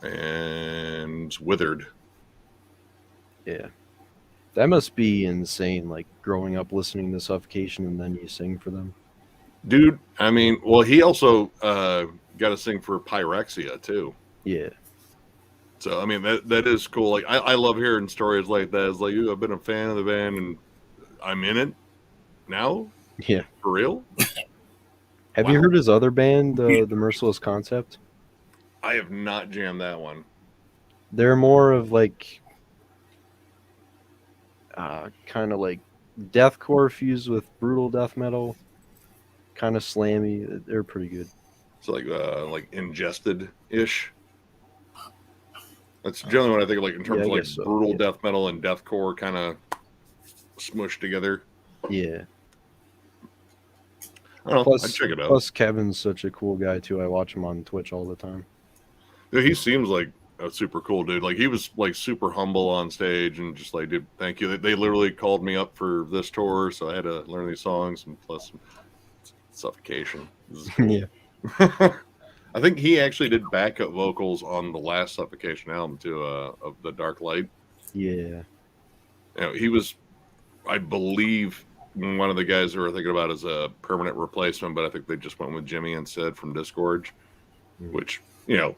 S3: and Withered.
S4: Yeah. That must be insane, like growing up listening to Suffocation and then you sing for them.
S3: Dude, I mean, well, he also got to sing for Pyrexia, too.
S4: Yeah.
S3: So, I mean, that is cool. Like, I love hearing stories like that. It's like, I've been a fan of the band and I'm in it now?
S4: Yeah.
S3: For real?
S4: Have you heard his other band, The Merciless Concept?
S3: I have not jammed that one.
S4: They're more of like kind of like deathcore fused with brutal death metal, kind of slammy. They're pretty good.
S3: So like ingested ish. That's generally what I think of, like in terms of like brutal death metal and deathcore kind of smushed together.
S4: Yeah.
S3: I don't know. I'd check it out.
S4: Plus, Kevin's such a cool guy too. I watch him on Twitch all the time.
S3: Dude, he seems like a super cool dude. Like, he was like super humble on stage and just like, dude, thank you. They literally called me up for this tour, so I had to learn these songs and plus Suffocation. Cool.
S4: Yeah.
S3: I think he actually did backup vocals on the last Suffocation album too, of The Dark Light.
S4: Yeah.
S3: He was, I believe, one of the guys who were thinking about as a permanent replacement, but I think they just went with Jimmy instead from Disgorge, which,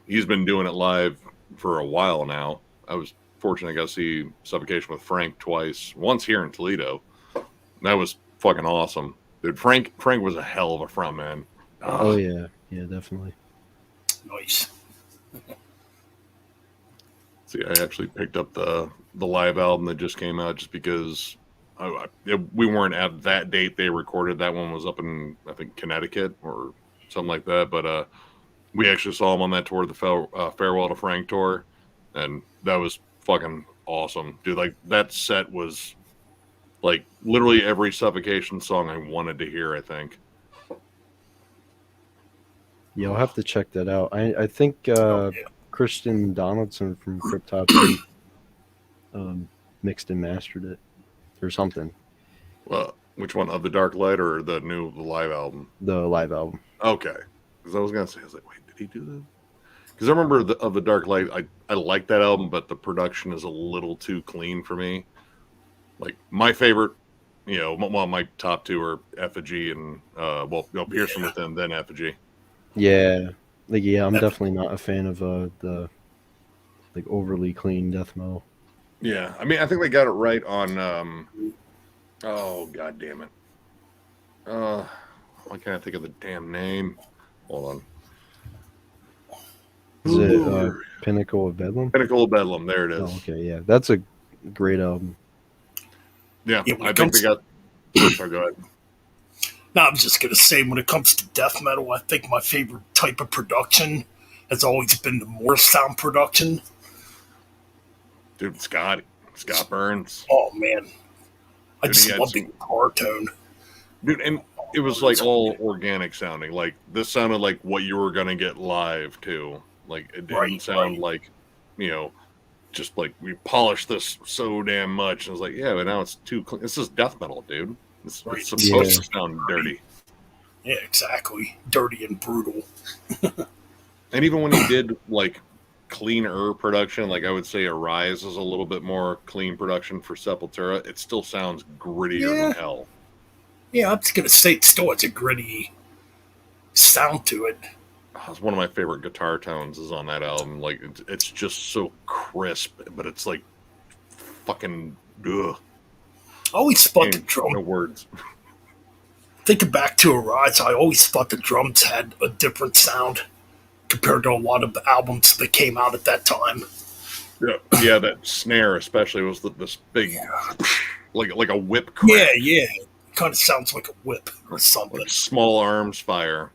S3: he's been doing it live for a while now. I was fortunate I got to see Suffocation with Frank twice, once here in Toledo. That was fucking awesome. Dude, Frank was a hell of a frontman.
S4: Oh, yeah. Yeah, definitely.
S2: Nice.
S3: See, I actually picked up the live album that just came out just because we weren't at that date they recorded. That one was up in, I think, Connecticut or something like that. But we actually saw him on that tour, the Farewell to Frank tour, and that was fucking awesome. Dude, like, that set was like literally every Suffocation song I wanted to hear, I think.
S4: Yeah, I'll have to check that out. I think Christian Donaldson from Cryptopsy mixed and mastered it or something.
S3: Well, which one? Of The Dark Light or the live album?
S4: The live album.
S3: Okay. Because I was gonna say, I was like, wait, did he do that? Because I remember of the Dark Light, I like that album, but the production is a little too clean for me. Like my favorite, well, my top two are Effigy and Pierce from Within, then Effigy.
S4: Yeah, I'm definitely not a fan of the like overly clean death metal.
S3: Yeah, I mean, I think they got it right on. Oh god damn it! Why can't I think of the damn name? Hold on.
S4: Is it Pinnacle of Bedlam?
S3: Pinnacle of Bedlam. There it is.
S4: Oh, okay, yeah, that's a great album.
S3: Yeah, I think they got. Sorry, go ahead.
S2: No, I'm just gonna say, when it comes to death metal, I think my favorite type of production has always been the Morse sound production.
S3: Dude, Scott Burns.
S2: Oh man, I just love the guitar tone.
S3: Dude, and it was like all organic sounding. Like this sounded like what you were gonna get live too. Like it didn't sound like, just like we polished this so damn much. And I was like, yeah, but now it's too clean. This is death metal, dude. It's supposed to sound dirty.
S2: Yeah, exactly. Dirty and brutal.
S3: And even when he did like cleaner production, like I would say Arise is a little bit more clean production for Sepultura, it still sounds grittier than hell.
S2: Yeah, I'm just gonna say it still has a gritty sound to it.
S3: It's one of my favorite guitar tones is on that album. Like it's just so crisp, but it's like fucking ugh.
S2: I always thought the drum.
S3: No words.
S2: Thinking back to Arise, I always thought the drums had a different sound compared to a lot of the albums that came out at that time.
S3: Yeah, that snare especially was this big, like a whip crack.
S2: Yeah. It kind of sounds like a whip or something.
S3: Like small arms fire.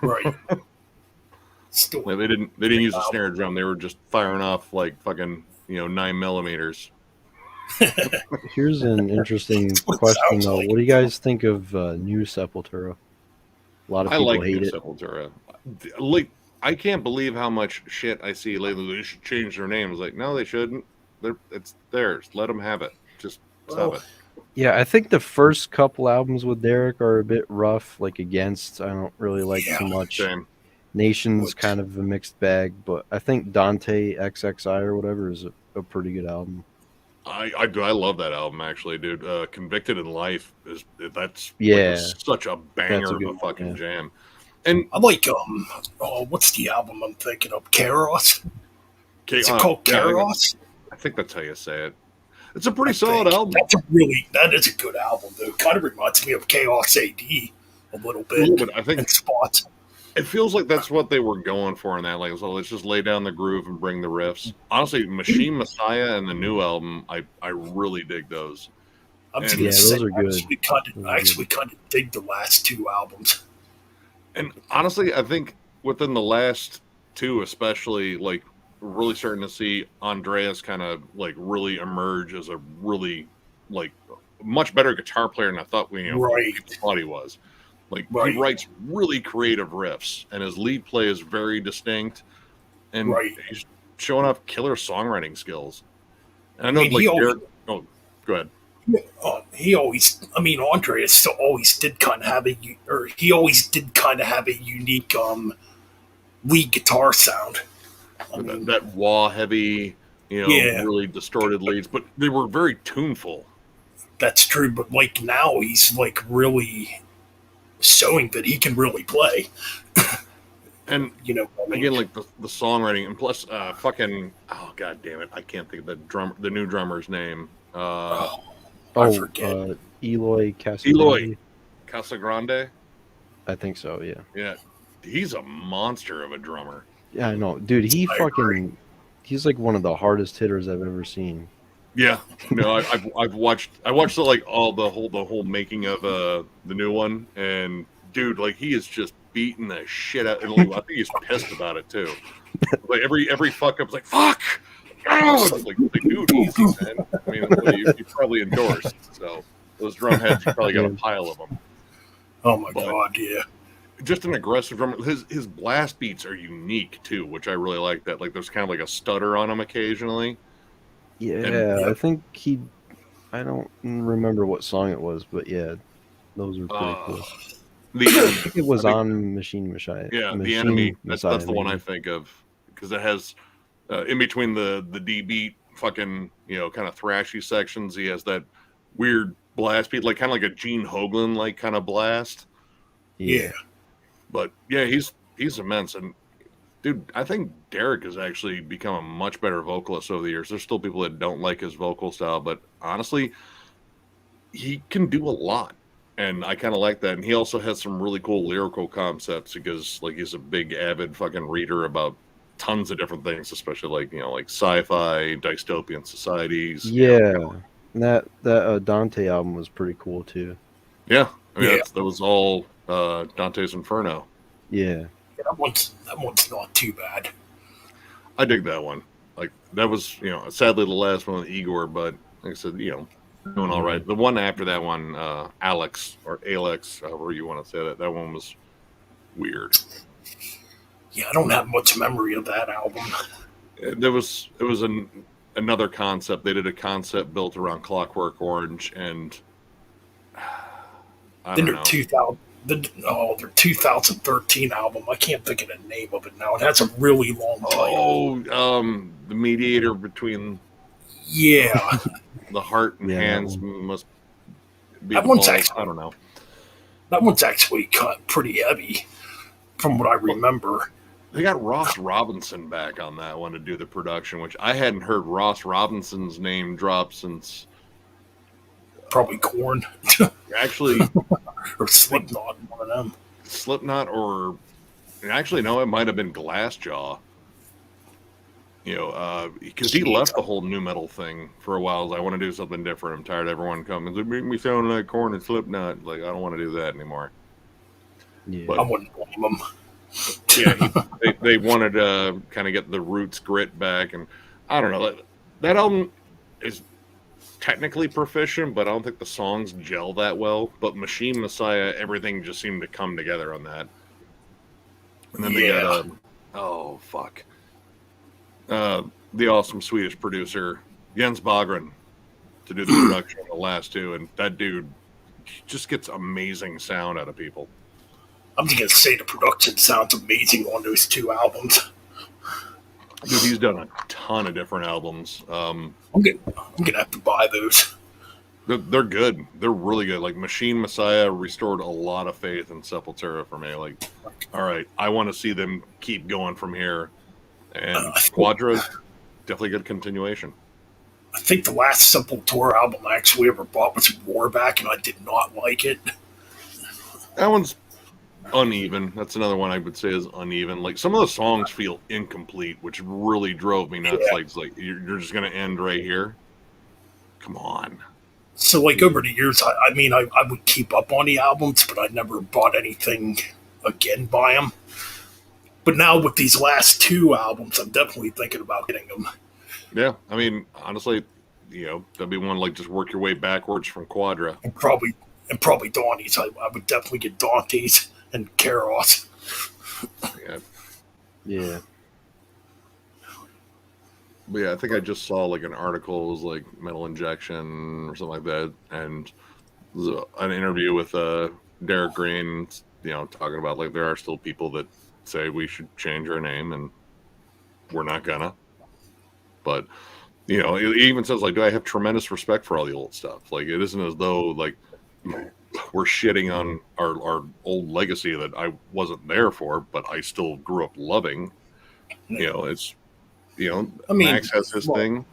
S2: Right.
S3: Like they didn't use a snare drum. They were just firing off like fucking 9mm.
S4: Here's an interesting question though. What do you guys think of new Sepultura? A lot of people hate it.
S3: Sepultura. Like I can't believe how much shit I see lately. They should change their names. Like no, they shouldn't. It's theirs. Let them have it. Just stop it.
S4: Yeah, I think the first couple albums with Derek are a bit rough. Like Against, I don't really like too much.
S3: Same.
S4: Nation's kind of a mixed bag, but I think Dante XXI or whatever is a pretty good album.
S3: I love that album actually, dude. Convicted in Life that's such a banger of a fucking jam. And
S2: I like what's the album I'm thinking of? Chaos? Is it called Chaos?
S3: I think that's how you say it. It's a pretty solid album.
S2: That is a good album, though. It kind of reminds me of Chaos AD a little bit.
S3: I think
S2: in spots.
S3: It feels like that's what they were going for in that. Like, so let's just lay down the groove and bring the riffs. Honestly, Machine Messiah and the new album, I really dig those.
S4: Those are good.
S2: I actually kind of dig the last two albums.
S3: And honestly, I think within the last two, especially, like, really starting to see Andreas kind of like really emerge as a really like much better guitar player than I thought thought he was. Like he writes really creative riffs, and his lead play is very distinct, and he's showing off killer songwriting skills. And I know, go ahead.
S2: Andreas always did kind of have a unique lead guitar sound.
S3: That wah heavy, really distorted leads, but they were very tuneful.
S2: That's true, but like now he's like really showing that he can really play.
S3: And again, like the songwriting, and plus, fucking god damn it, I can't think of the new drummer's name.
S2: I forget.
S4: Eloy
S3: Casagrande.
S4: I think so.
S3: Yeah, he's a monster of a drummer.
S4: Yeah, I know, dude. He's like one of the hardest hitters I've ever seen.
S3: Yeah, no, I've watched the whole making of the new one, and dude, like he is just beating the shit out. And I think he's pissed about it too. Like every fuck up's like fuck. Oh! Like dude, easy man. I mean, you probably endorsed, so those drum heads you probably got a pile of them.
S2: Oh my god, yeah.
S3: Just an aggressive drummer. His blast beats are unique too, which I really like. That like there's kind of like a stutter on them occasionally.
S4: Yeah, I think I don't remember what song it was, but yeah, those are pretty cool.
S3: The
S4: I
S3: enemy.
S4: think it was on Machine Messiah.
S3: Yeah, the
S4: Machine
S3: enemy.
S4: Messiah,
S3: That's the one I
S4: maybe.
S3: think of because it has in between the D beat fucking kind of thrashy sections. He has that weird blast beat, like kind of like a Gene Hoglan like kind of blast.
S4: Yeah.
S3: But yeah, he's immense. And dude, I think Derek has actually become a much better vocalist over the years. There's still people that don't like his vocal style, but honestly, he can do a lot. And I kind of like that. And he also has some really cool lyrical concepts because like he's a big avid fucking reader about tons of different things, especially like, like sci-fi, dystopian societies.
S4: Yeah. And that Dante album was pretty cool too.
S3: Yeah. I mean,
S2: Yeah.
S3: that was all Dante's Inferno.
S4: Yeah.
S2: That one's not too bad.
S3: I dig that one. Like that was, sadly the last one with Igor, but like I said, doing all right. The one after that one, Alex or Alex, however you want to say that one was weird.
S2: Yeah, I don't have much memory of that album.
S3: It was another concept. They did a concept built around Clockwork Orange, and I don't know.
S2: Their 2013 album. I can't think of the name of it now. It has a really long title.
S3: Oh, the mediator between
S2: Yeah,
S3: the heart and
S4: Yeah,
S3: hands must be.
S2: That one's
S3: involved.
S2: actually-
S3: I don't know.
S2: that one's actually cut pretty heavy, from what I remember.
S3: They got Ross Robinson back on that one to do the production, which I hadn't heard Ross Robinson's name drop since
S2: Probably Korn
S3: actually
S2: or Slipknot, one of them.
S3: Slipknot, or actually no, it might have been Glassjaw. Because he left the whole new metal thing for a while. I want to do something different. I'm tired of everyone coming. They make me sound like Korn and Slipknot. Like I don't want to do that anymore.
S4: Yeah.
S3: But
S2: I wouldn't blame them.
S3: yeah, they wanted to kind of get the roots grit back, and I don't know. That album is technically proficient, but I don't think the songs gel that well. But Machine Messiah, everything just seemed to come together on that. And then they got oh fuck, the awesome Swedish producer Jens Bagren to do the production on the last two, and that dude just gets amazing sound out of people.
S2: I'm just gonna say the production sounds amazing on those two albums.
S3: Dude, he's done a ton of different albums.
S2: I'm gonna have to buy those.
S3: They're good. They're really good. Like Machine Messiah restored a lot of faith in Sepultura for me. Like, all right, I want to see them keep going from here. And Quadra, definitely good continuation.
S2: I think the last Sepultura album I actually ever bought was Warback, and I did not like it.
S3: That one's uneven. That's another one I would say is uneven. Like some of the songs feel incomplete, which really drove me nuts.
S2: Yeah.
S3: Like you're just gonna end right here. Come on.
S2: So, like, over the years, I would keep up on the albums, but I never bought anything again by them. But now with these last two albums, I'm definitely thinking about getting them.
S3: Yeah, I mean, honestly, that'd be one like just work your way backwards from Quadra.
S2: And probably Dante's. I would definitely get Dante's and Karos.
S3: Yeah.
S4: Yeah.
S3: But yeah, I think I just saw like an article. It was like Metal Injection or something like that, and it was an interview with Derek Green. Talking about like there are still people that say we should change our name, and we're not gonna. But it even says like, do I have tremendous respect for all the old stuff? Like it isn't as though like we're shitting on our old legacy that I wasn't there for, but I still grew up loving. It's. Max has his thing.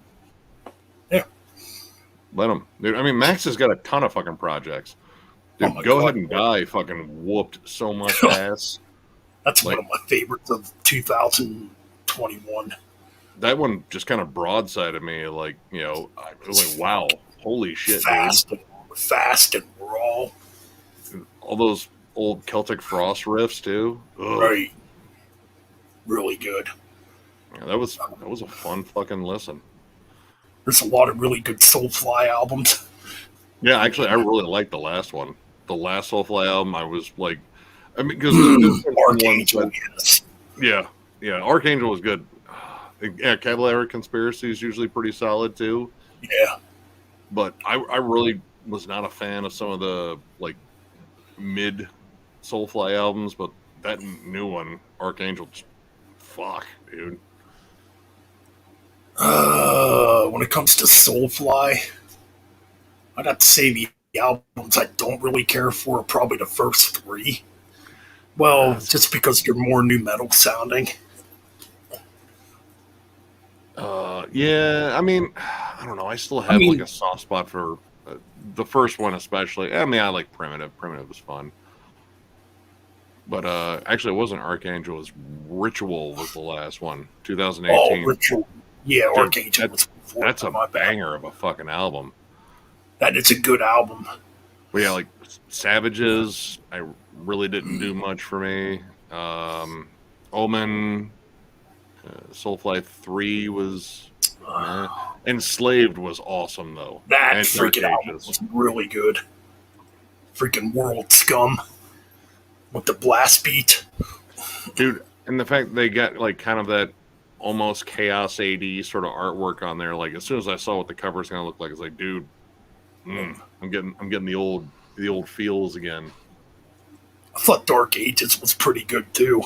S2: Yeah.
S3: Let him. Dude, I mean, Max has got a ton of fucking projects. Dude, Go Ahead and Die fucking whooped so much ass.
S2: That's one of my favorites of 2021.
S3: That one just kind of broadsided me. Like, I was like, wow, holy shit,
S2: Fast and raw.
S3: dude. All those old Celtic Frost riffs, too. Ugh.
S2: Right. Really good.
S3: Yeah, that was a fun fucking listen.
S2: There's a lot of really good Soulfly albums.
S3: Yeah, actually, I really liked the last one. The last Soulfly album, I was like, because
S2: Archangel, yes.
S3: Yeah, Archangel was good. Yeah, Cavalier Conspiracy is usually pretty solid too.
S2: Yeah.
S3: But I really was not a fan of some of the like mid Soulfly albums, but that new one, Archangel, fuck, dude.
S2: When it comes to Soulfly, I'd have to say the albums I don't really care for are probably the first three. Well, just because they're more new metal sounding.
S3: Yeah, I mean, I don't know. I still have like a soft spot for the first one, especially. I mean, I like Primitive. Primitive was fun. But actually, it wasn't Archangel. It was Ritual was the last one, 2018.
S2: Oh, Ritual. Yeah, dude, Archangel was before.
S3: That's a banger of a fucking album.
S2: That is a good album.
S3: But yeah, like Savages, I really didn't do much for me. Omen, Soulfly 3 was... Enslaved was awesome, though.
S2: That freaking album was really good. Freaking World Scum. With the blast beat.
S3: Dude, and the fact they got like kind of that almost Chaos AD sort of artwork on there, like as soon as I saw what the cover's gonna look like, it's like, dude, I'm getting the old feels again.
S2: I thought Dark Ages was pretty good too.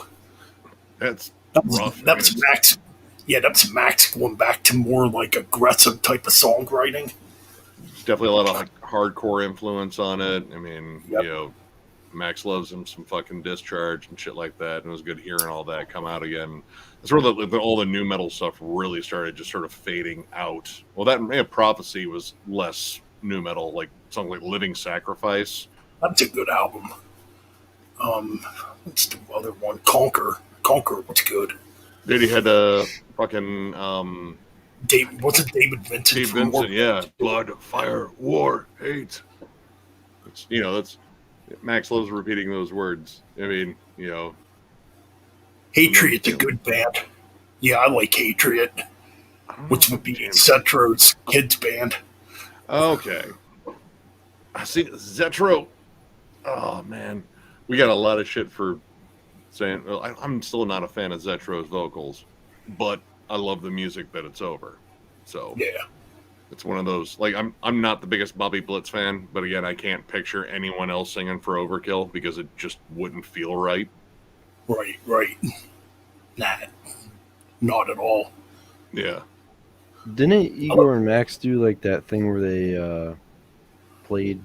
S3: That
S2: rough. That was Max. Yeah, that's Max going back to more like aggressive type of songwriting.
S3: Definitely a lot of like hardcore influence on it. I mean, you know, Max loves him some fucking Discharge and shit like that, and it was good hearing all that come out again. That's where all the new metal stuff really started just sort of fading out. Well, that Prophecy was less new metal, like something like Living Sacrifice.
S2: That's a good album. What's the other one? Conquer. Conquer was good.
S3: Dude, he had a fucking
S2: what's it? David Vincent.
S3: Dave Vincent, yeah. Blood, fire, war, hate. That's Max loves repeating those words. I mean,
S2: Hatriot's a good band. Yeah, I like Hatriot, which would be Zetro's kids band.
S3: Okay. I see Zetro. Oh man, we got a lot of shit for saying. Well, I'm still not a fan of Zetro's vocals, but I love the music that it's over. So
S2: yeah.
S3: It's one of those, like, I'm not the biggest Bobby Blitz fan, but again, I can't picture anyone else singing for Overkill because it just wouldn't feel right.
S2: Right. Nah, not at all.
S3: Yeah.
S4: Didn't Igor and Max do like that thing where they played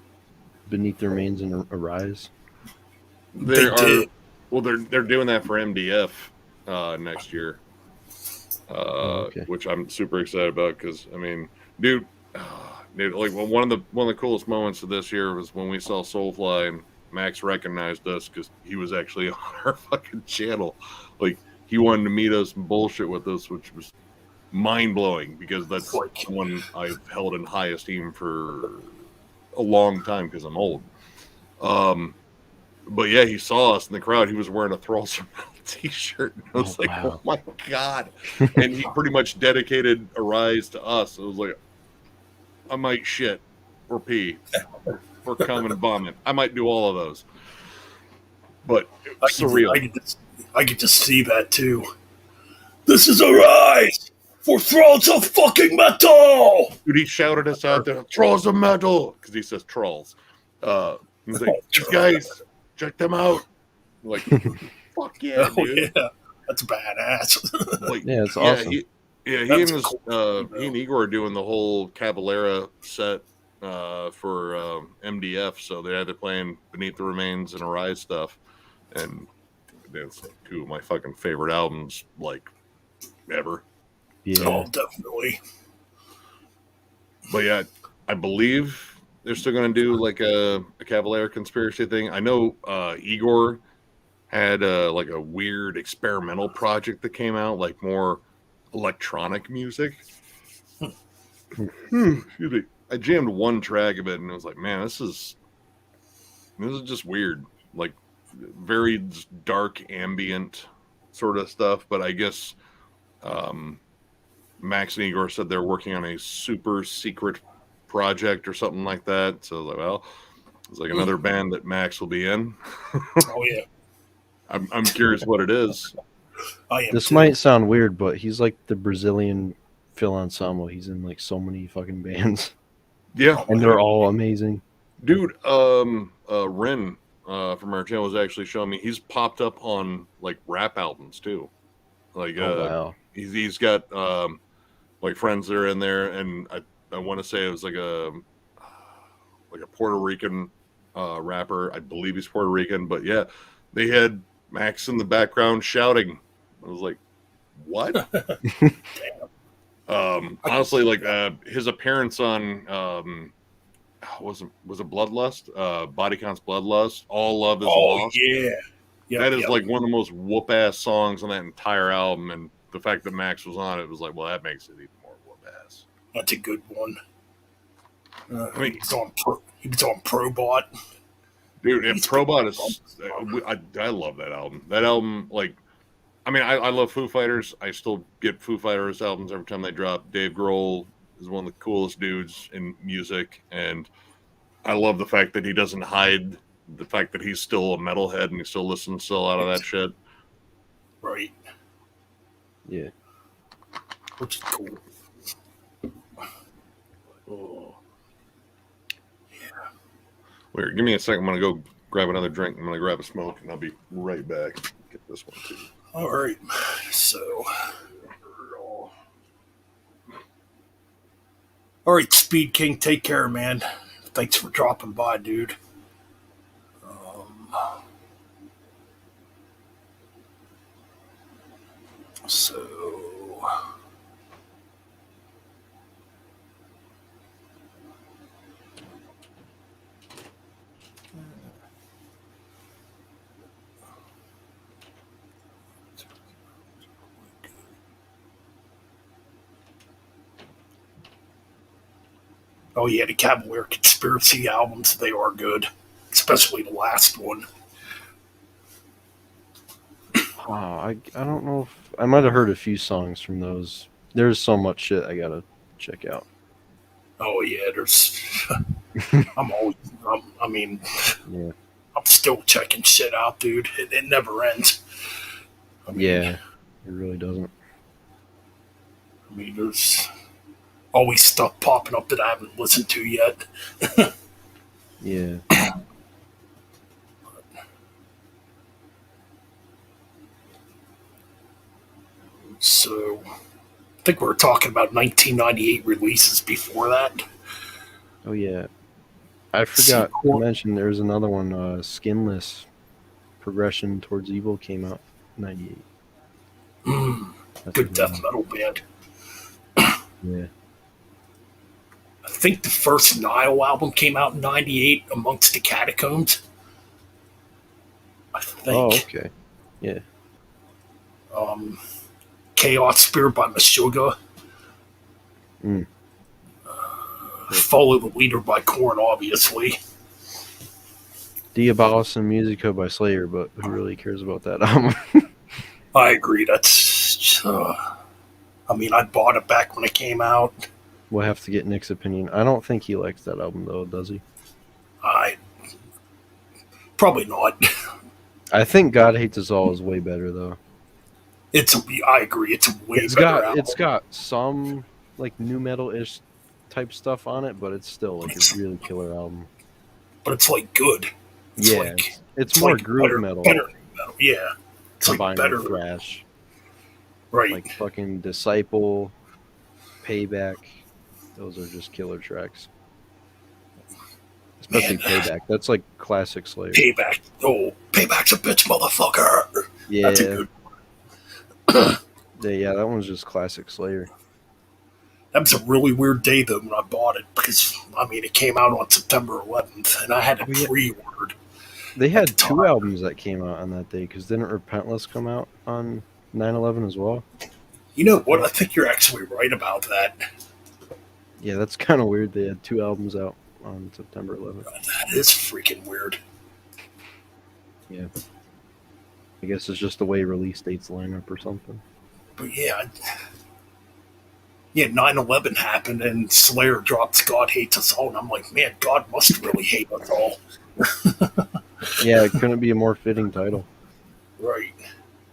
S4: Beneath Their Remains and Arise?
S2: They did.
S3: Well, they're doing that for MDF next year, which I'm super excited about because I mean. Dude, like one of the coolest moments of this year was when we saw Soulfly and Max recognized us because he was actually on our fucking channel. Like he wanted to meet us and bullshit with us, which was mind blowing because that's one I've held in high esteem for a long time because I'm old. But yeah, he saw us in the crowd. He was wearing a Thralls t-shirt. And I was oh my God. And he pretty much dedicated Arise to us. It was like, I might shit or pee or come and vomit. I might do all of those. But it was surreal.
S2: I get to see that too. This is Arise for Thralls of fucking Metal!
S3: Dude, he shouted us out there, Thralls of Metal! Because he says trolls. He's like, guys, check them out. I'm like, fuck yeah, dude.
S2: Yeah. That's badass.
S3: Like,
S4: yeah, it's awesome.
S3: He and Igor are doing the whole Cavalera set for MDF, so they're either playing Beneath the Remains and Arise stuff, and it's two of my fucking favorite albums, like, ever.
S2: Yeah, oh, definitely.
S3: But yeah, I believe they're still going to do like a Cavalera conspiracy thing. I know Igor had like a weird experimental project that came out, like more electronic music. Excuse me. I jammed one track of it and it was like, man, this is just weird. Like very dark ambient sort of stuff. But I guess Max and Igor said they're working on a super secret project or something like that. So I was like, well, it's like another band that Max will be in.
S2: Oh yeah.
S3: I'm curious what it is.
S4: This might sound weird, but he's like the Brazilian Phil Anselmo. He's in like so many fucking bands.
S3: Yeah.
S4: And they're all amazing.
S3: Dude, Ren from our channel was actually showing me he's popped up on like rap albums too. Like
S4: wow.
S3: he's got like friends that are in there, and I want to say it was like a Puerto Rican rapper. I believe he's Puerto Rican, but yeah, they had Max in the background shouting. I was like, what? Honestly, like his appearance on was it Bloodlust? Body Count's Bloodlust. All Love Is Lost.
S2: Yeah. Yep,
S3: that is like one of the most whoop ass songs on that entire album, and the fact that Max was on it was like, well, that makes it even more whoop ass.
S2: That's a good one.
S3: I mean,
S2: he was on Probot.
S3: Dude, and Probot is. I love that album. That album, like, I mean, I love Foo Fighters. I still get Foo Fighters albums every time they drop. Dave Grohl is one of the coolest dudes in music, and I love the fact that he doesn't hide the fact that he's still a metalhead and he still listens to a lot of that shit.
S2: Right.
S4: Yeah.
S2: Which is cool.
S3: Oh. Yeah. Weird. Give me a second. I'm going to go grab another drink. I'm going to grab a smoke, and I'll be right back. Get this one, too.
S2: All right. So. All right, Speed King, take care, man. Thanks for dropping by, dude. So. Oh yeah, the Cavalier Conspiracy albums, they are good. Especially the last one.
S4: I don't know if I might have heard a few songs from those. There's so much shit I gotta check out.
S2: Oh yeah, there's I mean
S4: Yeah.
S2: I'm still checking shit out, dude. It never ends. I mean,
S4: Yeah. It really doesn't.
S2: I mean, there's always stuff popping up that I haven't listened to yet.
S4: Yeah.
S2: So, I think we were talking about 1998 releases before that.
S4: Oh yeah. I forgot to mention there's another one, Skinless Progression Towards Evil came out in 98.
S2: Good death metal band.
S4: Yeah.
S2: I think the first Nile album came out in 98, Amongst the Catacombs. I think.
S4: Oh, okay. Yeah.
S2: Chaos Spirit by Meshuggah.
S4: Mm.
S2: Follow the Leader by Korn, obviously.
S4: Diabolus and Musica by Slayer, but who really cares about that album?
S2: I agree. That's. I mean, I bought it back when it came out.
S4: We'll have to get Nick's opinion. I don't think he likes that album, though, does he?
S2: Probably not.
S4: I think God Hates Us All is way better, though.
S2: I agree. It's a way better album.
S4: It's got some like new metal-ish type stuff on it, but it's still like a really killer album.
S2: But it's like good. It's
S4: yeah,
S2: like,
S4: it's more
S2: like
S4: groove metal.
S2: Better metal, yeah. It's
S4: combined
S2: like better
S4: with thrash.
S2: Right.
S4: Like fucking Disciple, Payback. Those are just killer tracks. Especially Payback. That's like classic Slayer.
S2: Payback. Oh, Payback's a bitch, motherfucker.
S4: Yeah.
S2: That's a good one.
S4: Yeah, that one's just classic Slayer.
S2: That was a really weird day, though, when I bought it, because, I mean, it came out on September 11th, and I had it pre-ordered.
S4: They had two albums that came out on that day, because didn't Repentless come out on 9/11 as well?
S2: You know what? I think you're actually right about that.
S4: Yeah, that's kind of weird. They had two albums out on September 11th.
S2: That is freaking weird.
S4: Yeah. I guess it's just the way release dates line up or something.
S2: But yeah, 9/11 happened and Slayer dropped God Hates Us All, and I'm like, man, God must really hate us all.
S4: Yeah, it couldn't be a more fitting title.
S2: Right.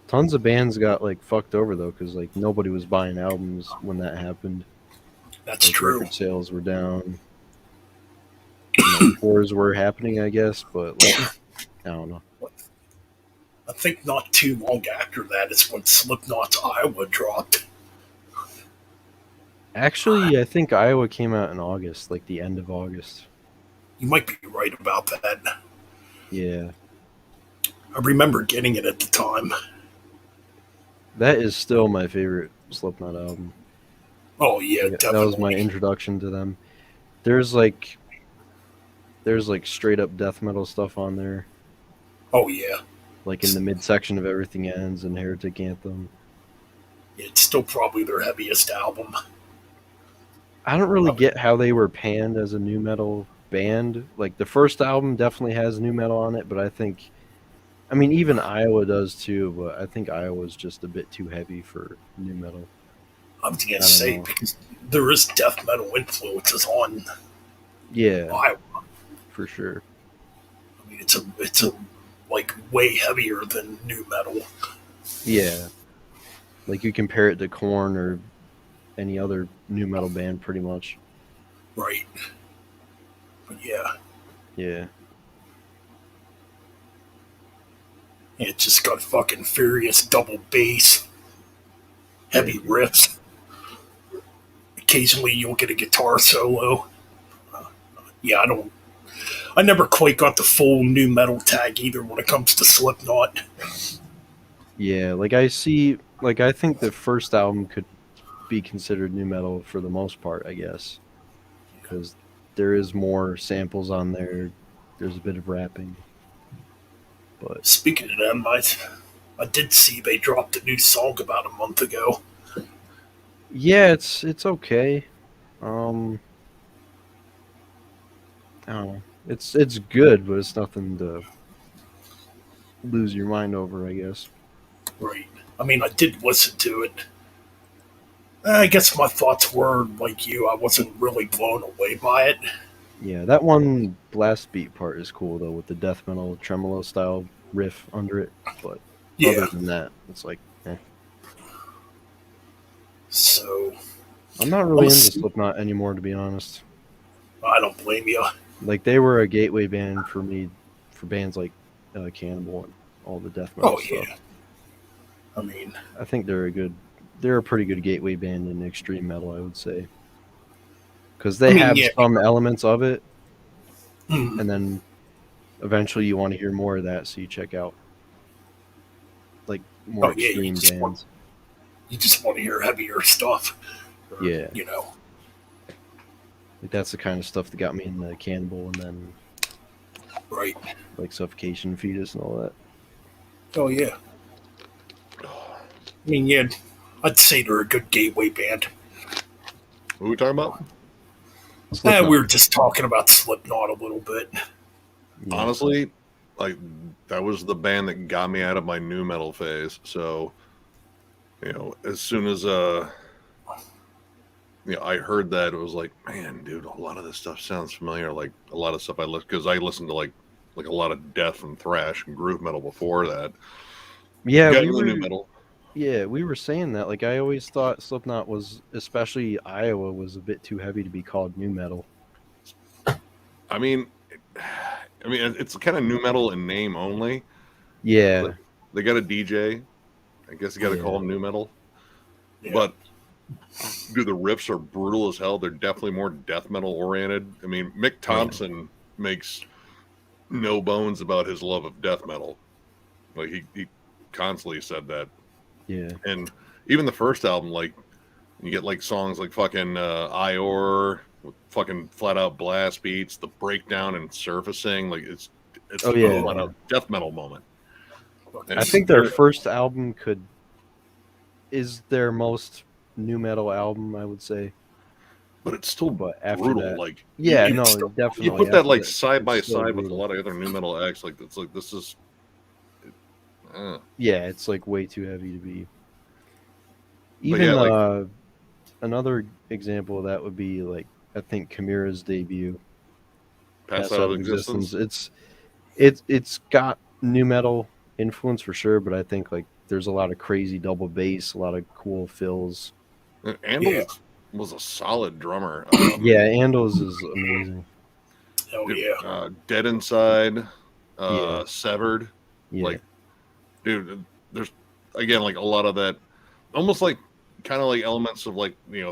S4: Tons of bands got like fucked over though, because like nobody was buying albums when that happened.
S2: That's
S4: like,
S2: true.
S4: Record sales were down. Tours were happening, I guess, but like don't know.
S2: I think not too long after that is when Slipknot's Iowa dropped.
S4: Actually, I think Iowa came out in August, like the end of August.
S2: You might be right about that.
S4: Yeah.
S2: I remember getting it at the time.
S4: That is still my favorite Slipknot album.
S2: Oh yeah,
S4: Like,
S2: definitely.
S4: that was my introduction to them. There's like straight up death metal stuff on there.
S2: Oh yeah.
S4: Like in the midsection of Everything Ends and Heretic Anthem.
S2: It's still probably their heaviest album.
S4: I don't really get how they were panned as a new metal band. Like the first album definitely has new metal on it, but I mean even Iowa does too, but I think Iowa's just a bit too heavy for new metal.
S2: I was gonna say
S4: know.
S2: because there is death metal influences on Iowa.
S4: For sure.
S2: I mean, it's a like way heavier than new metal.
S4: Yeah. Like you compare it to Korn or any other new metal band pretty much.
S2: Right. But yeah.
S4: Yeah.
S2: It just got fucking furious double bass, heavy riffs. Occasionally you'll get a guitar solo. Yeah, I never quite got the full new metal tag either when it comes to Slipknot.
S4: Yeah, I think the first album could be considered new metal for the most part, I guess. Because there is more samples on there. There's a bit of rapping. But
S2: speaking of them, I did see they dropped a new song about a month ago.
S4: Yeah, it's okay. I don't know. It's good, but it's nothing to lose your mind over, I guess.
S2: Right. I mean, I did listen to it. I guess my thoughts were like you. I wasn't really blown away by it.
S4: Yeah, that one blast beat part is cool though, with the death metal tremolo style riff under it. But other than that, it's like, eh.
S2: So
S4: I'm not really into Slipknot anymore, to be honest.
S2: I don't blame you.
S4: Like they were a gateway band for me, for bands like Cannibal and all the death metal stuff.
S2: Yeah. I mean,
S4: I think they're a pretty good gateway band in extreme metal, I would say, because they have some elements of it, and then eventually you want to hear more of that, so you check out like more extreme bands.
S2: You just want to hear heavier stuff.
S4: Yeah,
S2: you know,
S4: like that's the kind of stuff that got me into Cannibal, and then like Suffocation, Fetus, and all that.
S2: Oh yeah. I mean, yeah, I'd say they're a good gateway band.
S3: What are we talking about?
S2: We were just talking about Slipknot a little bit.
S3: Yeah. Honestly, like that was the band that got me out of my new metal phase. So, as soon as I heard that, it was like, man, dude, a lot of this stuff sounds familiar. Like a lot of stuff I listen, because I listened to like a lot of death and thrash and groove metal before that.
S4: Yeah,
S3: new metal.
S4: Yeah, we were saying that. Like, I always thought Slipknot was, especially Iowa, was a bit too heavy to be called new metal.
S3: I mean, it's kind of new metal in name only.
S4: Yeah.
S3: But they got a DJ. I guess you got to call them new metal. Yeah. But, dude, the riffs are brutal as hell. They're definitely more death metal oriented. I mean, Mick Thompson makes no bones about his love of death metal. Like, he constantly said that.
S4: Yeah.
S3: And even the first album, like, you get like songs like fucking Ior with fucking flat out blast beats, the breakdown and surfacing, like it's a flat out death metal moment.
S4: I think their first album is their most new metal album, I would say.
S3: But it's still brutal. That, like,
S4: definitely.
S3: You put that like side by side with a lot of other new metal acts, like it's like this is.
S4: Yeah, it's like way too heavy to be. Even another example of that would be like, I think Chimera's debut,
S3: Pass Out of Existence.
S4: It's got new metal influence for sure, but I think like there's a lot of crazy double bass, a lot of cool fills.
S3: Andals was a solid drummer.
S4: Andals is amazing.
S2: Oh yeah.
S3: Dead Inside.
S4: Yeah.
S3: Severed.
S4: Yeah.
S3: Like, dude, there's again like a lot of that, almost like kind of like elements of like the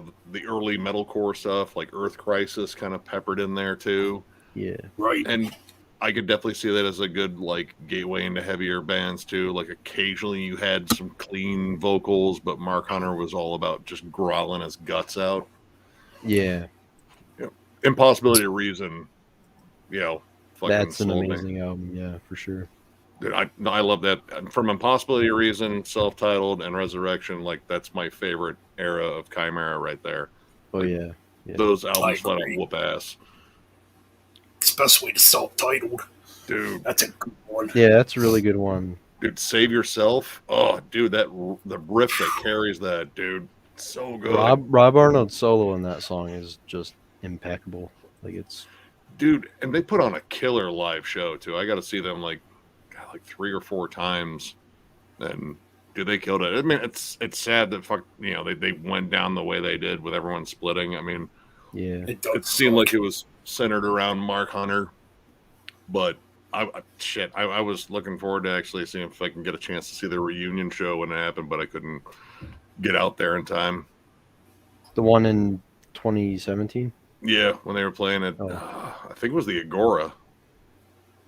S3: early metalcore stuff, like Earth Crisis, kind of peppered in there too.
S4: Yeah.
S2: Right.
S3: And I could definitely see that as a good like gateway into heavier bands too. Like occasionally you had some clean vocals, but Mark Hunter was all about just growling his guts out.
S4: Yeah.
S3: Impossibility to Reason, fucking
S4: That's an
S3: sold me.
S4: amazing album. Yeah, for sure.
S3: Dude, I love that. From Impossibility to Reason, self-titled, and Resurrection, like that's my favorite era of Chimera right there.
S4: Oh
S3: Like,
S4: yeah.
S3: those albums flat out
S2: agree.
S3: whoop ass.
S2: Especially the self-titled.
S3: Dude,
S2: That's a good one.
S4: Yeah, that's a really good one.
S3: dude, Save Yourself. Oh, dude, the riff that carries that, dude, so good.
S4: Rob Arnold's solo in that song is just impeccable. Like it's
S3: Dude, and they put on a killer live show too. I got to see them like 3 or 4 times, and dude, they killed it. I mean, it's sad that they went down the way they did with everyone splitting. I mean,
S4: yeah.
S3: it seemed like it was centered around Mark Hunter, but I was looking forward to actually seeing if I can get a chance to see the reunion show when it happened, but I couldn't get out there in time.
S4: The one in 2017?
S3: Yeah, when they were playing it, I think it was the Agora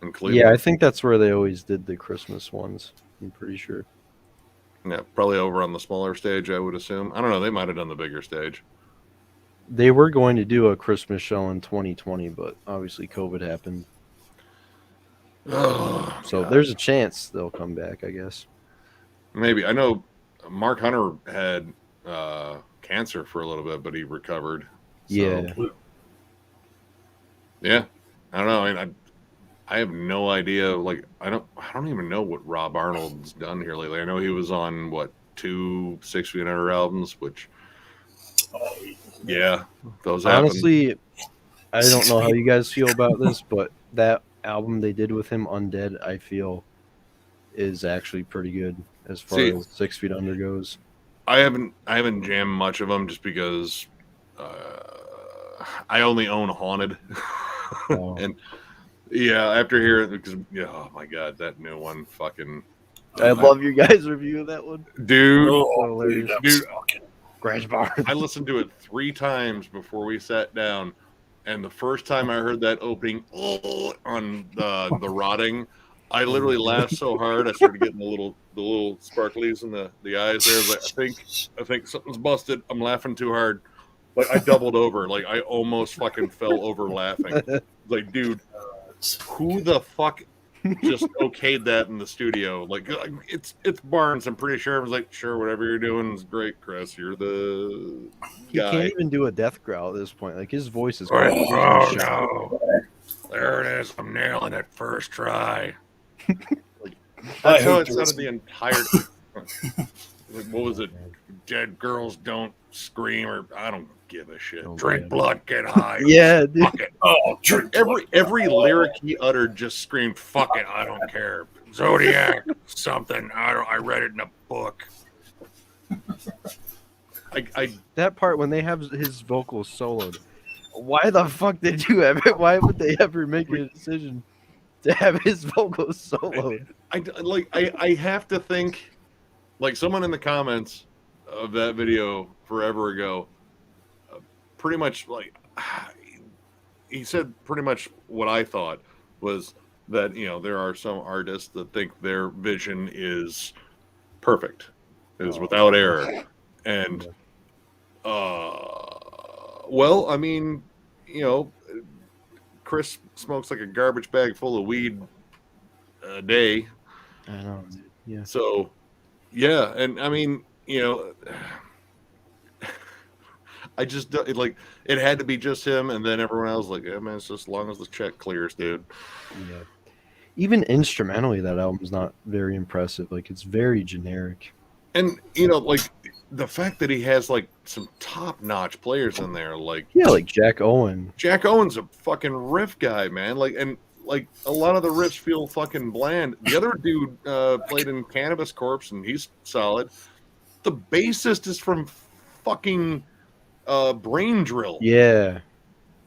S3: in Cleveland.
S4: Yeah, I think that's where they always did the Christmas ones. I'm pretty sure.
S3: Yeah, probably over on the smaller stage, I would assume. I don't know. They might have done the bigger stage.
S4: They were going to do a Christmas show in 2020, but obviously COVID happened.
S3: Oh,
S4: So
S3: God.
S4: there's a chance they'll come back, I guess.
S3: Maybe. I know Mark Hunter had cancer for a little bit, but he recovered. So,
S4: Yeah.
S3: yeah. I don't know. I mean, I have no idea. Like, I don't even know what Rob Arnold's done here lately. I know he was on 2 6 Feet Under albums, which, yeah, those happen.
S4: Honestly, I don't know how you guys feel about this, but that album they did with him, Undead, I feel is actually pretty good as far as 6 Feet Under goes.
S3: I haven't jammed much of them just because I only own Haunted,
S4: Oh.
S3: and yeah, after hearing because oh my god, that new one, fucking.
S4: I love your guys' review of that one,
S3: dude.
S2: Dude,
S4: Garage Bar.
S3: I listened to it 3 times before we sat down, and the first time I heard that opening on the rotting, I literally laughed so hard I started getting the little sparklies in the eyes there. Like, I think something's busted. I'm laughing too hard. Like, I doubled over. Like, I almost fucking fell over laughing. Like, dude, who the fuck just okayed that in the studio? Like, it's Barnes. I'm pretty sure. I was like, sure, whatever you're doing is great, Chris. You're the
S4: He
S3: guy.
S4: can't even do a death growl at this point. Like his voice is.
S3: Oh no! There it is. I'm nailing it first try. That's how it sounded the entire. What was it? Dead girls don't scream, or I don't give a shit.
S4: Oh,
S3: Drink
S4: man.
S3: blood, get high.
S4: Yeah, dude.
S3: Fuck it.
S2: Oh, drink
S3: Every lyric he uttered just screamed, "Fuck it, I don't care." Zodiac, something. I read it in a book. I
S4: That part when they have his vocals soloed. Why the fuck did you ever? Why would they ever make a decision to have his vocals soloed?
S3: I have to think, like someone in the comments of that video forever ago, pretty much like he said pretty much what I thought was that there are some artists that think their vision is perfect, is without error, and well, I mean, Chris smokes like a garbage bag full of weed a day.
S4: I know. Yeah.
S3: So, yeah, and I mean, I just it had to be just him, and then everyone else like, yeah, man, it's just as long as the check clears, dude.
S4: Yeah. Even instrumentally, that album's not very impressive. Like it's very generic.
S3: And like the fact that he has like some top-notch players in there, like
S4: like Jack Owen.
S3: Jack Owen's a fucking riff guy, man. Like a lot of the riffs feel fucking bland. The other dude played in Cannabis Corpse, and he's solid. The bassist is from fucking Brain Drill.
S4: Yeah.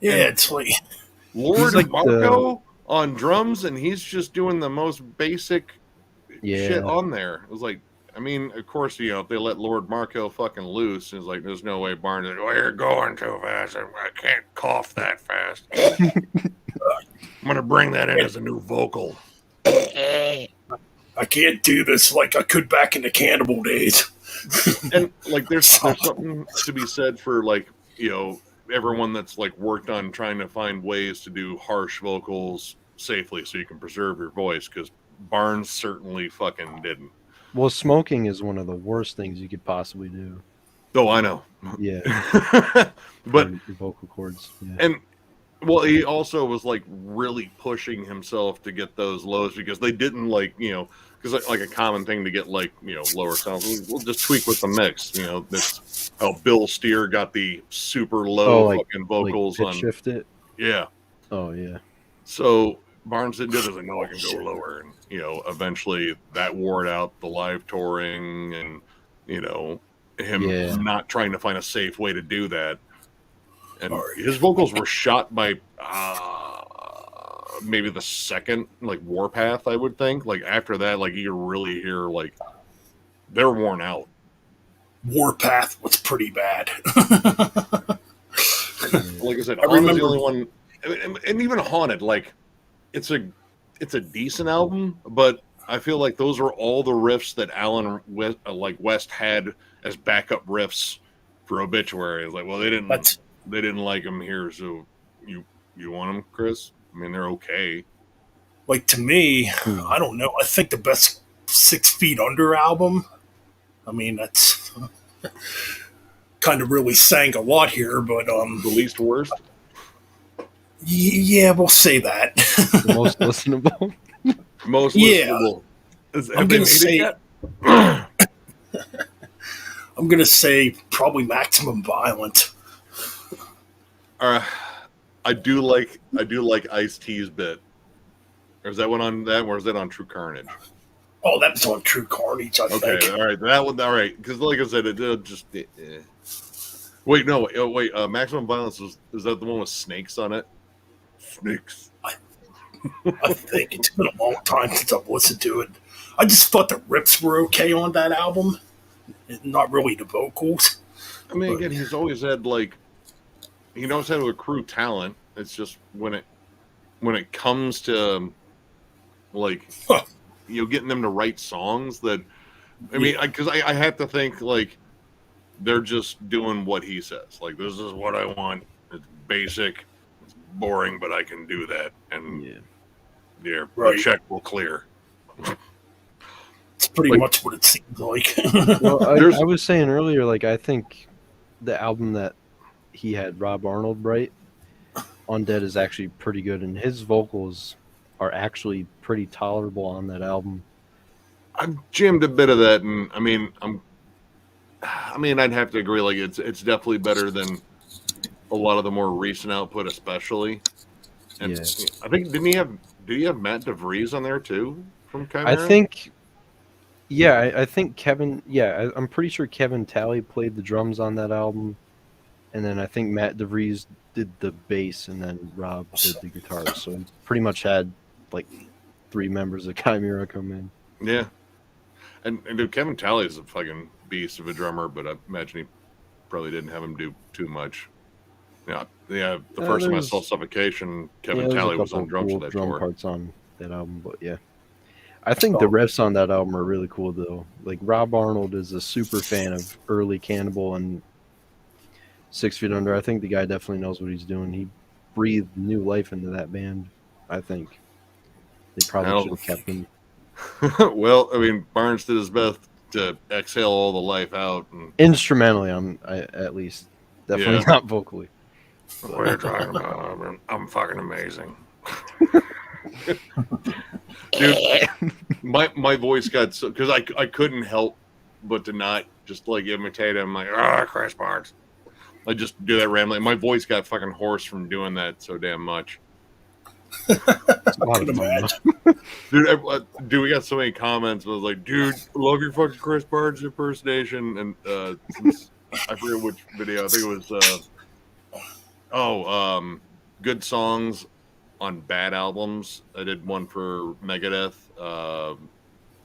S2: Yeah, it's like
S3: Lord
S4: He's like
S3: Marco. on drums, and he's just doing the most basic shit
S4: Yeah.
S3: on there. It was like, I mean, of course, you know, if they let Lord Marco fucking loose, it's like, there's no way Barnes is like, well, you're going too fast. I can't cough that fast. I'm going to bring that in as a new vocal.
S2: I can't do this like I could back in the Cannibal days.
S3: And like, there's something to be said for, like, you know, everyone that's like worked on trying to find ways to do harsh vocals safely so you can preserve your voice, because Barnes certainly fucking didn't.
S4: Well, smoking is one of the worst things you could possibly do.
S3: Oh, I know.
S4: Yeah.
S3: But
S4: your vocal cords. Yeah.
S3: and well, he also was like really pushing himself to get those lows, because they didn't, like, you know, because like a common thing to get, like, you know, lower sounds, we'll just tweak with the mix. You know, that's how Bill Steer got the super low fucking vocals
S4: like
S3: on.
S4: shift it.
S3: Yeah.
S4: Oh yeah.
S3: So Barnes didn't do it. Like, no, I can go lower, and you know, eventually that wore out the live touring, and you know, him not trying to find a safe way to do that. And his vocals were shot by maybe the second, like, Warpath, I would think. Like, after that, like, you really hear, like, they're worn out.
S2: Warpath was pretty bad.
S3: Like I said, I remember the only one, and even Haunted, like, it's a decent album, but I feel like those are all the riffs that Alan West had as backup riffs for Obituary. It's like, well, they didn't like them here, so you want them, Chris? I mean, they're okay.
S2: Like, to me, I don't know. I think the best 6 Feet Under album. I mean, that's kind of really sang a lot here, but
S3: the least worst.
S2: Yeah, we'll say that.
S4: The most listenable.
S3: Most listenable.
S2: I'm gonna say. I'm gonna say probably Maximum Violence.
S3: I do like Ice-T's bit. Or is that one on that, or is that on True Carnage?
S2: Oh, that was on True Carnage, I think.
S3: Okay, all right, that one, all right, because like I said, it just. Wait, no, wait. Maximum Violence is that the one with snakes on it? Snakes.
S2: I think it's been a long time since I've listened to it. I just thought the riffs were okay on that album, not really the vocals.
S3: I mean, again, he's always had, like, he knows how to accrue talent. It's just when it comes to, like, you know, getting them to write songs that, I mean, because I have to think, like, they're just doing what he says. Like, this is what I want. It's basic. It's boring, but I can do that. And the check will clear.
S2: It's pretty much what it seems like.
S4: Well, I was saying earlier, like, I think the album that he had Rob Arnold write, Undead, is actually pretty good, and his vocals are actually pretty tolerable on that album.
S3: I've jammed a bit of that, and I mean, I'd have to agree. Like, it's definitely better than a lot of the more recent output, especially. And I think did he have Matt DeVries on there too from Chimera?
S4: I think. Yeah, I think Kevin. Yeah, I'm pretty sure Kevin Talley played the drums on that album, and then I think Matt DeVries did the bass, and then Rob did the guitar. So he pretty much had like 3 members of Chimera come in.
S3: Yeah, and dude, Kevin Talley is a fucking beast of a drummer, but I imagine he probably didn't have him do too much. Yeah. The first time I saw Suffocation, Kevin Talley was on drums for that
S4: drum
S3: tour.
S4: parts on that album, but yeah. I think the riffs on that album are really cool, though. Like, Rob Arnold is a super fan of early Cannibal and 6 Feet Under. I think the guy definitely knows what he's doing. He breathed new life into that band, I think. They probably should have kept him.
S3: Well, I mean, Barnes did his best to exhale all the life out. And...
S4: Instrumentally, at least. Definitely not vocally.
S3: What are you talking about? I'm fucking amazing. Dude, my voice got so, because I couldn't help but to not just like imitate him, like, Chris Barnes. I just do that rambling. My voice got fucking hoarse from doing that so damn much.
S2: I could imagine.
S3: Dude, we got so many comments. I was like, dude, love your fucking Chris Barnes impersonation. And since, I forget which video. I think it was good songs on bad albums. I did one for Megadeth.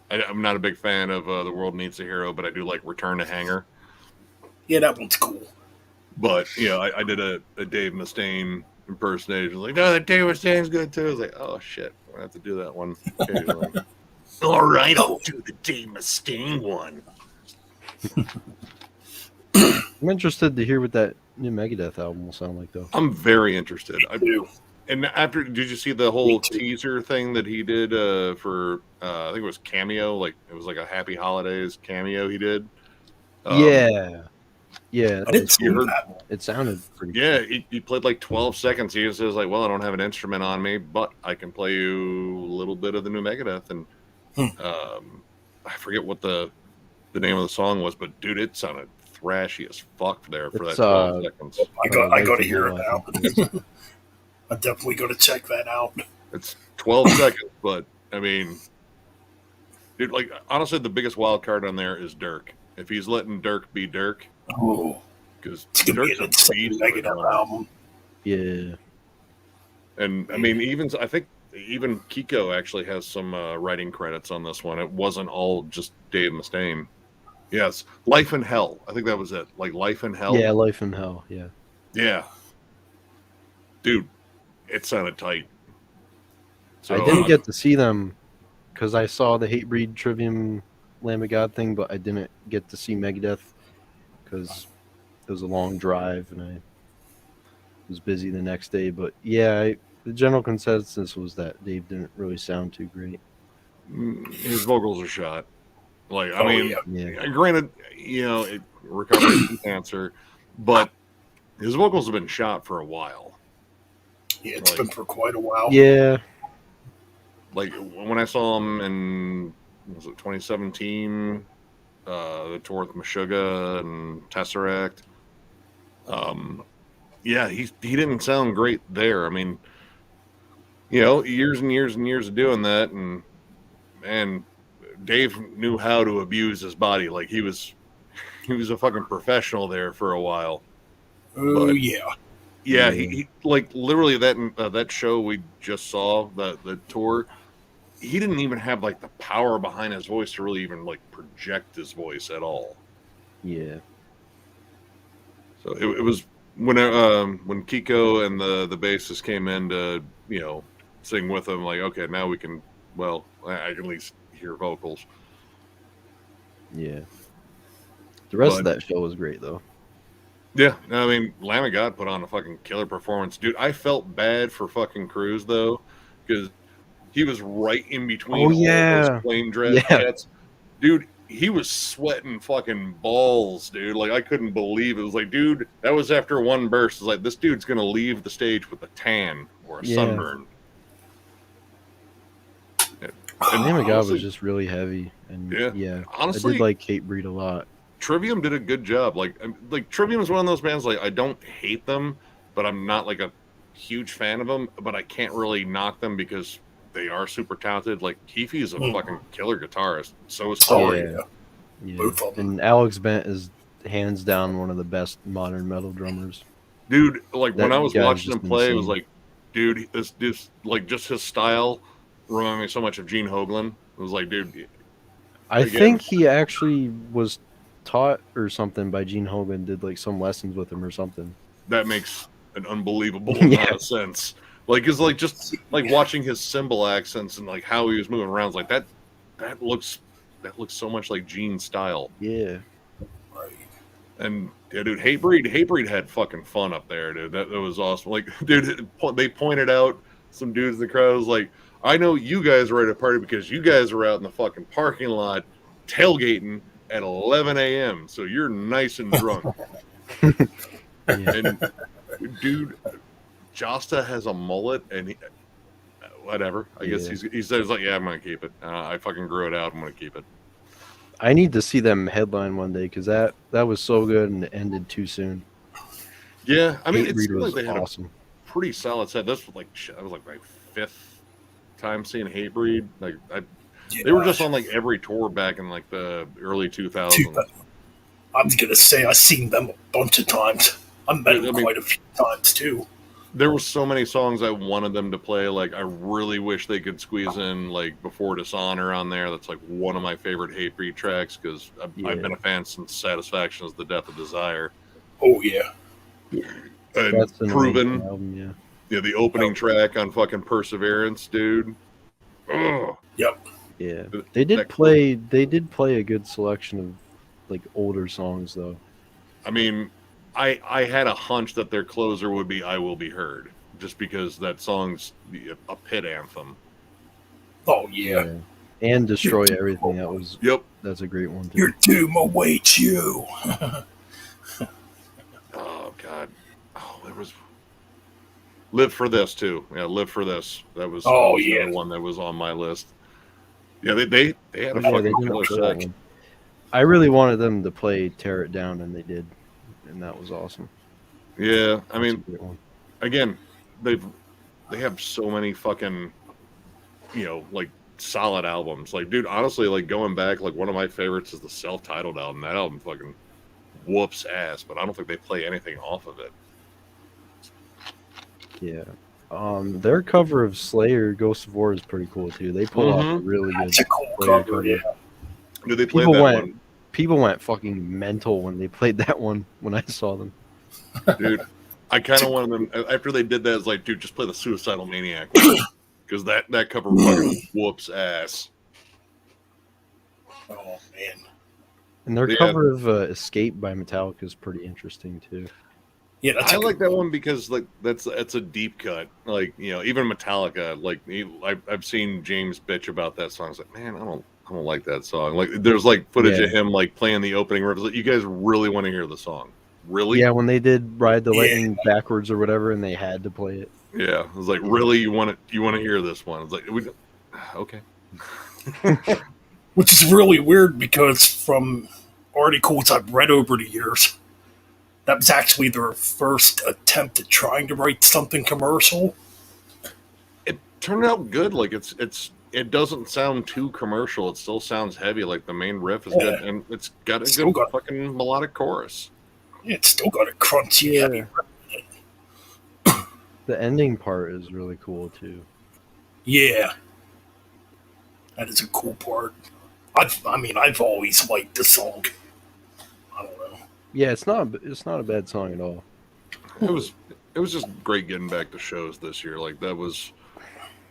S3: I'm not a big fan of The World Needs a Hero, but I do like Return to Hangar.
S2: Yeah, that one's cool.
S3: But, you know, I did a Dave Mustaine impersonation. I was like, no, that Dave Mustaine's good too. I was like, oh shit, I'm gonna have to do that one occasionally. All right, I'll do the Dave Mustaine one.
S4: I'm interested to hear what that new Megadeth album will sound like, though.
S3: I'm very interested.
S2: I do.
S3: And after, did you see the whole teaser thing that he did for? I think it was Cameo. Like it was like a Happy Holidays cameo he did.
S4: Yeah,
S2: I didn't see that.
S4: It sounded pretty.
S3: Yeah, he played like 12 seconds. He just says like, "Well, I don't have an instrument on me, but I can play you a little bit of the new Megadeth." And I forget what the name of the song was, but dude, it sounded thrashy as fuck there for that 12 seconds.
S2: I got to hear it now. I'm definitely going to check that out.
S3: It's 12 seconds, but I mean, dude, like honestly, the biggest wild card on there is Dirk. If he's letting Dirk be Dirk, because Dirk's a beast
S2: Megadeth album.
S4: Yeah,
S3: and I mean, I think even Kiko actually has some writing credits on this one. It wasn't all just Dave Mustaine. Yes, Life in Hell. I think that was it. Like Life in Hell.
S4: Yeah, Life in Hell. Yeah.
S3: Yeah. Dude, it sounded tight. So,
S4: I didn't get to see them because I saw the Hatebreed Trivium Lamb of God thing, but I didn't get to see Megadeth because it was a long drive and I was busy the next day. But yeah, the general consensus was that Dave didn't really sound too great.
S3: His vocals are shot. Like, I mean, granted, you know, it recovery cancer, but his vocals have been shot for a while.
S2: Yeah, it's been for quite a while.
S4: Yeah.
S3: Like, when I saw him in, was it 2017, the tour with Meshuggah and Tesseract, yeah, he didn't sound great there. I mean, you know, years and years and years of doing that, and Dave knew how to abuse his body. Like he was a fucking professional there for a while.
S2: Oh
S3: yeah. He like literally that show we just saw, the tour. He didn't even have like the power behind his voice to really even like project his voice at all.
S4: Yeah.
S3: So it was when Kiko and the bassist came in to, you know, sing with him. Like, okay, now we can. Well, I can at least hear vocals.
S4: Yeah. The rest of that show was great, though.
S3: Yeah, I mean, Lamb of God put on a fucking killer performance. Dude, I felt bad for fucking Cruz, though, because he was right in between all those plane jets. Dude, he was sweating fucking balls, dude. Like, I couldn't believe it. It was like, dude, that was after one burst. It was like, this dude's going to leave the stage with a tan or a sunburn.
S4: And Lamb of God was just really heavy. And yeah, honestly, I did like Hatebreed a lot.
S3: Trivium did a good job. Like Trivium is one of those bands. Like, I don't hate them, but I'm not like a huge fan of them. But I can't really knock them because they are super talented. Like Keefe is a fucking killer guitarist. So is Corey.
S4: Yeah. And Alex Bent is hands down one of the best modern metal drummers.
S3: Dude, like when I was watching him play, it was like, dude, this like just his style reminded me so much of Gene Hoglan. It was like, dude.
S4: I think he actually was taught or something by Gene Hoglan, did like some lessons with him or something.
S3: That makes an unbelievable amount of sense. Like, it's like just like watching his cymbal accents and like how he was moving around. It's like that looks so much like Gene's style.
S4: Yeah.
S2: Right.
S3: And yeah, dude, Hatebreed had fucking fun up there, dude. That was awesome. Like, dude, they pointed out some dudes in the crowd was like, I know you guys were at a party because you guys were out in the fucking parking lot tailgating at 11 a.m. So you're nice and drunk. And dude, Josta has a mullet, and whatever. I guess he says like, yeah, I'm gonna keep it. I fucking grew it out. I'm gonna keep it.
S4: I need to see them headline one day because that was so good and it ended too soon.
S3: Yeah, I mean, it seemed
S4: was
S3: like they had
S4: awesome.
S3: a pretty solid set. This was like that was like my fifth time seeing Hatebreed. Like they were just on like every tour back in like the early 2000s.
S2: I was gonna say I've seen them a bunch of times. I met them quite a few times too.
S3: There were so many songs I wanted them to play. Like, I really wish they could squeeze in, like, Before Dishonor on there. That's, like, one of my favorite Hatebreed tracks, because I've been a fan since Satisfaction is the Death of Desire.
S2: Oh, yeah.
S3: And
S4: That's an
S3: Proven.
S4: album, yeah.
S3: Yeah, the opening track on fucking Perseverance, dude. Oh.
S2: Yep.
S4: Yeah. They did play a good selection of, like, older songs, though.
S3: I mean, I had a hunch that their closer would be I Will Be Heard, just because that song's a pit anthem.
S2: Oh, yeah.
S4: And Destroy Everything. That's a great one, too.
S2: Your doom awaits you.
S3: Oh, God. Oh, there was... Live for This, too. Yeah, Live for This. That was the one that was on my list. Yeah, they had a fucking killer set.
S4: I really wanted them to play Tear It Down, and they did. And that was awesome.
S3: Yeah, I mean, again, they have so many fucking, like, solid albums. Like, dude, honestly, like, going back, like, one of my favorites is the self-titled album. That album fucking whoops ass, but I don't think they play anything off of it.
S4: Yeah. Their cover of Slayer, Ghost of War, is pretty cool, too. They pull off a really good
S2: cool cover, yeah.
S3: Did they play that one?
S4: People went fucking mental when they played that one when I saw them.
S3: Dude, I kind of wanted them, after they did that, it's like, dude, just play the Suicidal Maniac. Because that cover fucking whoops ass.
S2: Oh, man.
S4: And their cover of Escape by Metallica is pretty interesting, too.
S3: Yeah, I like that one because, like, that's a deep cut. Like, even Metallica, like, I've seen James bitch about that song. I was like, man, I don't like that song. Like, there's, like, footage of him, like, playing the opening riff. Like, you guys really want to hear the song? Really?
S4: Yeah, when they did Ride the Lightning backwards or whatever, and they had to play it.
S3: Yeah, I was like, really, you want to hear this one? It's like, okay.
S2: Which is really weird because from articles I've read over the years, that was actually their first attempt at trying to write something commercial.
S3: It turned out good. Like, it doesn't sound too commercial. It still sounds heavy. Like, the main riff is good, and it's got a good fucking melodic chorus.
S2: Yeah, it's still got a crunchy heavy riff.
S4: The ending part is really cool, too.
S2: Yeah. That is a cool part. I've always liked the song. I don't know.
S4: Yeah, it's not a bad song at all.
S3: It was just great getting back to shows this year. Like, that was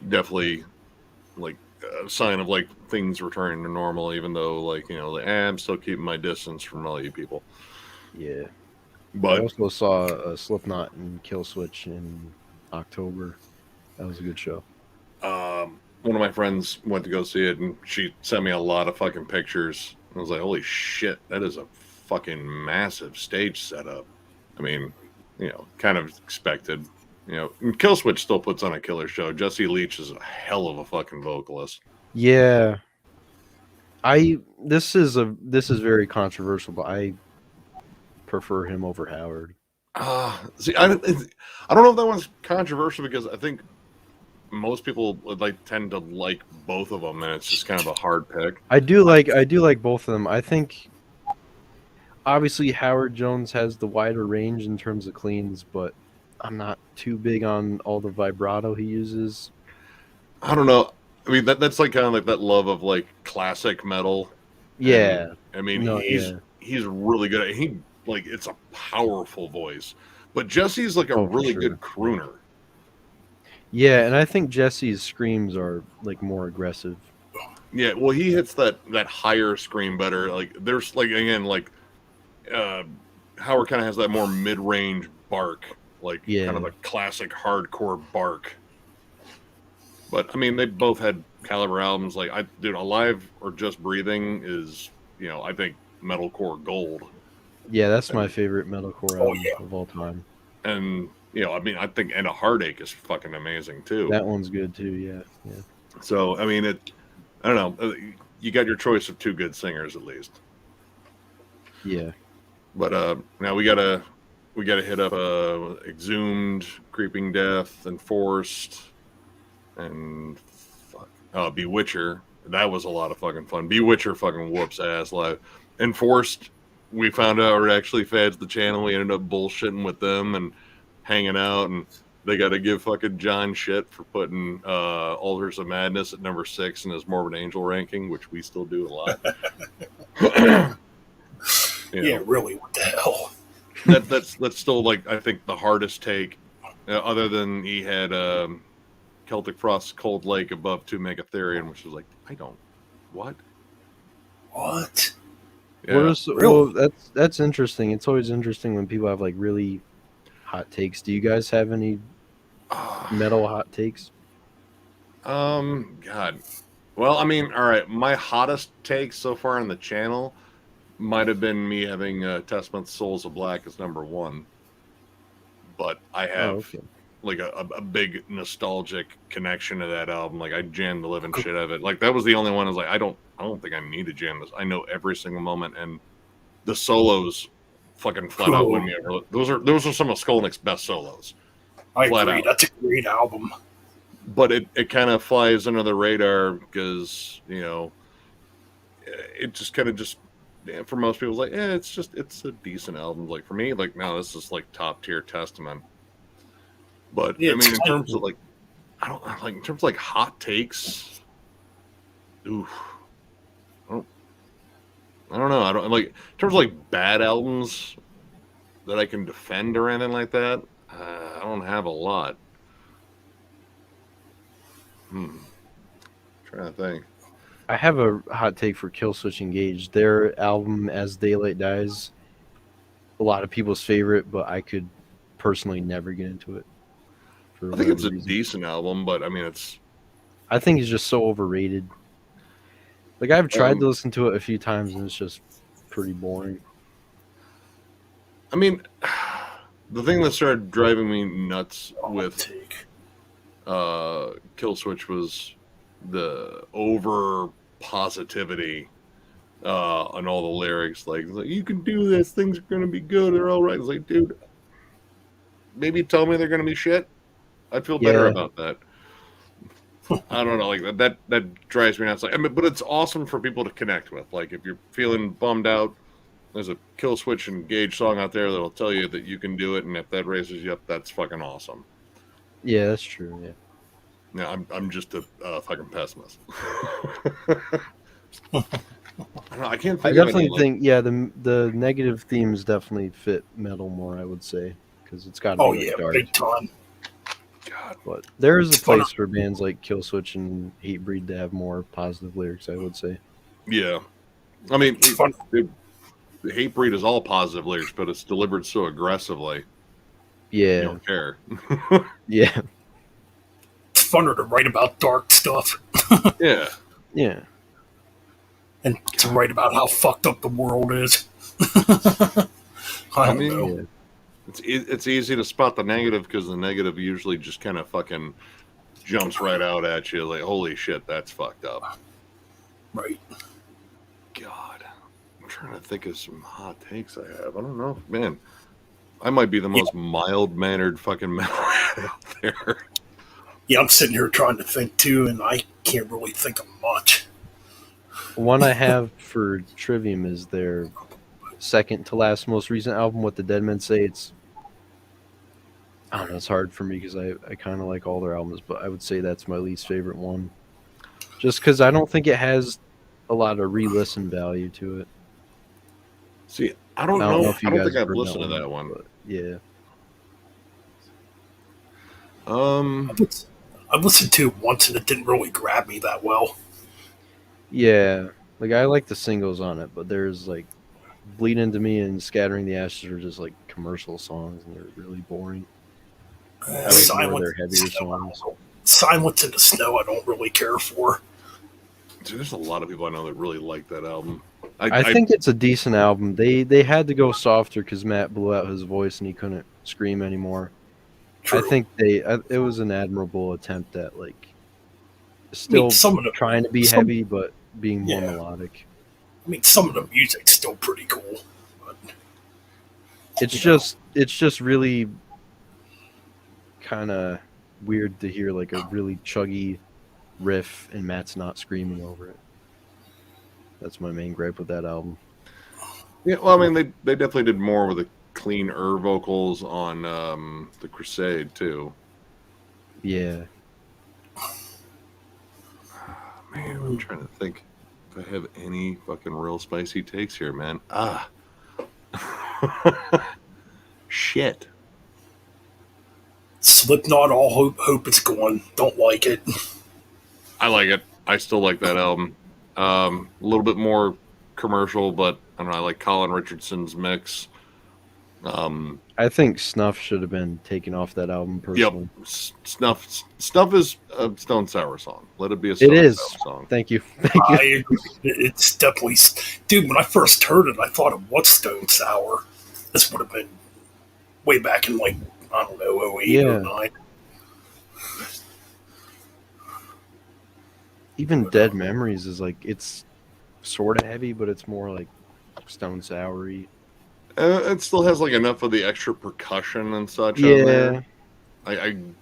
S3: definitely, like, a sign of, like, things returning to normal, even though, like, I'm still keeping my distance from all you people.
S4: Yeah.
S3: But
S4: I also saw Slipknot and Killswitch in October. That was a good show.
S3: One of my friends went to go see it, and she sent me a lot of fucking pictures. I was like, holy shit, that is a fucking massive stage setup. I mean, kind of expected. And Killswitch still puts on a killer show. Jesse Leach is a hell of a fucking vocalist.
S4: Yeah. This is very controversial, but I prefer him over Howard.
S3: See, I don't know if that one's controversial because I think most people would tend to like both of them, and it's just kind of a hard pick.
S4: I do like both of them. I think obviously Howard Jones has the wider range in terms of cleans, but I'm not too big on all the vibrato he uses.
S3: I don't know. I mean, that's like kind of like that love of like classic metal.
S4: Yeah.
S3: And, I mean, he's really good at it. It's a powerful voice. But Jesse's like a really good crooner.
S4: Yeah, and I think Jesse's screams are like more aggressive.
S3: Yeah, well, he hits that higher scream better. Like, there's Howard kind of has that more mid-range bark, kind of a classic hardcore bark. But I mean, they both had caliber albums. Alive or Just Breathing is, I think metalcore gold.
S4: Yeah, that's my favorite metalcore album of all time.
S3: And I think And a Heartache is fucking amazing too.
S4: That one's good too. Yeah.
S3: So I mean, I don't know. You got your choice of two good singers at least.
S4: Yeah.
S3: But now we gotta hit up Exhumed, Creeping Death, Enforced, and Bewitcher. That was a lot of fucking fun. Bewitcher fucking whoops ass live. Enforced, we found out are actually fans of the channel. We ended up bullshitting with them and hanging out, and They got to give fucking John shit for putting Altars of Madness at number 6 in his Morbid Angel ranking, which we still do a lot.
S2: Yeah, really, what the hell?
S3: That's still, like, I think the hardest take, other than he had Celtic Frost's Cold Lake above 2 Megatherion, which was like, I don't... What?
S2: What?
S3: Yeah.
S4: Well, that's interesting. It's always interesting when people have, like, really hot takes. Do you guys have any metal hot takes?
S3: God. Well, I mean, all right. My hottest take so far on the channel might have been me having Testament Souls of Black as number 1. But I have like a big nostalgic connection to that album. Like I jammed the living shit out of it. Like that was the only one I was like, I don't think I need to jam this. I know every single moment, and the solos fucking flat out win me over. Those are some of Skolnick's best solos.
S2: I agree. That's a great album.
S3: But it kind of flies under the radar because, you know, it just kind of for most people, like, it's a decent album. Like for me, like, no, this is like top tier Testament. But yeah, I mean, in terms of like, I don't like in terms of like hot takes. Oof, I don't know. I don't like in terms of like bad albums that I can defend or anything like that. I don't have a lot. Trying to think.
S4: I have a hot take for Killswitch Engage. Their album As Daylight Dies, a lot of people's favorite, but I could personally never get into it.
S3: I think it's a decent album, but I mean,
S4: I think it's just so overrated. Like I've tried to listen to it a few times, and it's just pretty boring.
S3: I mean, the thing that started driving me nuts with Killswitch was the over positivity on all the lyrics. Like, you can do this, things are gonna be good, they're all right. It's like, dude, maybe tell me they're gonna be shit. I'd feel better about that. I don't know, like that drives me nuts. Like, I mean, but it's awesome for people to connect with. Like, if you're feeling bummed out, there's a Killswitch Engage song out there that'll tell you that you can do it, and if that raises you up, that's fucking awesome.
S4: Yeah, that's true. Yeah.
S3: Yeah, I'm just a fucking pessimist. I can't.
S4: I definitely think the negative themes definitely fit metal more. I would say because it's got to be dark.
S2: Big time.
S3: God,
S4: but there is a place for bands like Killswitch and Hatebreed to have more positive lyrics. I would say.
S3: Yeah, I mean, Hatebreed is all positive lyrics, but it's delivered so aggressively.
S4: Yeah,
S3: you don't care.
S4: Yeah.
S2: Funner to write about dark stuff.
S3: Yeah.
S2: And to write about how fucked up the world is. I don't know.
S3: Yeah. It's easy to spot the negative because the negative usually just kind of fucking jumps right out at you like, holy shit, that's fucked up.
S2: Right.
S3: God. I'm trying to think of some hot takes I have. I don't know. Man, I might be the most mild-mannered fucking metalhead out there.
S2: Yeah, I'm sitting here trying to think too, and I can't really think of much.
S4: One I have for Trivium is their second to last most recent album, What the Dead Men Say. I don't know, it's hard for me because I kind of like all their albums, but I would say that's my least favorite one. Just because I don't think it has a lot of re-listen value to it.
S3: See, I don't know if I don't think I've listened to that one.
S4: But yeah.
S2: I listened to it once and it didn't really grab me that well.
S4: Yeah, like I like the singles on it, but there's like Bleed Into Me and Scattering the Ashes are just like commercial songs and they're really boring.
S2: Silence in the Snow I don't really care for.
S3: Dude, there's a lot of people I know that really like that album.
S4: I think it's a decent album. They had to go softer because Matt blew out his voice and he couldn't scream anymore. True. I think it was an admirable attempt at like still trying to be heavy but being more melodic.
S2: I mean, some of the music's still pretty cool. But,
S4: it's just really kind of weird to hear like a really chuggy riff and Matt's not screaming over it. That's my main gripe with that album.
S3: Yeah, well, I mean, they definitely did more with the clean vocals on the Crusade too.
S4: Yeah.
S3: Man, I'm trying to think if I have any fucking real spicy takes here, man. Shit.
S2: Slipknot, all hope it's gone. Don't like it.
S3: I like it. I still like that album. A little bit more commercial, but I don't know. I like Colin Richardson's mix.
S4: I think Snuff should have been taken off that album personally.
S3: Yep. Snuff is a Stone Sour song. Let it be a Stone
S4: It is.
S3: Sour song.
S4: Thank you.
S2: I agree. It's definitely, dude. When I first heard it, I thought it was Stone Sour. This would have been way back in like I don't know 08 or 09.
S4: Even Dead Memories is like it's sort of heavy, but it's more like Stone Soury.
S3: It still has like enough of the extra percussion and such.
S4: Yeah.
S3: On there.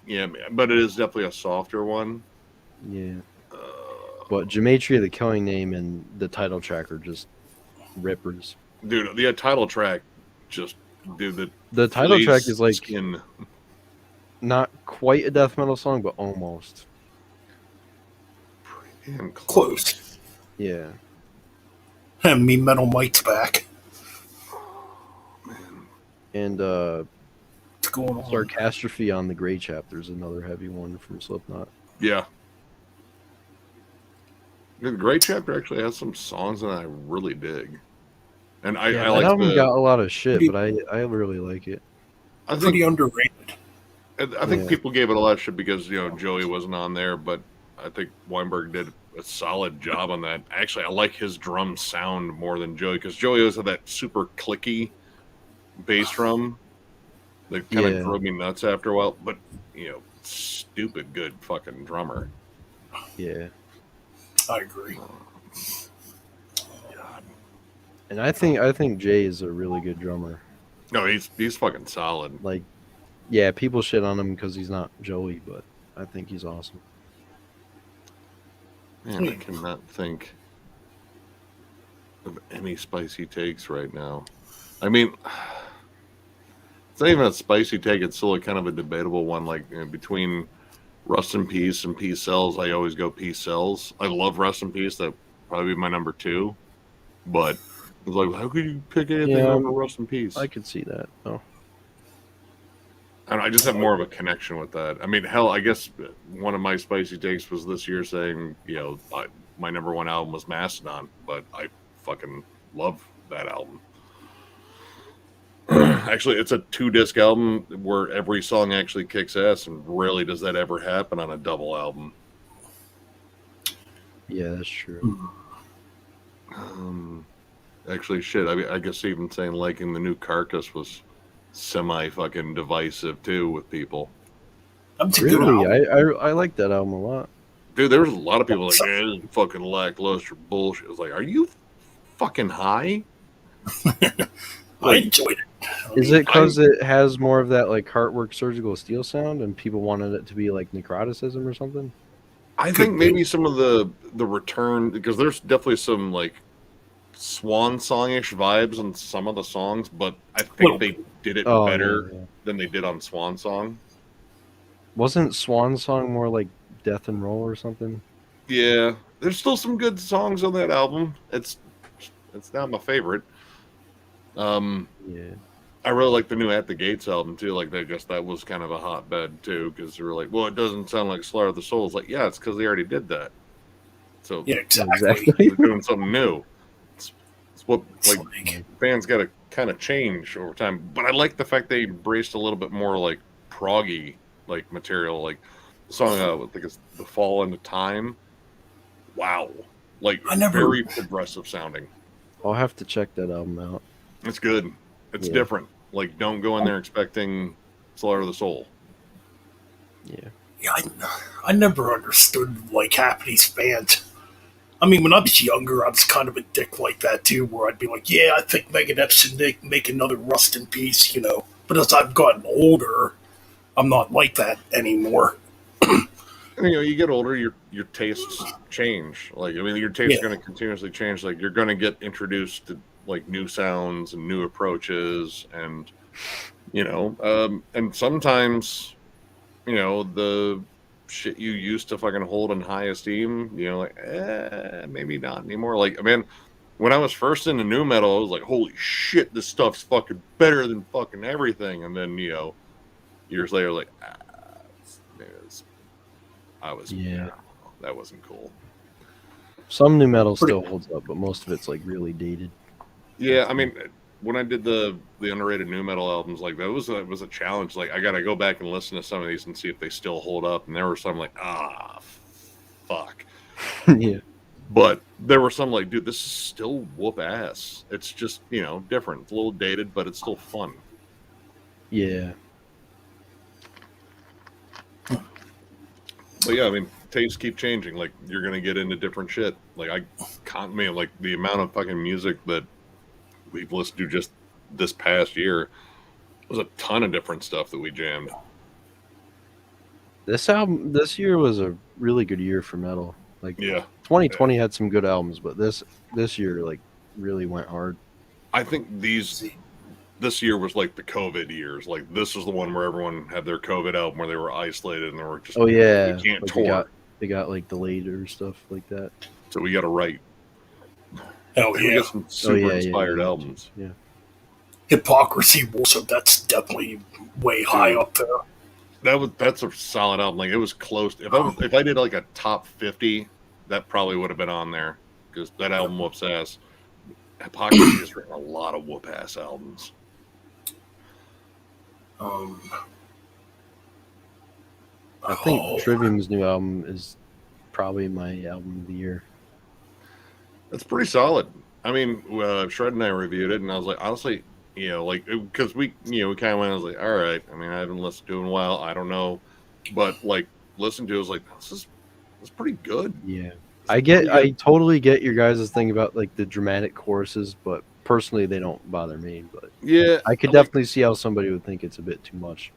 S3: Yeah, but it is definitely a softer one.
S4: Yeah. But Gematria, the Killing Name, and the title track are just rippers.
S3: Dude, the title track
S4: the title track is like
S3: skin.
S4: Not quite a death metal song, but almost.
S3: Damn
S2: Close.
S4: Yeah.
S2: And Me Metal Mike's back.
S4: And
S2: What's going on?
S4: Sarcastrophe on the Grey Chapter is another heavy one from Slipknot.
S3: Yeah. The Grey Chapter actually has some songs that I really dig. And I like
S4: that album got a lot of shit, but I really like it.
S3: I think
S2: Pretty underrated.
S3: I think people gave it a lot of shit because Joey wasn't on there, but I think Weinberg did a solid job on that. Actually, I like his drum sound more than Joey because Joey always had that super clicky bass drum that kind of drove me nuts after a while. But stupid good fucking drummer.
S4: Yeah,
S2: I agree.
S3: God.
S4: And I think Jay is a really good drummer.
S3: No, he's fucking solid.
S4: Like, yeah, people shit on him because he's not Joey, but I think he's awesome.
S3: Man, I cannot think of any spicy takes right now. I mean, it's not even a spicy take. It's still kind of a debatable one. Like between Rust in Peace and Peace Cells, I always go Peace Cells. I love Rust in Peace. That probably be my number 2. But it's like, how could you pick anything over Rust in Peace?
S4: I could see that. Oh.
S3: I just have more of a connection with that. I mean, hell, I guess one of my spicy takes was this year saying, my number 1 album was Mastodon, but I fucking love that album. Actually, it's a 2-disc album where every song actually kicks ass, and rarely does that ever happen on a double album.
S4: Yeah, that's true.
S3: Actually, shit, I guess even saying liking the new Carcass was semi-fucking divisive, too, with people.
S2: That's a
S4: Really?
S2: good album.
S4: I like that album a lot.
S3: Dude, there was a lot of people like, yeah, this is fucking lackluster bullshit. I was like, are you fucking high?
S2: I enjoyed it.
S4: Is it because it has more of that like Heartwork Surgical Steel sound and people wanted it to be like necroticism or something?
S3: I think maybe some of the return, because there's definitely some like swan song-ish vibes on some of the songs, but I think they did it better than they did on Swan Song.
S4: Wasn't Swan Song more like Death and Roll or something?
S3: Yeah, there's still some good songs on that album. It's not my favorite.
S4: Yeah.
S3: I really like the new At the Gates album too. Like, I guess that was kind of a hotbed too, because they were like, "Well, it doesn't sound like Slaughter of the Soul." It's like, yeah, it's because they already did that. So
S2: Yeah, exactly.
S3: they're doing something new. It's what fans got to kind of change over time. But I like the fact they embraced a little bit more like proggy like material, like the song I think it's "The Fall into Time." Wow, like very progressive sounding.
S4: I'll have to check that album out.
S3: It's good. It's different. Like, don't go in there expecting Slaughter of the Soul.
S4: Yeah.
S2: Yeah, I never understood like half these fans. I mean, when I was younger, I was kind of a dick like that too, where I'd be like, "Yeah, I think Megadeth should make another Rust in Peace," But as I've gotten older, I'm not like that anymore.
S3: You get older, your tastes change. Like, I mean, your tastes are going to continuously change. Like, you're going to get introduced to like new sounds and new approaches, and and sometimes the shit you used to fucking hold in high esteem, like maybe not anymore. Like, man, when I was first into new metal, I was like, holy shit, this stuff's fucking better than fucking everything. And then, years later, like,
S4: Yeah.
S3: that wasn't cool.
S4: Some new metal still holds up, but most of it's like really dated.
S3: Yeah, I mean, when I did the underrated new metal albums, like that was a challenge. Like, I got to go back and listen to some of these and see if they still hold up. And there were some like, fuck.
S4: Yeah.
S3: But there were some like, dude, this is still whoop ass. It's just, different. It's a little dated, but it's still fun.
S4: Yeah.
S3: But yeah, I mean, tastes keep changing. Like, you're gonna get into different shit. Like, like the amount of fucking music that we've listened to just this past year was a ton of different stuff that we jammed.
S4: This year was a really good year for metal. Like,
S3: Yeah,
S4: 2020 had some good albums, but this year like really went hard.
S3: I think this year was like the COVID years. Like, this was the one where everyone had their COVID album where they were isolated and they were just,
S4: we can't
S3: like tour.
S4: They got like delayed or stuff like that.
S3: So we got to write.
S2: Hell
S3: We
S2: yeah.
S3: got some super inspired albums.
S4: Yeah.
S2: Hypocrisy also, that's definitely way high up there.
S3: That's a solid album. Like, it was close. If I did like a top 50, that probably would have been on there because that album whoops ass. Hypocrisy has written a lot of whoop ass albums.
S4: I think Trivium's new album is probably my album of the year.
S3: That's pretty solid. I mean, Shred and I reviewed it, and I was like, honestly, like, because we kind of went, I was like, all right. I mean, I haven't listened to it in a while. I don't know. But, like, listened to it, I was like, this is pretty good.
S4: Yeah. I totally get your guys' thing about, like, the dramatic choruses, but personally, they don't bother me. But
S3: yeah,
S4: I could definitely see how somebody would think it's a bit too much.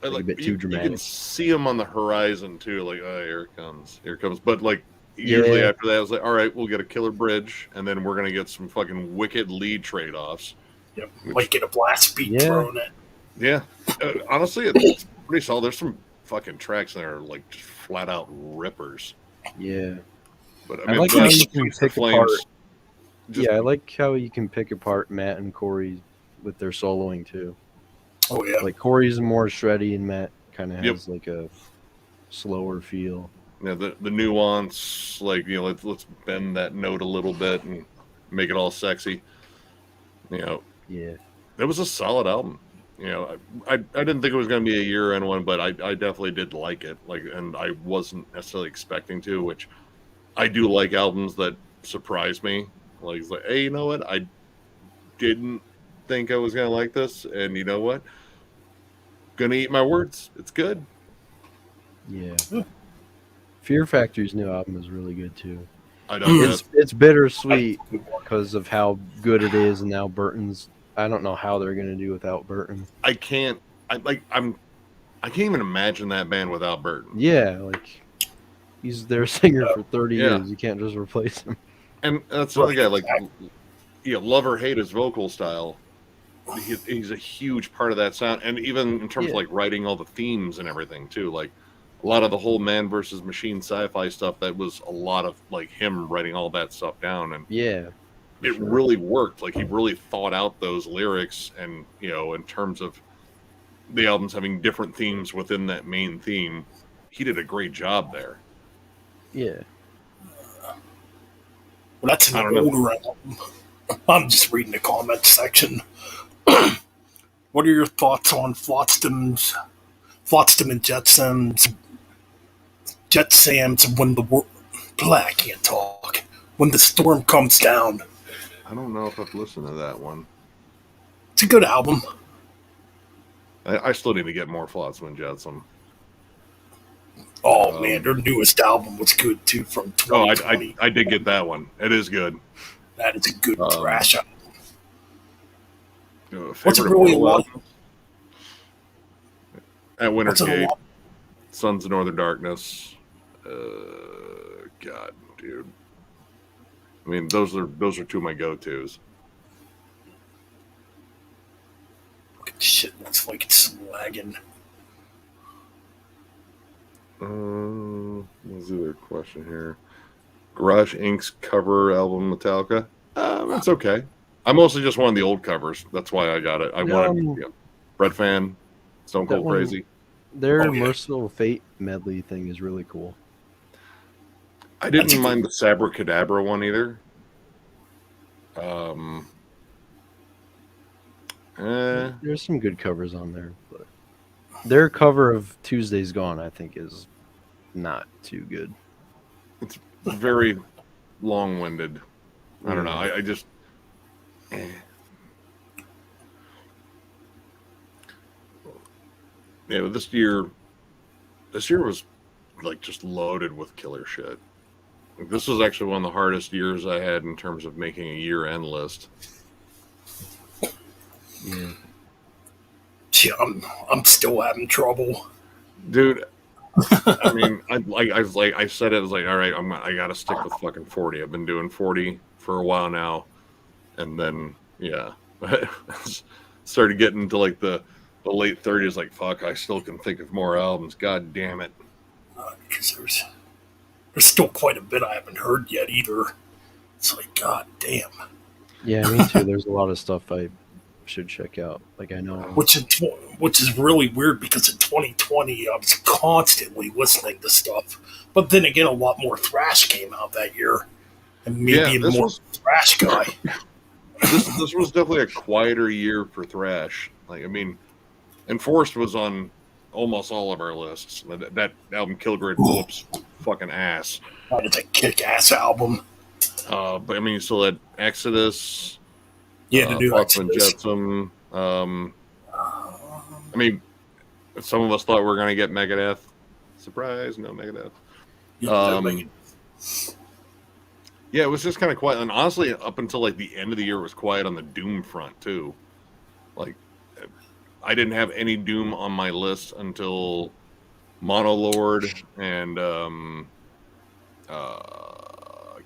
S4: Like a bit too dramatic.
S3: You can see them on the horizon, too. Like, oh, here it comes. Here it comes. But, like, usually after that, I was like, all right, we'll get a killer bridge, and then we're going to get some fucking wicked lead trade-offs.
S2: Yep. Might get a blast beat thrown in.
S3: Yeah. Honestly, it's pretty solid. There's some fucking tracks that are, like, just flat-out rippers.
S4: Yeah.
S3: But
S4: I like how you can pick apart. I like how you can pick apart Matt and Corey with their soloing, too.
S2: Oh, yeah.
S4: Like, Corey's more shreddy, and Matt kind of has, like, a slower feel.
S3: Yeah, the nuance, like, let's bend that note a little bit and make it all sexy. Yeah. It was a solid album. I didn't think it was going to be a year-end one, but I definitely did like it. Like, and I wasn't necessarily expecting to, which I do like albums that surprise me. Like, it's like, hey, you know what? I didn't think I was going to like this, and you know what? Gonna eat my words. It's good.
S4: Yeah. Fear Factory's new album is really good too.
S3: I know
S4: it's bittersweet because of how good it is, and now Burton's. I don't know how they're gonna do without Burton.
S3: I can't even imagine that band without Burton.
S4: Yeah, like he's their singer for 30 years. You can't just replace him.
S3: And that's another guy. Like, love or hate his vocal style. He's a huge part of that sound, and even in terms of like writing all the themes and everything too. Like, a lot of the whole man versus machine sci-fi stuff, that was a lot of like him writing all that stuff down, and it really worked. Like, he really thought out those lyrics, and in terms of the albums having different themes within that main theme, he did a great job there.
S4: Yeah.
S2: Well, that's an older album. I'm just reading the comment section. What are your thoughts on Flotsam and Jetsams when I can't talk. When the storm comes down?
S3: I don't know if I've listened to that one.
S2: It's a good album.
S3: I still need to get more Flotsam and Jetsam.
S2: Oh man, their newest album was good too from 2020.
S3: I did get that one. It is good.
S2: That is a good thrash album.
S3: What's it really like? At Winter's Gate, Sons of Northern Darkness. God, dude. I mean, those are two of my go-tos.
S2: Shit looks like it's lagging.
S3: What's the other question here? Garage Inc.'s cover album Metallica. It's okay. I mostly just wanted the old covers. That's why I got it. I wanted Fred Fan, Stone Cold Crazy.
S4: Their Merciful Fate medley thing is really cool.
S3: I didn't mind the Sabracadabra one either.
S4: There's some good covers on there, but their cover of Tuesday's Gone, I think, is not too good.
S3: It's very long-winded. I don't know. I just. Yeah, but this year was like just loaded with killer shit. This was actually one of the hardest years I had in terms of making a year-end list.
S2: Yeah, I'm still having trouble,
S3: dude. I mean, I said it, I was like, all right, I gotta stick with fucking 40. I've been doing 40 for a while now, and then started getting into like the late 30s. Like, fuck, I still can think of more albums. God damn it!
S2: Because there's still quite a bit I haven't heard yet either. It's like, god damn.
S4: Yeah, me too. There's a lot of stuff I should check out. Like, I know,
S2: which is really weird because in 2020 I was constantly listening to stuff, but then again, a lot more thrash came out that year, and me being more thrash guy.
S3: This was definitely a quieter year for thrash. Like, I mean, Enforced was on almost all of our lists. That album Kilgrave whoops fucking ass.
S2: It's a kick-ass album.
S3: But I mean, you still had Exodus.
S2: Yeah, the new Exodus.
S3: Jetsam. I mean, some of us thought we were going to get Megadeth. Surprise, no Megadeth. Yeah, it was just kind of quiet. And honestly, up until like the end of the year, it was quiet on the Doom front, too. Like, I didn't have any Doom on my list until Monolord and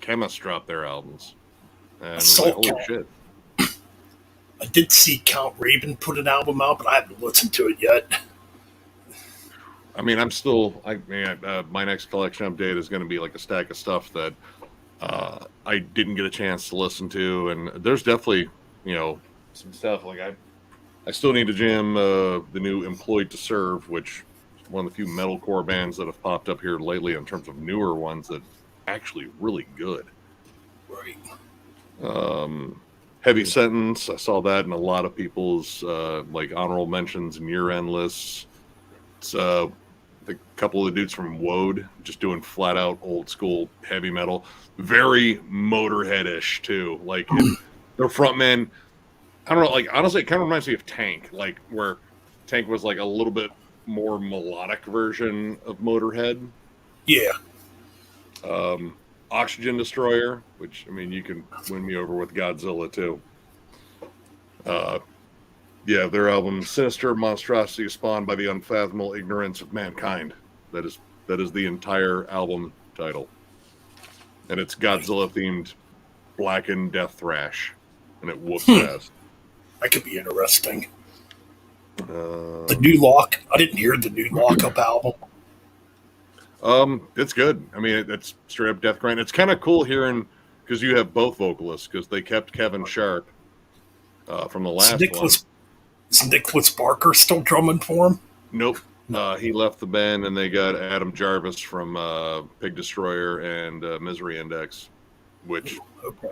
S3: Chemist dropped their albums. And I was like, holy shit.
S2: I did see Count Raven put an album out, but I haven't listened to it yet.
S3: I mean, my next collection update is going to be like a stack of stuff that I didn't get a chance to listen to, and there's definitely, some stuff like I still need to jam the new Employed to Serve, which is one of the few metalcore bands that have popped up here lately in terms of newer ones that are actually really good.
S2: Right.
S3: Heavy Sentence, I saw that in a lot of people's like honorable mentions and year-end lists. It's a couple of the dudes from Woad just doing flat-out old-school heavy metal. Very Motorhead-ish, too. Like, their frontman, I don't know, like, honestly, it kind of reminds me of Tank, like, where Tank was, like, a little bit more melodic version of Motorhead.
S2: Yeah.
S3: Oxygen Destroyer, which, I mean, you can win me over with Godzilla, too. Yeah, their album Sinister Monstrosity Spawned by the Unfathomable Ignorance of Mankind. That is the entire album title. And it's Godzilla-themed blackened death thrash. And it whoops ass.
S2: That could be interesting. The New Lock. I didn't hear the new Lock-Up album.
S3: It's good. I mean, it's straight up death grind. It's kind of cool hearing, because you have both vocalists, because they kept Kevin Sharp from the last one.
S2: Is Nicholas Barker still drumming for him?
S3: Nope. He left the band, and they got Adam Jarvis from Pig Destroyer and Misery Index, which,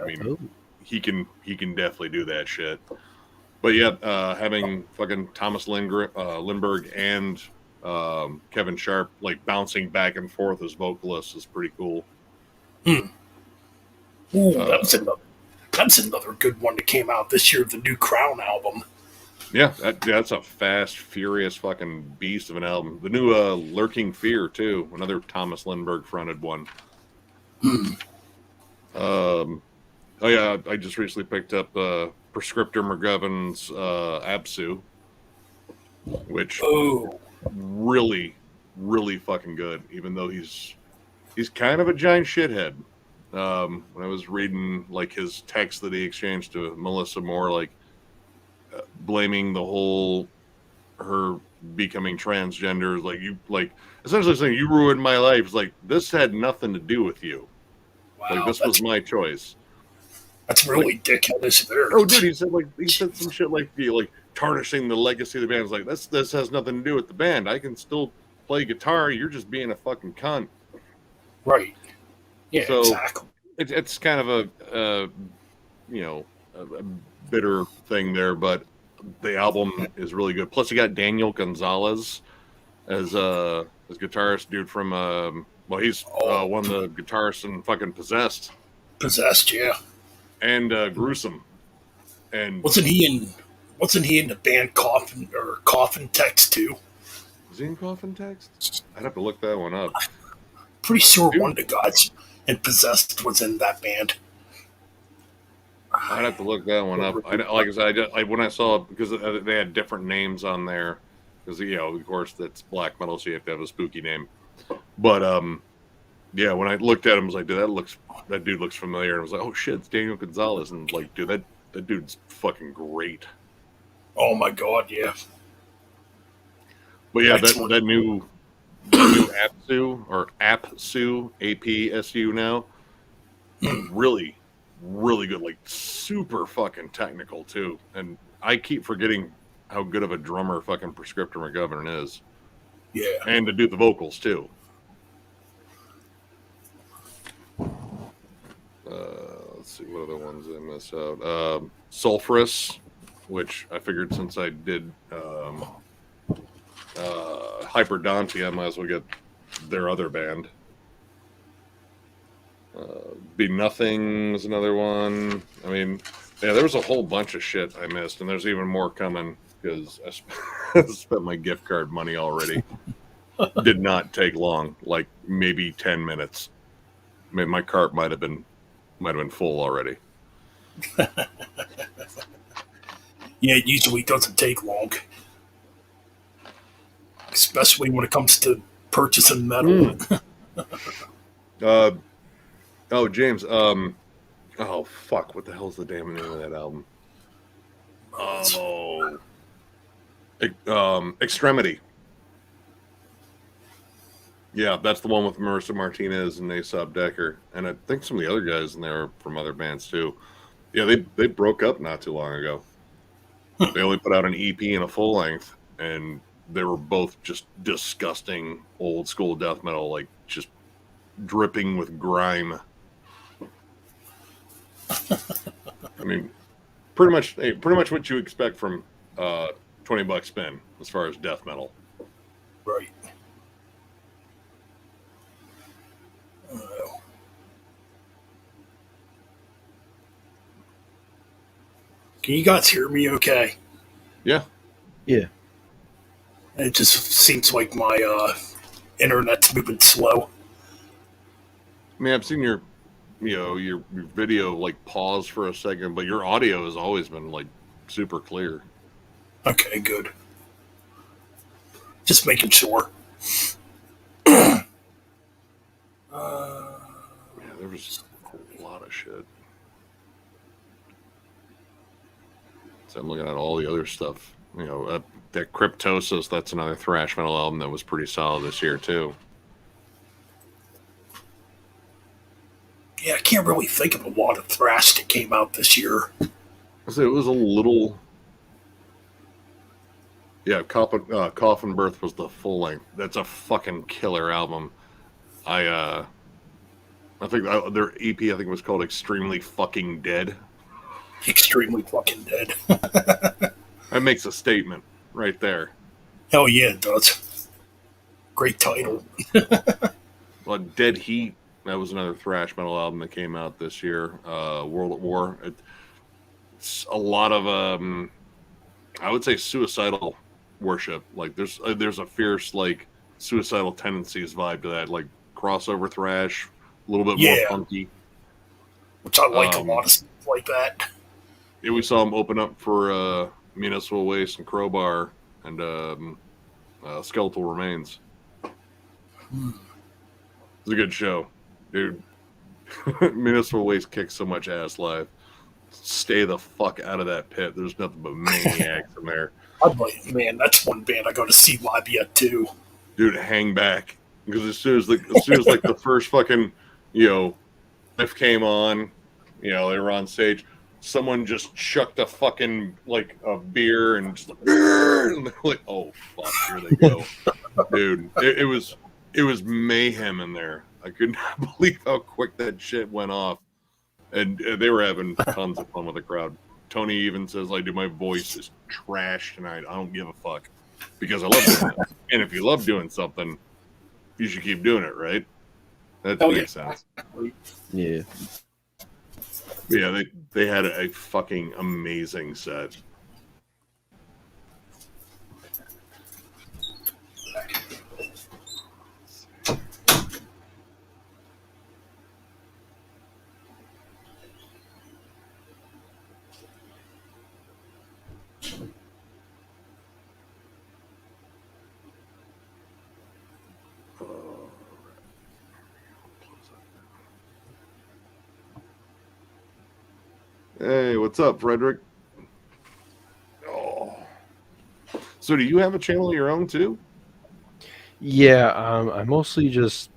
S3: I mean, he can definitely do that shit. But yeah, having fucking Thomas Lindbergh and Kevin Sharp like bouncing back and forth as vocalists is pretty cool.
S2: Ooh, that's another good one that came out this year, the new Crown album.
S3: Yeah, that's a fast, furious fucking beast of an album. The new Lurking Fear, too. Another Thomas Lindbergh fronted one. Oh, yeah, I just recently picked up Prescriptor McGovern's Absu, which really, really fucking good, even though he's kind of a giant shithead. When I was reading like his text that he exchanged to Melissa Moore, like, blaming the whole her becoming transgender, like essentially saying you ruined my life. It's like this had nothing to do with you.
S2: Wow,
S3: Like this was my choice.
S2: That's really dickheadish there.
S3: Oh, dude, he said some shit like tarnishing the legacy of the band. It's like this has nothing to do with the band. I can still play guitar. You're just being a fucking cunt.
S2: Right. Yeah,
S3: so
S2: exactly.
S3: It's kind of a bitter thing there, but the album is really good. Plus, you got Daniel Gonzalez as guitarist dude from he's one of the guitarists in fucking Possessed.
S2: Possessed, yeah.
S3: And Gruesome. And
S2: wasn't he in the band Coffin Text too?
S3: Was he in Coffin Text? I'd have to look that one up.
S2: Pretty sure one of the guys in Possessed was in that band.
S3: I'd have to look that one up. Like I said, when I saw it, because they had different names on there, because of course that's black metal, so you have to have a spooky name. But yeah, when I looked at him, I was like, dude, that dude looks familiar. And I was like, oh shit, it's Daniel Gonzalez, and like, dude, that dude's fucking great.
S2: Oh my god, yeah.
S3: But yeah, that new Apsu or Apsu APSU now, really, really good. Like super fucking technical too. And I keep forgetting how good of a drummer fucking Prescriptor McGovern is.
S2: Yeah,
S3: and to do the vocals too. Let's see what other ones I missed out. Sulphurous, which I figured since I did Hyperdontia, I might as well get their other band. Be Nothing was another one. I mean, yeah, there was a whole bunch of shit I missed, and there's even more coming because I spent my gift card money already. Did not take long, like maybe 10 minutes. I mean, my cart might have been full already.
S2: Yeah, it usually doesn't take long, especially when it comes to purchasing metal.
S3: Oh, James. Oh fuck! What the hell's the damn name of that album? Extremity. Yeah, that's the one with Marissa Martinez and Aesop Decker, and I think some of the other guys in there are from other bands too. Yeah, they broke up not too long ago. They only put out an EP and a full length, and they were both just disgusting old school death metal, like just dripping with grime. I mean, pretty much what you expect from $20 Spin as far as death metal.
S2: Right. Can you guys hear me okay?
S3: Yeah.
S4: Yeah.
S2: It just seems like my internet's moving slow.
S3: I mean, I've seen your video like pause for a second, but your audio has always been like super clear.
S2: Okay, good. Just making sure.
S3: Yeah, there was a lot of shit. So I'm looking at all the other stuff. That Cryptosis, that's another thrash metal album that was pretty solid this year too.
S2: Yeah, I can't really think of a lot of thrash that came out this year.
S3: So it was a little. Yeah, Coffin Birth was the full length. That's a fucking killer album. I think their EP I think was called Extremely Fucking Dead.
S2: Extremely Fucking Dead.
S3: That makes a statement right there.
S2: Hell yeah, it does. Great title.
S3: Well, Dead Heat, that was another thrash metal album that came out this year. World at War. It's a lot of I would say suicidal worship. Like there's a fierce like suicidal tendencies vibe to that, like crossover thrash, a little bit more funky.
S2: Which I like a lot of stuff like that.
S3: Yeah, we saw them open up for Municipal Waste and Crowbar and Skeletal Remains. It was a good show, dude. Municipal Waste kicks so much ass live. stay the fuck out of that pit. There's nothing but maniacs in there.
S2: Man, that's one band I got to see live yet too.
S3: Dude, hang back, because as soon as the first fucking riff came on, they were on stage. Someone just chucked a fucking a beer and just and they're like, oh fuck, here they go, dude. It was mayhem in there. I could not believe how quick that shit went off, and they were having tons of fun with the crowd. Tony even says, like, dude, my voice is trash tonight. I don't give a fuck because I love doing it. And if you love doing something, you should keep doing it, right? That makes sense.
S4: Yeah.
S3: Yeah, they had a fucking amazing set. Hey, what's up, Frederick? Oh. So do you have a channel of your own too?
S4: Yeah, I mostly just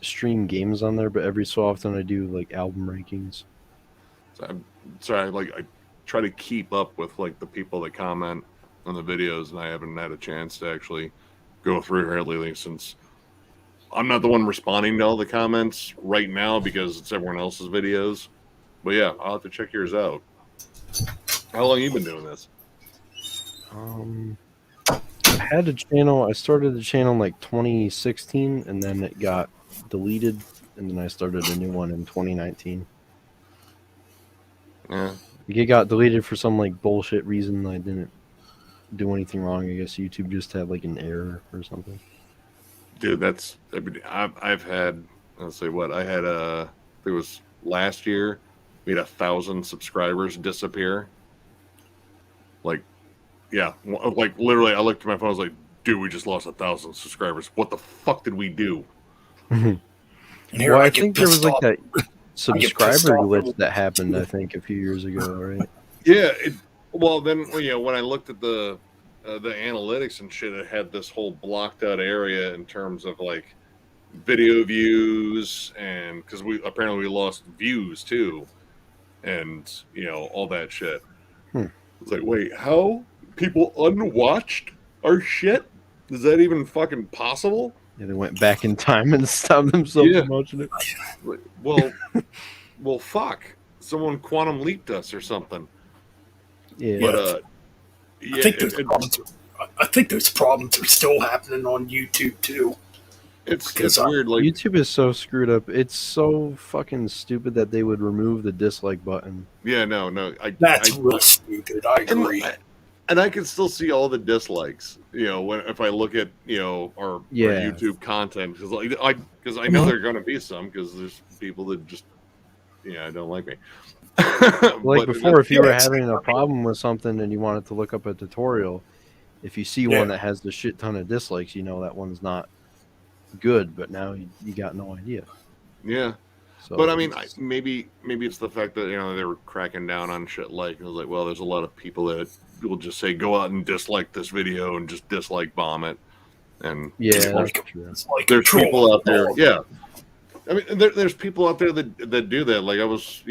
S4: stream games on there, but every so often I do like album rankings.
S3: So I'm sorry, I try to keep up with the people that comment on the videos, and I haven't had a chance to actually go through here lately since I'm not the one responding to all the comments right now because it's everyone else's videos. But yeah, I'll have to check yours out. How long have you been doing this?
S4: I had a channel. I started the channel in 2016, and then it got deleted, and then I started a new one in 2019.
S3: Yeah.
S4: It got deleted for some bullshit reason. I didn't do anything wrong. I guess YouTube just had an error or something.
S3: Dude, I've had, let's say what, I had it was last year, we had 1,000 subscribers disappear. Literally, I looked at my phone, I was like, dude, we just lost 1,000 subscribers. What the fuck did we do?
S4: Well, I think there was that subscriber glitch that happened, I think, a few years ago, right?
S3: Yeah. Then, when I looked at the analytics and shit, it had this whole blocked out area in terms of video views, and because we lost views too, and all that shit. It's like, wait, how people unwatched our shit? Is that even fucking possible?
S4: Yeah, they went back in time and stopped themselves from watching it.
S3: Well, fuck. Someone quantum leaped us or something.
S4: Yeah.
S3: But
S2: I think those problems are still happening on YouTube too.
S3: It's weird.
S4: YouTube is so screwed up. It's so fucking stupid that they would remove the dislike button.
S3: Yeah, no.
S2: That's real stupid. I agree.
S3: And I can still see all the dislikes. If I look at our YouTube content, because I know there are going to be some, because there's people that just don't like me.
S4: Before, if you were having a problem with something and you wanted to look up a tutorial, if you see one that has the shit ton of dislikes, that one's not good. But now you got no idea.
S3: Yeah. So, but I mean, maybe it's the fact that they were cracking down on shit. It was like, well, there's a lot of people that will just say, go out and dislike this video and just dislike bomb it. And
S4: yeah,
S3: there's people out there. Yeah. I mean, there's people out there that do that. I was,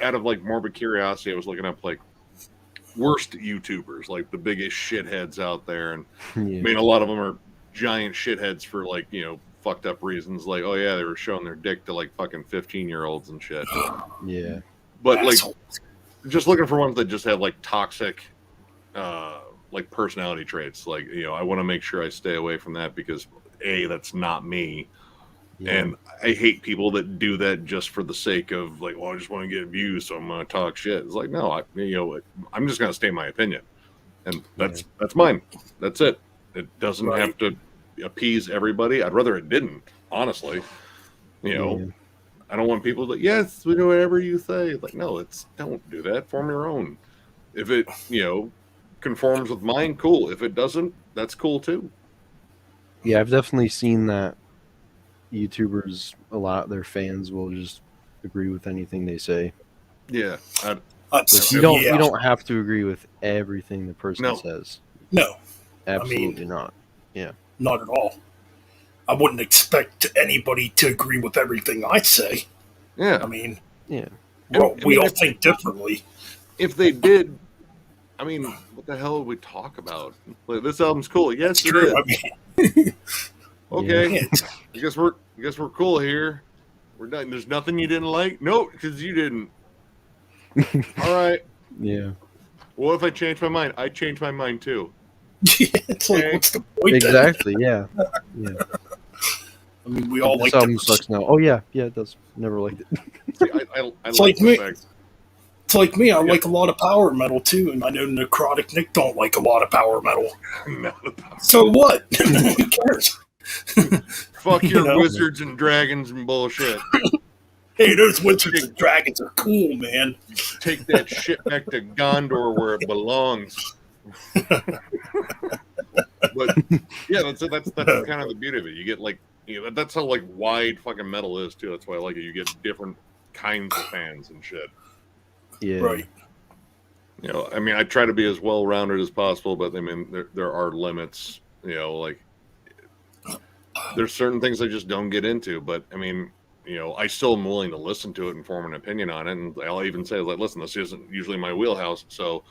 S3: out of morbid curiosity, I was looking up worst YouTubers, the biggest shitheads out there, and I mean, a lot of them are giant shitheads for fucked up reasons. Oh yeah, they were showing their dick to fucking 15-year-olds and shit.
S4: Yeah,
S3: but just looking for ones that just have toxic, personality traits. I want to make sure I stay away from that because that's not me. Yeah. And I hate people that do that just for the sake of I just want to get views, so I'm going to talk shit. It's no, I'm just going to state my opinion, and that's mine. That's it. It doesn't have to appease everybody. I'd rather it didn't, honestly. I don't want people to yes, we do whatever you say. No, don't do that. Form your own. If it conforms with mine, cool. If it doesn't, that's cool too.
S4: Yeah, I've definitely seen that. YouTubers, a lot of their fans will just agree with anything they say.
S3: Yeah.
S4: You don't have to agree with everything the person says.
S2: No.
S4: Absolutely not. Yeah.
S2: Not at all. I wouldn't expect anybody to agree with everything I say.
S3: Yeah.
S2: I mean,
S4: yeah.
S2: We all think differently.
S3: If they did, I mean, what the hell would we talk about? Like, this album's cool. Yes, it is.
S2: I mean,
S3: okay.
S2: Yeah.
S3: I guess we're cool here. We're done. There's nothing you didn't like? No, because you didn't. All right.
S4: Yeah.
S3: What if I change my mind? I changed my mind too.
S2: It's like, what's the point?
S4: Exactly. Yeah. Yeah.
S2: I mean, we all
S4: this
S2: like
S4: album sucks now. Oh yeah, it does. Never liked it.
S3: See, I
S2: It's
S3: like
S2: like me.
S3: fact.
S2: It's like me. I like a lot of power metal too, and I know Necrotic Nick don't like a lot of power metal. So what? Who cares?
S3: Fuck your wizards and dragons and bullshit.
S2: Hey, those wizards and dragons are cool, man.
S3: Take that shit back to Gondor where it belongs. But yeah, that's kind of the beauty of it. You get like, that's how like wide fucking metal is too. That's why I like it. You get different kinds of fans and shit.
S4: Yeah.
S2: Right.
S3: I mean, I try to be as well rounded as possible, but I mean, there are limits. Like there's certain things I just don't get into. But I mean, I still am willing to listen to it and form an opinion on it. And I'll even say, like, listen, this isn't usually my wheelhouse. So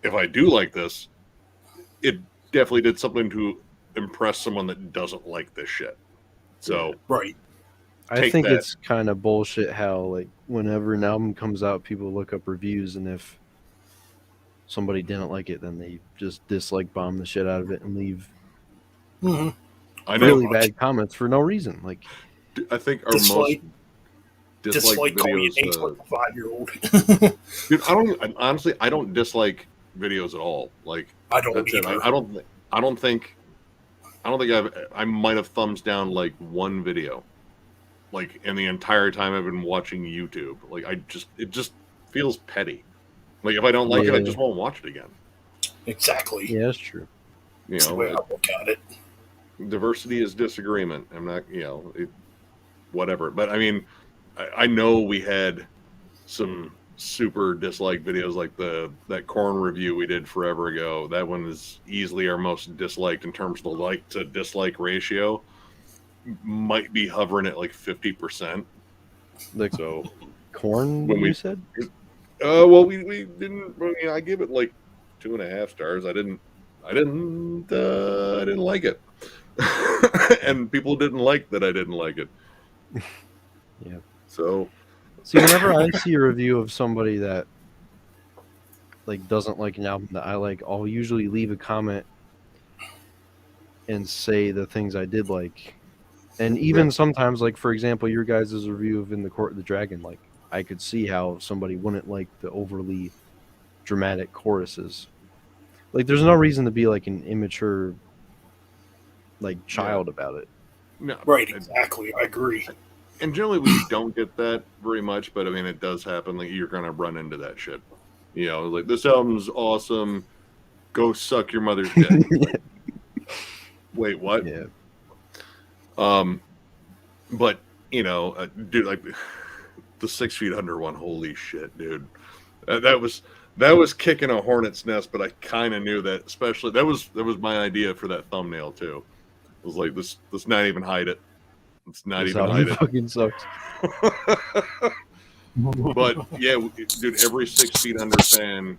S3: if I do like this, it definitely did something to impress someone that doesn't like this shit. So
S2: right.
S4: I think it's kind of bullshit how like whenever an album comes out, people look up reviews, and if somebody didn't like it, then they just dislike bomb the shit out of it and leave really bad comments for no reason. Like,
S3: I think our most
S2: dislike
S3: videos,
S2: names like a 5-year-old.
S3: Dude, I don't dislike videos at all. Like,
S2: I don't either.
S3: I don't think I might have thumbs down like one video, like in the entire time I've been watching YouTube. Like, it just feels petty. Like, if I don't like it, I just won't watch it again.
S2: Exactly.
S4: Yeah, that's true.
S2: That's the way I look at it.
S3: Diversity is disagreement. I'm not, whatever. But I mean, I know we had some super disliked videos, like that corn review we did forever ago. That one is easily our most disliked in terms of the like to dislike ratio. Might be hovering at like 50%.
S4: Like,
S3: so
S4: corn, when you said?
S3: Well, we didn't. I give it like 2.5 stars. I didn't like it, and people didn't like that I didn't like it.
S4: Yeah.
S3: So,
S4: see, whenever I see a review of somebody that like doesn't like an album that I like, I'll usually leave a comment and say the things I did like. And even sometimes, like, for example, your guys' review of In the Court of the Dragon, like, I could see how somebody wouldn't like the overly dramatic choruses. Like, there's no reason to be like an immature, like, child about it.
S3: No,
S2: right, exactly. I agree.
S3: And generally, we don't get that very much, but I mean, it does happen. Like, you're gonna run into that shit. Like, this album's awesome. Go suck your mother's dick. Like, wait, what?
S4: Yeah.
S3: But dude, like the 6 Feet Under one, holy shit, dude, that was kicking a hornet's nest. But I kind of knew that, especially that was my idea for that thumbnail too. It was like, let's not even hide it. Let's not
S4: this
S3: even hide it.
S4: Fucking sucks.
S3: But yeah, dude, every 6 Feet Under fan,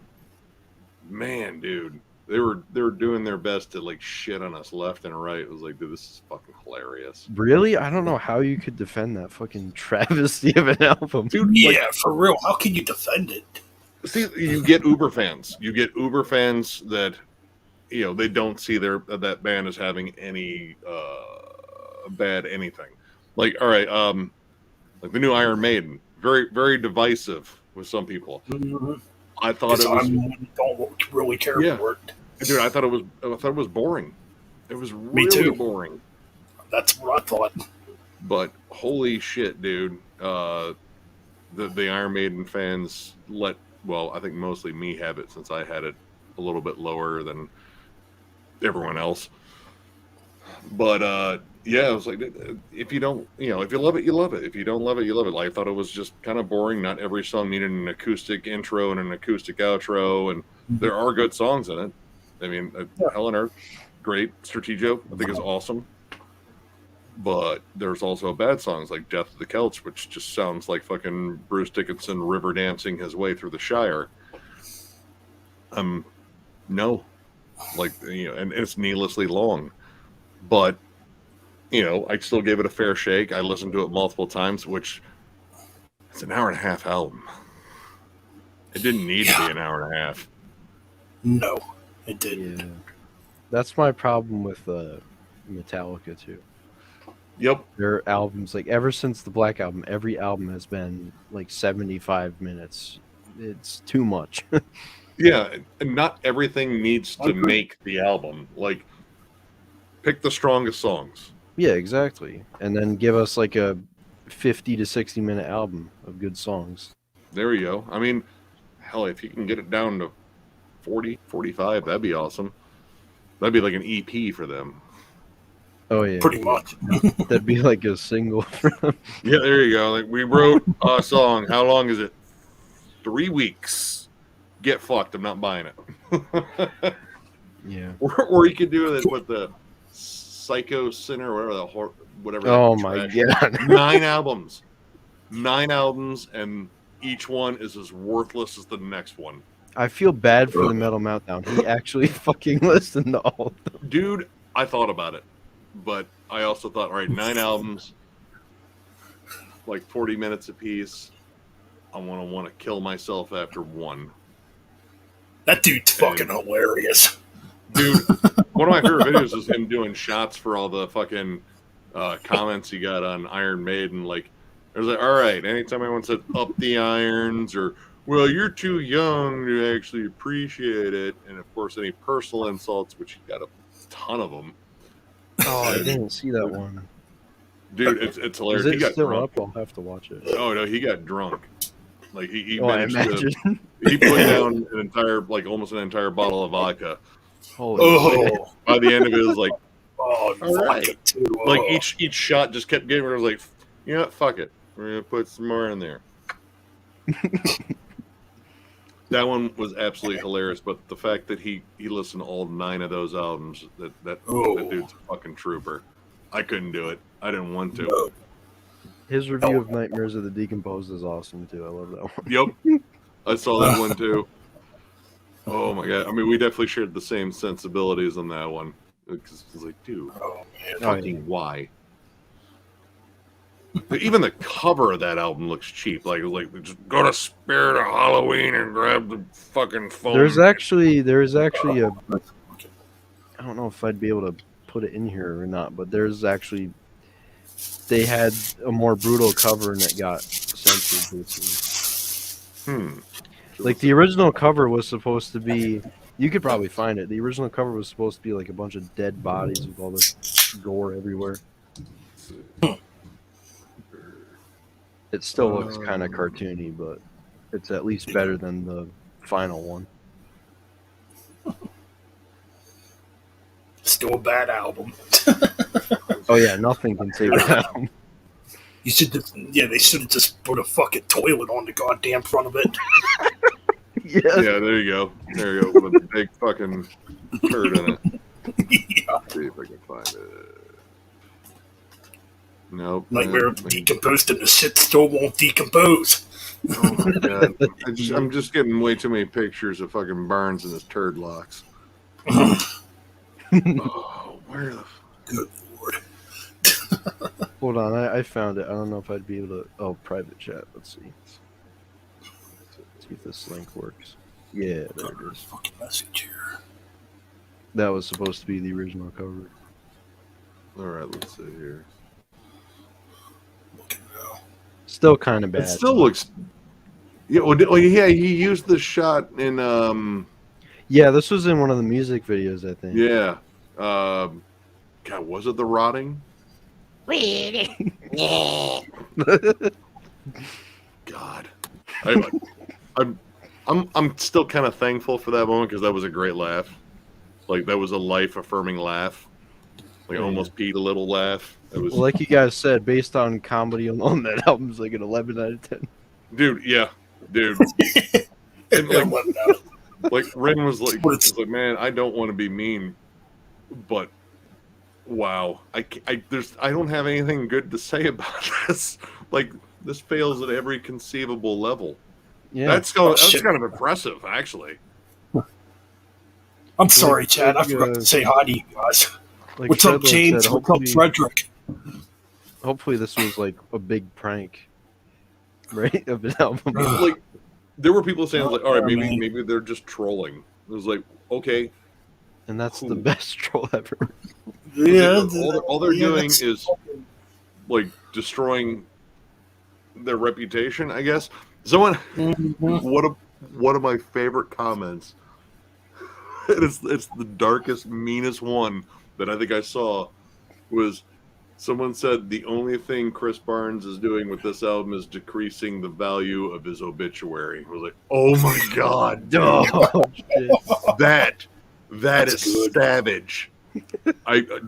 S3: man, dude. They were doing their best to like shit on us left and right. It was like, dude, this is fucking hilarious.
S4: Really? I don't know how you could defend that fucking travesty of an album.
S2: Dude, yeah, for real. How can you defend it?
S3: See, you get Uber fans. You get Uber fans that, they don't see that band as having any bad anything. Like, all right, like the new Iron Maiden, very, very divisive with some people.
S2: Mm-hmm.
S3: I thought it was.
S2: Don't really care for it.
S3: Dude, I thought it was boring. It was really boring.
S2: That's what I thought.
S3: But holy shit, dude! The Iron Maiden fans I think mostly me have it, since I had it a little bit lower than everyone else. But Yeah, I was like, if you don't, if you love it, you love it. If you don't love it, you love it. Like, I thought it was just kind of boring. Not every song needed an acoustic intro and an acoustic outro, and there are good songs in it. I mean, Hell on Earth, great. Strategio, I think is awesome. But there's also bad songs like Death of the Celts, which just sounds like fucking Bruce Dickinson river dancing his way through the Shire. No, like, and it's needlessly long, but I still gave it a fair shake. I listened to it multiple times, which it's an hour and a half album. It didn't need to be an hour and a half.
S2: No, it didn't.
S4: Yeah. That's my problem with Metallica too.
S3: Yep.
S4: Their albums, like ever since the Black Album, every album has been like 75 minutes. It's too much.
S3: Yeah, and not everything needs to make the album. Like, pick the strongest songs.
S4: Yeah, exactly. And then give us like a 50 to 60 minute album of good songs.
S3: There you go. I mean, hell, if you can get it down to 40, 45, that'd be awesome. That'd be like an EP for them.
S4: Oh, yeah.
S2: Pretty much.
S4: That'd be like a single for them.
S3: Yeah, there you go. Like, we wrote a song. How long is it? 3 weeks. Get fucked. I'm not buying it.
S4: Yeah.
S3: Or you could do it with the Psycho Sinner, whatever.
S4: Oh my god!
S3: 9 albums, and each one is as worthless as the next one.
S4: I feel bad for the Metal Meltdown. He actually fucking listened to all of them.
S3: Dude, I thought about it, but I also thought, all right, 9 albums, like 40 minutes apiece. I want to kill myself after one.
S2: That dude's fucking hilarious.
S3: Dude, one of my favorite videos is him doing shots for all the fucking comments he got on Iron Maiden. Like, it was like, all right, anytime anyone said up the irons or, well, you're too young to actually appreciate it. And of course, any personal insults, which he got a ton of them.
S4: Oh, I didn't see that one.
S3: Dude, it's hilarious.
S4: Is
S3: He
S4: it
S3: got
S4: still
S3: drunk.
S4: up? I'll have to watch it.
S3: Oh, no, he got drunk. Like, he
S4: I
S3: managed
S4: imagine.
S3: to, he put down an entire, like, almost an entire bottle of vodka.
S4: Holy shit.
S3: By the end of it, it was like,
S2: all
S3: right.
S2: vodka too.
S3: like each shot just kept getting. It was like, you know what, fuck it, we're gonna put some more in there. That one was absolutely hilarious. But the fact that he listened to all 9 of those albums, that dude's a fucking trooper. I couldn't do it. I didn't want to.
S2: No.
S4: His review of Nightmares of the Decomposed is awesome too. I love that one.
S3: Yep, I saw that one too. Oh my god! I mean, we definitely shared the same sensibilities on that one. Because it's like, dude, fucking why? But even the cover of that album looks cheap. Like just go to Spirit of Halloween and grab the fucking phone.
S4: There's actually a. I don't know if I'd be able to put it in here or not, but they had a more brutal cover and it got censored recently. Like the original cover was supposed to be, you could probably find it. The original cover was supposed to be like a bunch of dead bodies with all this gore everywhere. It still looks kind of cartoony, but it's at least better than the final one.
S2: Still a bad album.
S4: Oh yeah, nothing can save it down.
S2: You should, they should have just put a fucking toilet on the goddamn front of it.
S4: Yeah.
S3: Yeah, there you go. There you go. With a big fucking turd in it.
S2: Yeah.
S3: Let's see if I can find it. Nope.
S2: Nightmare of decomposed and the shit still won't decompose.
S3: Oh my god. I'm just getting way too many pictures of fucking Barnes and his turd locks. Oh, where the
S2: Good lord.
S4: Hold on, I found it. I don't know if I'd be able to. Oh, private chat. Let's see. See if this link works. Yeah, there it is.
S2: Fucking message here.
S4: That was supposed to be the original cover.
S3: Alright, let's see here.
S2: Look at that.
S4: Still kind of bad.
S3: It still looks. Yeah, yeah, he used the shot in.
S4: Yeah, this was in one of the music videos, I think.
S3: Yeah. God, was it The Rotting? God. I'm still kind of thankful for that moment because that was a great laugh. Like, that was a life-affirming laugh. Like, I almost peed a little laugh. It was,
S4: Well, like you guys said, based on comedy alone, that album's like an 11 out of 10.
S3: dude. Yeah, dude. And like Ren was like, man, I don't want to be mean, but wow, I don't have anything good to say about this. Like, this fails at every conceivable level.
S4: Yeah,
S3: that's kind of impressive, actually.
S2: I'm sorry, Chad. I forgot to say hi to you guys.
S4: Like
S2: What's up, James? What's up, Frederick?
S4: Hopefully, this was like a big prank, right? Of an album.
S3: Like, there were people saying, like, all right, maybe they're just trolling. It was like, okay.
S4: And that's the best troll ever.
S2: Yeah.
S3: All they're doing is, like, destroying their reputation, I guess. Someone, one of my favorite comments, it's the darkest, meanest one that I think I saw, was someone said the only thing Chris Barnes is doing with this album is decreasing the value of his obituary. I was like, oh my god, dude.
S4: Oh, shit.
S3: That is savage.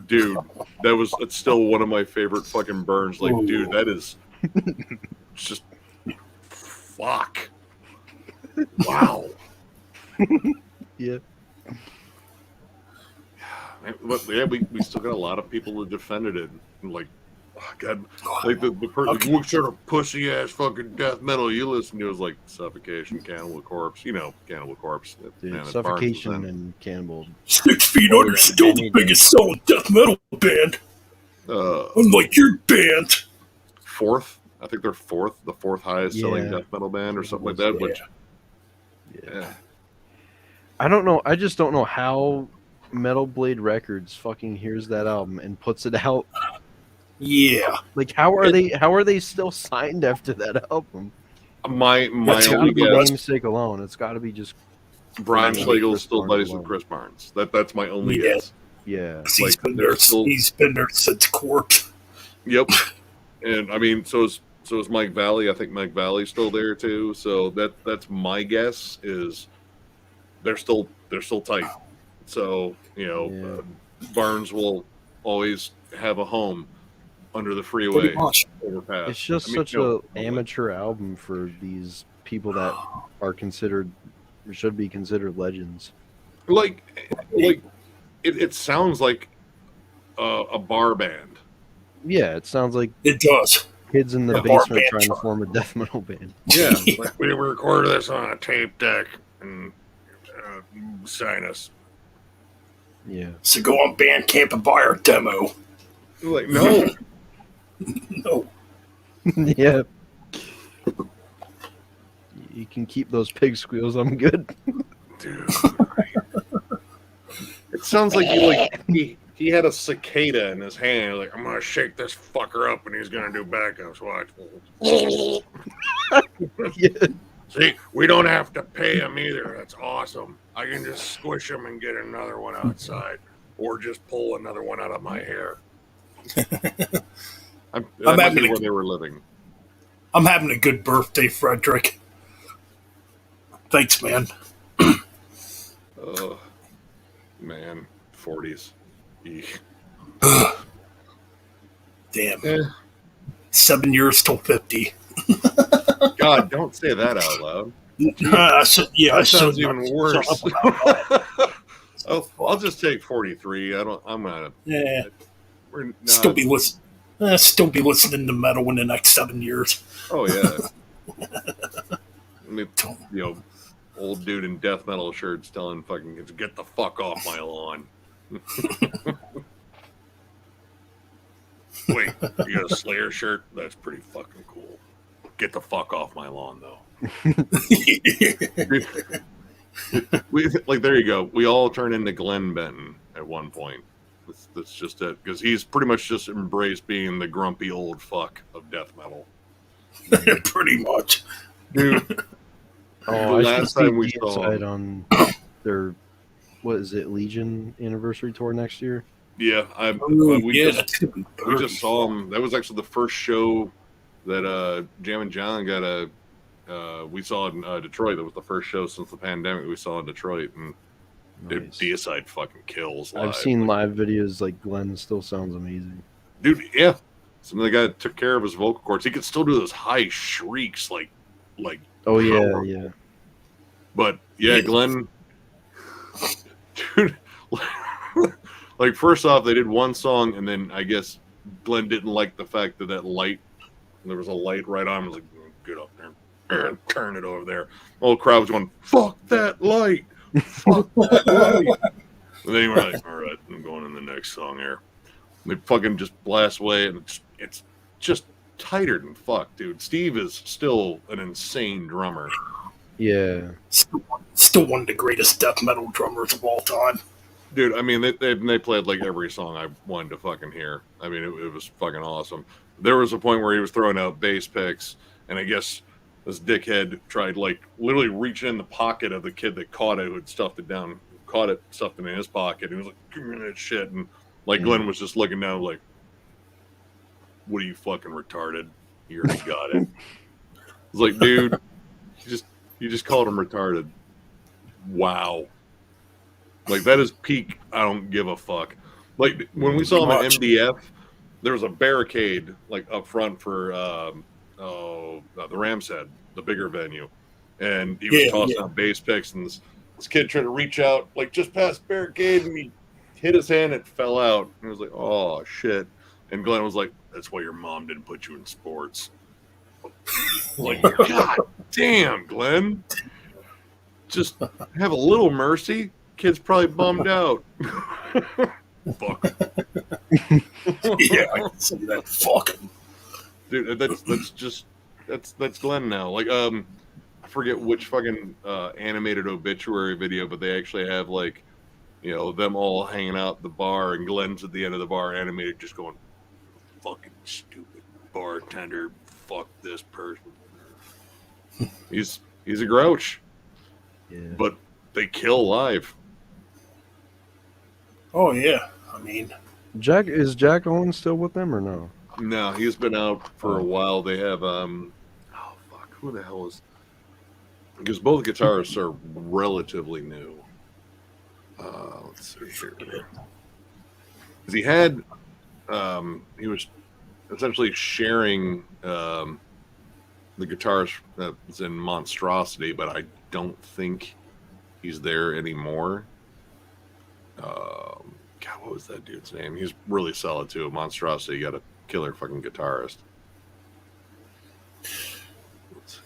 S3: Dude, it's still one of my favorite fucking burns. Like, dude, that is just fuck. Wow.
S4: Yeah.
S3: But yeah, we still got a lot of people who defended it. Like, oh god, like the person, what sort of pussy ass fucking death metal you listen to is like Suffocation, Cannibal Corpse. You know, Cannibal Corpse.
S4: Dude, man, Suffocation and Cannibal.
S2: 6 Feet Under still the biggest selling death metal band. Unlike your band.
S3: Fourth, I think they're the fourth highest selling death metal band or something like that. Which, yeah,
S4: I don't know. I just don't know how Metal Blade Records fucking hears that album and puts it out.
S2: Yeah.
S4: Like, how are they still signed after that album?
S3: My only
S4: namesake alone, it's got to be just
S3: Brian Schlegel's still buddies with Chris Barnes. That's my only guess.
S4: Yeah,
S2: he's been there since Corpse.
S3: Yep. And I mean, so is Mike Valley. I think Mike Valley's still there too. So that's my guess, is they're still tight. So, you know, Barnes will always have a home under the freeway overpass.
S4: It's just such an amateur album for these people that are should be considered legends.
S3: Like it sounds like a bar band.
S4: Yeah, it sounds like
S2: it does.
S4: Kids in the basement trying to form a death metal band.
S3: Yeah, like we recorded this on a tape deck and sign us.
S4: Yeah.
S2: So go on Bandcamp and buy our demo.
S3: Like, no.
S2: No.
S4: Yeah. You can keep those pig squeals. I'm good.
S3: Dude. It sounds like he had a cicada in his hand. Like, I'm gonna shake this fucker up and he's gonna do backups. Watch.
S4: Yeah.
S3: See, we don't have to pay him either. That's awesome. I can just squish him and get another one outside, or just pull another one out of my hair. I'm happy where they were living.
S2: I'm having a good birthday, Frederick. Thanks, man.
S3: Oh, man, 40s.
S2: Damn. 7 years till 50.
S3: God, don't say that out loud.
S2: That
S3: sounds even worse. I'll just take 43. I'm not.
S2: Yeah. Still be listening to metal in the next 7 years.
S3: Oh yeah. I mean, you know, old dude in death metal shirts telling fucking kids, "Get the fuck off my lawn." Wait, you got a Slayer shirt? That's pretty fucking cool. Get the fuck off my lawn, though. There you go. We all turn into Glenn Benton at one point. That's just it, because he's pretty much just embraced being the grumpy old fuck of death metal.
S2: Pretty much,
S3: dude.
S4: Oh, the last time we saw it on their, what is it, Legion anniversary tour next year?
S3: Yeah, we just saw him. That was actually the first show that Jam and John we saw in Detroit. That was the first show since the pandemic we saw in Detroit, and Dude,
S4: Nice.
S3: Deicide fucking kills live.
S4: I've seen live videos. Like Glenn still sounds amazing.
S3: Dude, yeah. Some of the guy that took care of his vocal cords. He could still do those high shrieks, like.
S4: Oh yeah,
S3: powerful.
S4: yeah.
S3: But yeah, Glenn, dude. Like first off, they did one song, and then I guess Glenn didn't like the fact that there was a light right on. I was like, get up there and turn it over there. The whole crowd was going, "Fuck that light! Fuck that light!" And then he was like, "All right, I'm going in the next song here." And they fucking just blast away, and it's just tighter than fuck, dude. Steve is still an insane drummer.
S4: Yeah.
S2: Still one of the greatest death metal drummers of all time.
S3: Dude, I mean, they played like every song I wanted to fucking hear. I mean, it was fucking awesome. There was a point where he was throwing out bass picks, and I guess this dickhead tried like literally reaching in the pocket of the kid that caught it, who had stuffed it, stuffed it in his pocket. And he was like, "Give me that shit," and like Glenn was just looking down, like, "What are you fucking retarded? You already got it." I was like, dude, you just called him retarded. Wow. Like, that is peak, I don't give a fuck. Like, when we saw him at MDF, there was a barricade, like, up front for the Rams Head, the bigger venue. And he was tossing out bass picks, and this kid tried to reach out, like, just past the barricade, and he hit his hand, and it fell out. And he was like, oh, shit. And Glenn was like, that's why your mom didn't put you in sports. Like, God damn, Glenn. Just have a little mercy. Kid's probably bummed out. Fuck.
S2: Yeah, I can see that. Fucking
S3: Dude, that's Glenn now. Like, I forget which fucking animated obituary video, but they actually have like, you know, them all hanging out at the bar, and Glenn's at the end of the bar, animated, just going, "Fucking stupid bartender, fuck this person." He's a grouch, but they kill live.
S2: Oh yeah, I mean,
S4: Is Jack Owen still with them or no?
S3: No, he's been out for a while. They have who the hell is? Because both guitarists are relatively new. Let's see here. Because he was essentially sharing the guitarist that's in Monstrosity, but I don't think he's there anymore. God, what was that dude's name? He's really solid too. Monstrosity got a killer fucking guitarist.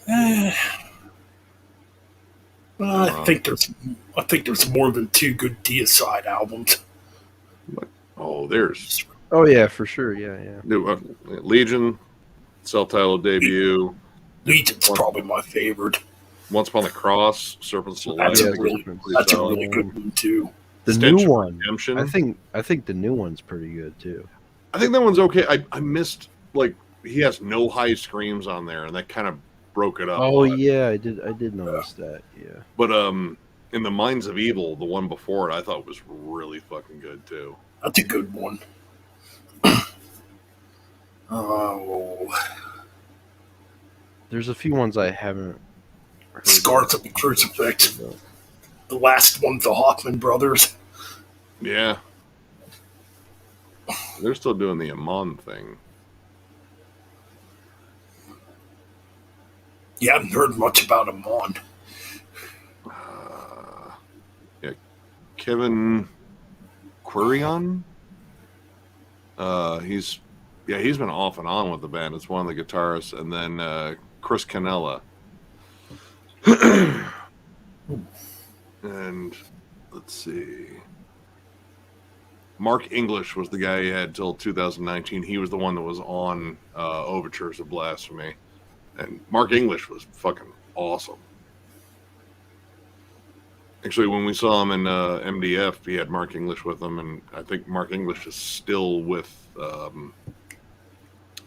S2: I think there's more than two good Deicide albums.
S3: Oh, there's.
S4: Oh yeah, for sure. Yeah.
S3: Legion, self-titled debut.
S2: Legion's probably my favorite.
S3: Once Upon the Cross, Serpent's Life.
S2: That's a really good one too.
S4: The
S3: Stench
S4: new one,
S3: Redemption.
S4: I think the new one's pretty good too.
S3: I think that one's okay. I missed, like, he has no high screams on there, and that kind of broke it up.
S4: Oh yeah, I did notice that. Yeah.
S3: But in the Minds of Evil, the one before it, I thought was really fucking good too.
S2: That's a good one. Oh,
S4: there's a few ones I haven't heard.
S2: Scars of the Crucifix. The last one, the Hoffman brothers.
S3: Yeah. They're still doing the Amon thing.
S2: Yeah, I haven't heard much about Amon.
S3: Yeah, Kevin Quirion. He's been off and on with the band. It's one of the guitarists, and then Chris Canella. And let's see. Mark English was the guy he had till 2019. He was the one that was on Overtures of Blasphemy. And Mark English was fucking awesome. Actually, when we saw him in MDF, he had Mark English with him, and I think Mark English is still with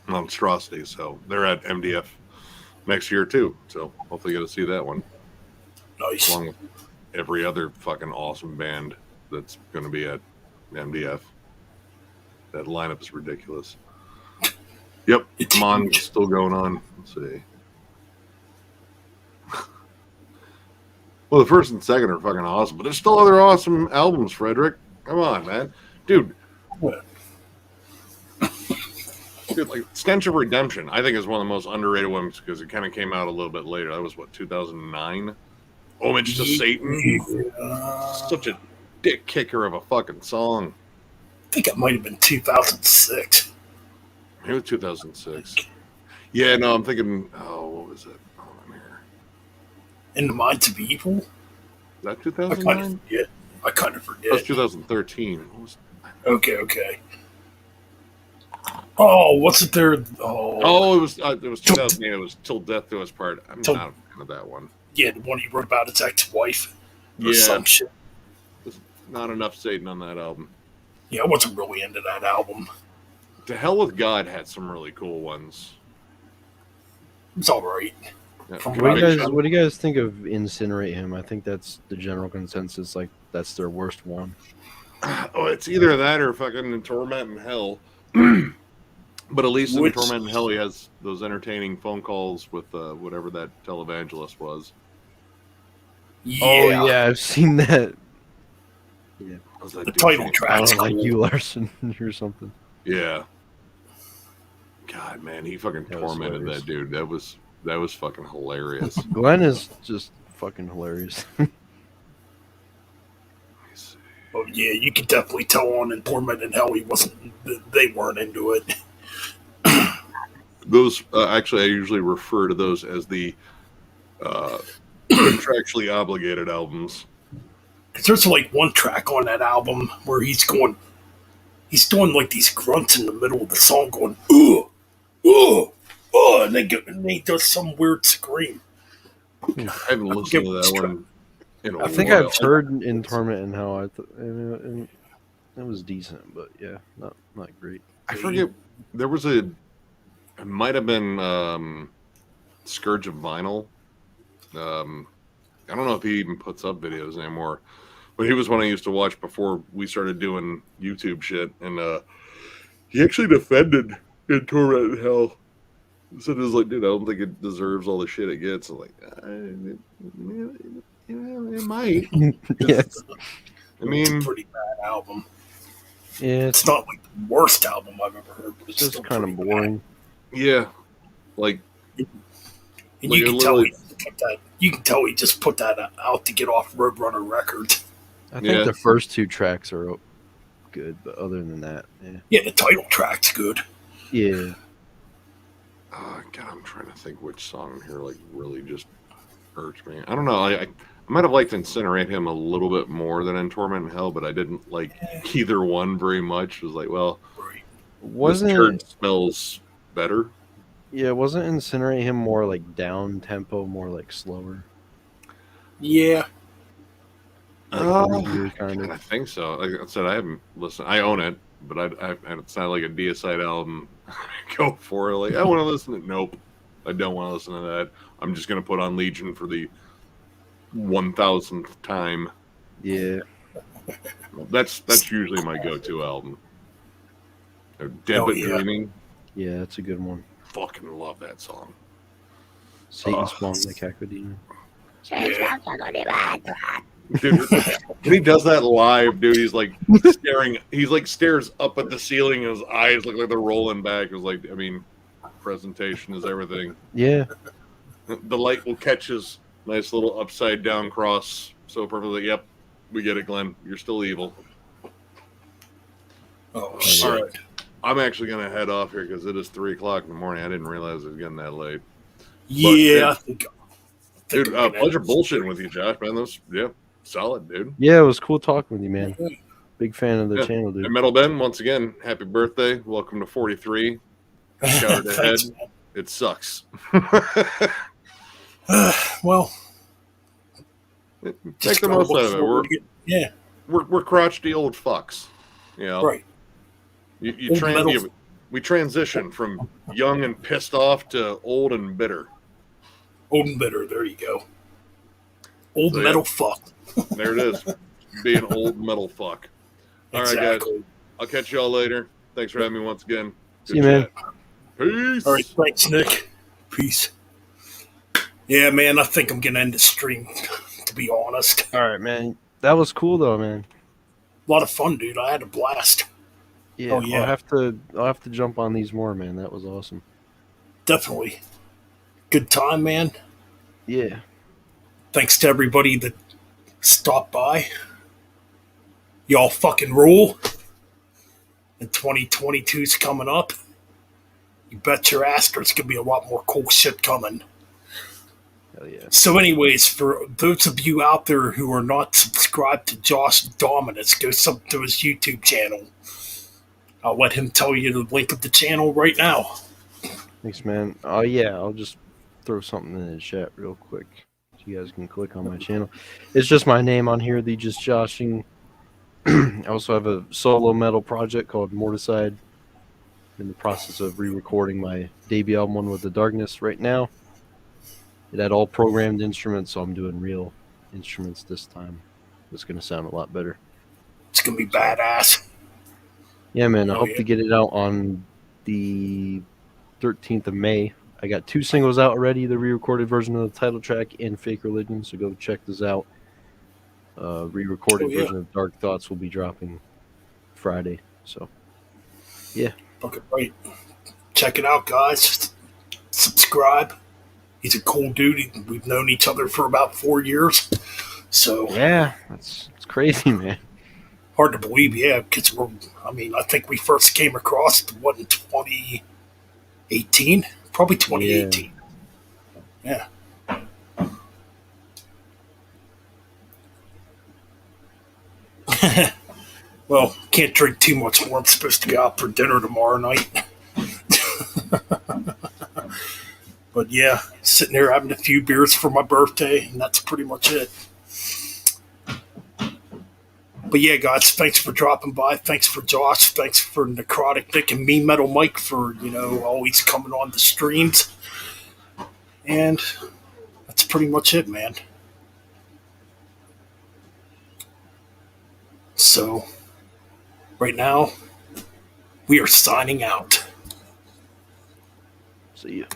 S3: Monstrosity, so they're at MDF next year too. So hopefully you get to see that one.
S2: Nice.
S3: Along with every other fucking awesome band that's going to be at MDF. That lineup is ridiculous. Yep, Mon's still going on. Let's see. Well, the first and second are fucking awesome, but there's still other awesome albums, Frederick. Come on, man. Dude, like Stench of Redemption, I think is one of the most underrated ones because it kind of came out a little bit later. That was, 2009? Homage to Satan. Such a dick kicker of a fucking song.
S2: I think it might have been 2006.
S3: It was 2006. Yeah, no, I'm thinking, what was it? Hold on here.
S2: In the Minds of Evil?
S3: Is that 2009?
S2: I kind of forget.
S3: That was 2013.
S2: Okay. Oh, what's it there?
S3: It was 2008. It was Till Death Do Us Part. I'm not a fan of that one.
S2: Yeah, the one he wrote about his ex-wife.
S3: Yeah.
S2: Some shit.
S3: There's not enough Satan on that album.
S2: Yeah, I wasn't really into that album.
S3: To Hell with God had some really cool ones.
S2: It's all right.
S3: Yeah.
S4: What do you guys think of Incinerate Him? I think that's the general consensus. Like, that's their worst one.
S3: Oh, it's either that or fucking In Torment in Hell. But at least in Torment in Hell, he has those entertaining phone calls with whatever that televangelist was.
S2: Yeah.
S4: Oh, yeah, I've seen that. Yeah.
S2: The title track's
S4: like you, Larson, or something.
S3: Yeah. God, man, he fucking tormented that dude. That was fucking hilarious.
S4: Glenn is just fucking hilarious.
S2: Oh yeah, you can definitely tell on In Torment in Hell they weren't into it.
S3: Those actually, I usually refer to those as the contractually obligated albums.
S2: Because there's like one track on that album where he's doing like these grunts in the middle of the song, going ooh, ooh, ooh, and then he does some weird scream.
S3: I haven't listened to that one in a while.
S4: I think I've heard In Torment and Hell. It was decent, but yeah, not great.
S3: I forget. There was it might have been Scourge of Vinyl. I don't know if he even puts up videos anymore, but he was one I used to watch before we started doing YouTube shit, and he actually defended In Torment in Hell. So it was like, dude, I don't think it deserves all the shit it gets. I'm like, it might.
S4: Yes.
S3: I mean,
S2: it's a pretty bad album.
S4: Yeah,
S2: it's not like the worst album I've ever heard, but it's
S4: just kind of boring.
S2: Bad.
S3: Yeah, like,
S2: and you can tell he just put that out to get off Roadrunner Records.
S4: I think the first two tracks are good, but other than that,
S2: yeah, the title track's good.
S4: Yeah.
S3: God, I'm trying to think which song here like really just hurts me. I don't know. I might have liked Incinerate Him a little bit more than In Torment in Hell, but I didn't like either one very much. It was like, well, this turd smells better.
S4: Yeah, wasn't Incinerate Him more like down tempo, more like slower?
S2: Yeah.
S3: I think so. Like I said, I haven't listened. I own it, but it's not like a Deicide album. Go for it. Like, I want to listen to. Nope, I don't want to listen to that. I'm just gonna put on Legion for the 1000th time.
S4: Yeah,
S3: that's usually my go-to album. Dead but Dreaming.
S4: Yeah, that's a good one.
S3: Fucking love that song.
S4: Satan Spawn the Cacodemon.
S3: Dude, when he does that live, dude, he's like staring. He's like stares up at the ceiling, and his eyes look like they're rolling back. It was like, I mean, presentation is everything.
S4: Yeah,
S3: the light will catch his nice little upside down cross so perfectly. Yep, we get it, Glenn. You're still evil.
S2: Oh shit!
S3: All right, I'm actually gonna head off here because it is 3:00 in the morning. I didn't realize it was getting that late.
S2: Yeah,
S3: dude, pleasure bullshitting with you, Josh, man. Those, solid, dude.
S4: Yeah, it was cool talking with you, man. Big fan of the channel, dude.
S3: And Metal Ben, once again, happy birthday. Welcome to 43. Shout it ahead. It sucks.
S2: Well,
S3: take the most out of it. We're crotchety old fucks. You know?
S2: Right.
S3: We transition from young and pissed off to old and bitter.
S2: Old and bitter. There you go. Old metal fuck.
S3: There it is. Be an old metal fuck. All right, guys. I'll catch y'all later. Thanks for having me once again.
S4: See you, man.
S3: Peace.
S2: All right, thanks, Nick. Peace. Yeah, man, I think I'm gonna end the stream to be honest.
S4: All right, man. That was cool though, man.
S2: A lot of fun, dude. I had a blast.
S4: Yeah,
S2: Oh, yeah.
S4: I'll have to jump on these more, man. That was awesome.
S2: Definitely. Good time, man.
S4: Yeah.
S2: Thanks to everybody that stopped by. Y'all fucking rule. And 2022's coming up. You bet your ass there's going to be a lot more cool shit coming.
S4: Hell yeah.
S2: So, anyways, for those of you out there who are not subscribed to Josh Dominus, go sub to his YouTube channel. I'll let him tell you the link of the channel right now.
S4: Thanks, man. Oh yeah, I'll just throw something in the chat real quick so you guys can click on my channel. It's just my name on here, the Just Joshing. I also have a solo metal project called Morticide. I'm in the process of re-recording my debut album, One with the Darkness, right now. It had all programmed instruments, so I'm doing real instruments this time. It's going to sound a lot better.
S2: It's going to be badass.
S4: Yeah, man. I
S2: Oh,
S4: hope
S2: yeah.
S4: to get it out on the 13th of May. I got 2 singles out already, the re-recorded version of the title track and Fake Religion, so go check this out. Re-recorded version of Dark Thoughts will be dropping Friday. So, yeah.
S2: Fucking right. Check it out, guys. Subscribe. He's a cool dude. We've known each other for about 4 years. So
S4: yeah, it's crazy, man.
S2: Hard to believe, yeah, because I think we first came across in 2018? Probably 2018. Yeah. Well, can't drink too much more. I'm supposed to go out for dinner tomorrow night. But yeah, sitting here having a few beers for my birthday, and that's pretty much it. But yeah, guys, thanks for dropping by. Thanks for Josh. Thanks for Necrotic Nick and me, Metal Mike, for, always coming on the streams. And that's pretty much it, man. So, right now, we are signing out.
S4: See ya.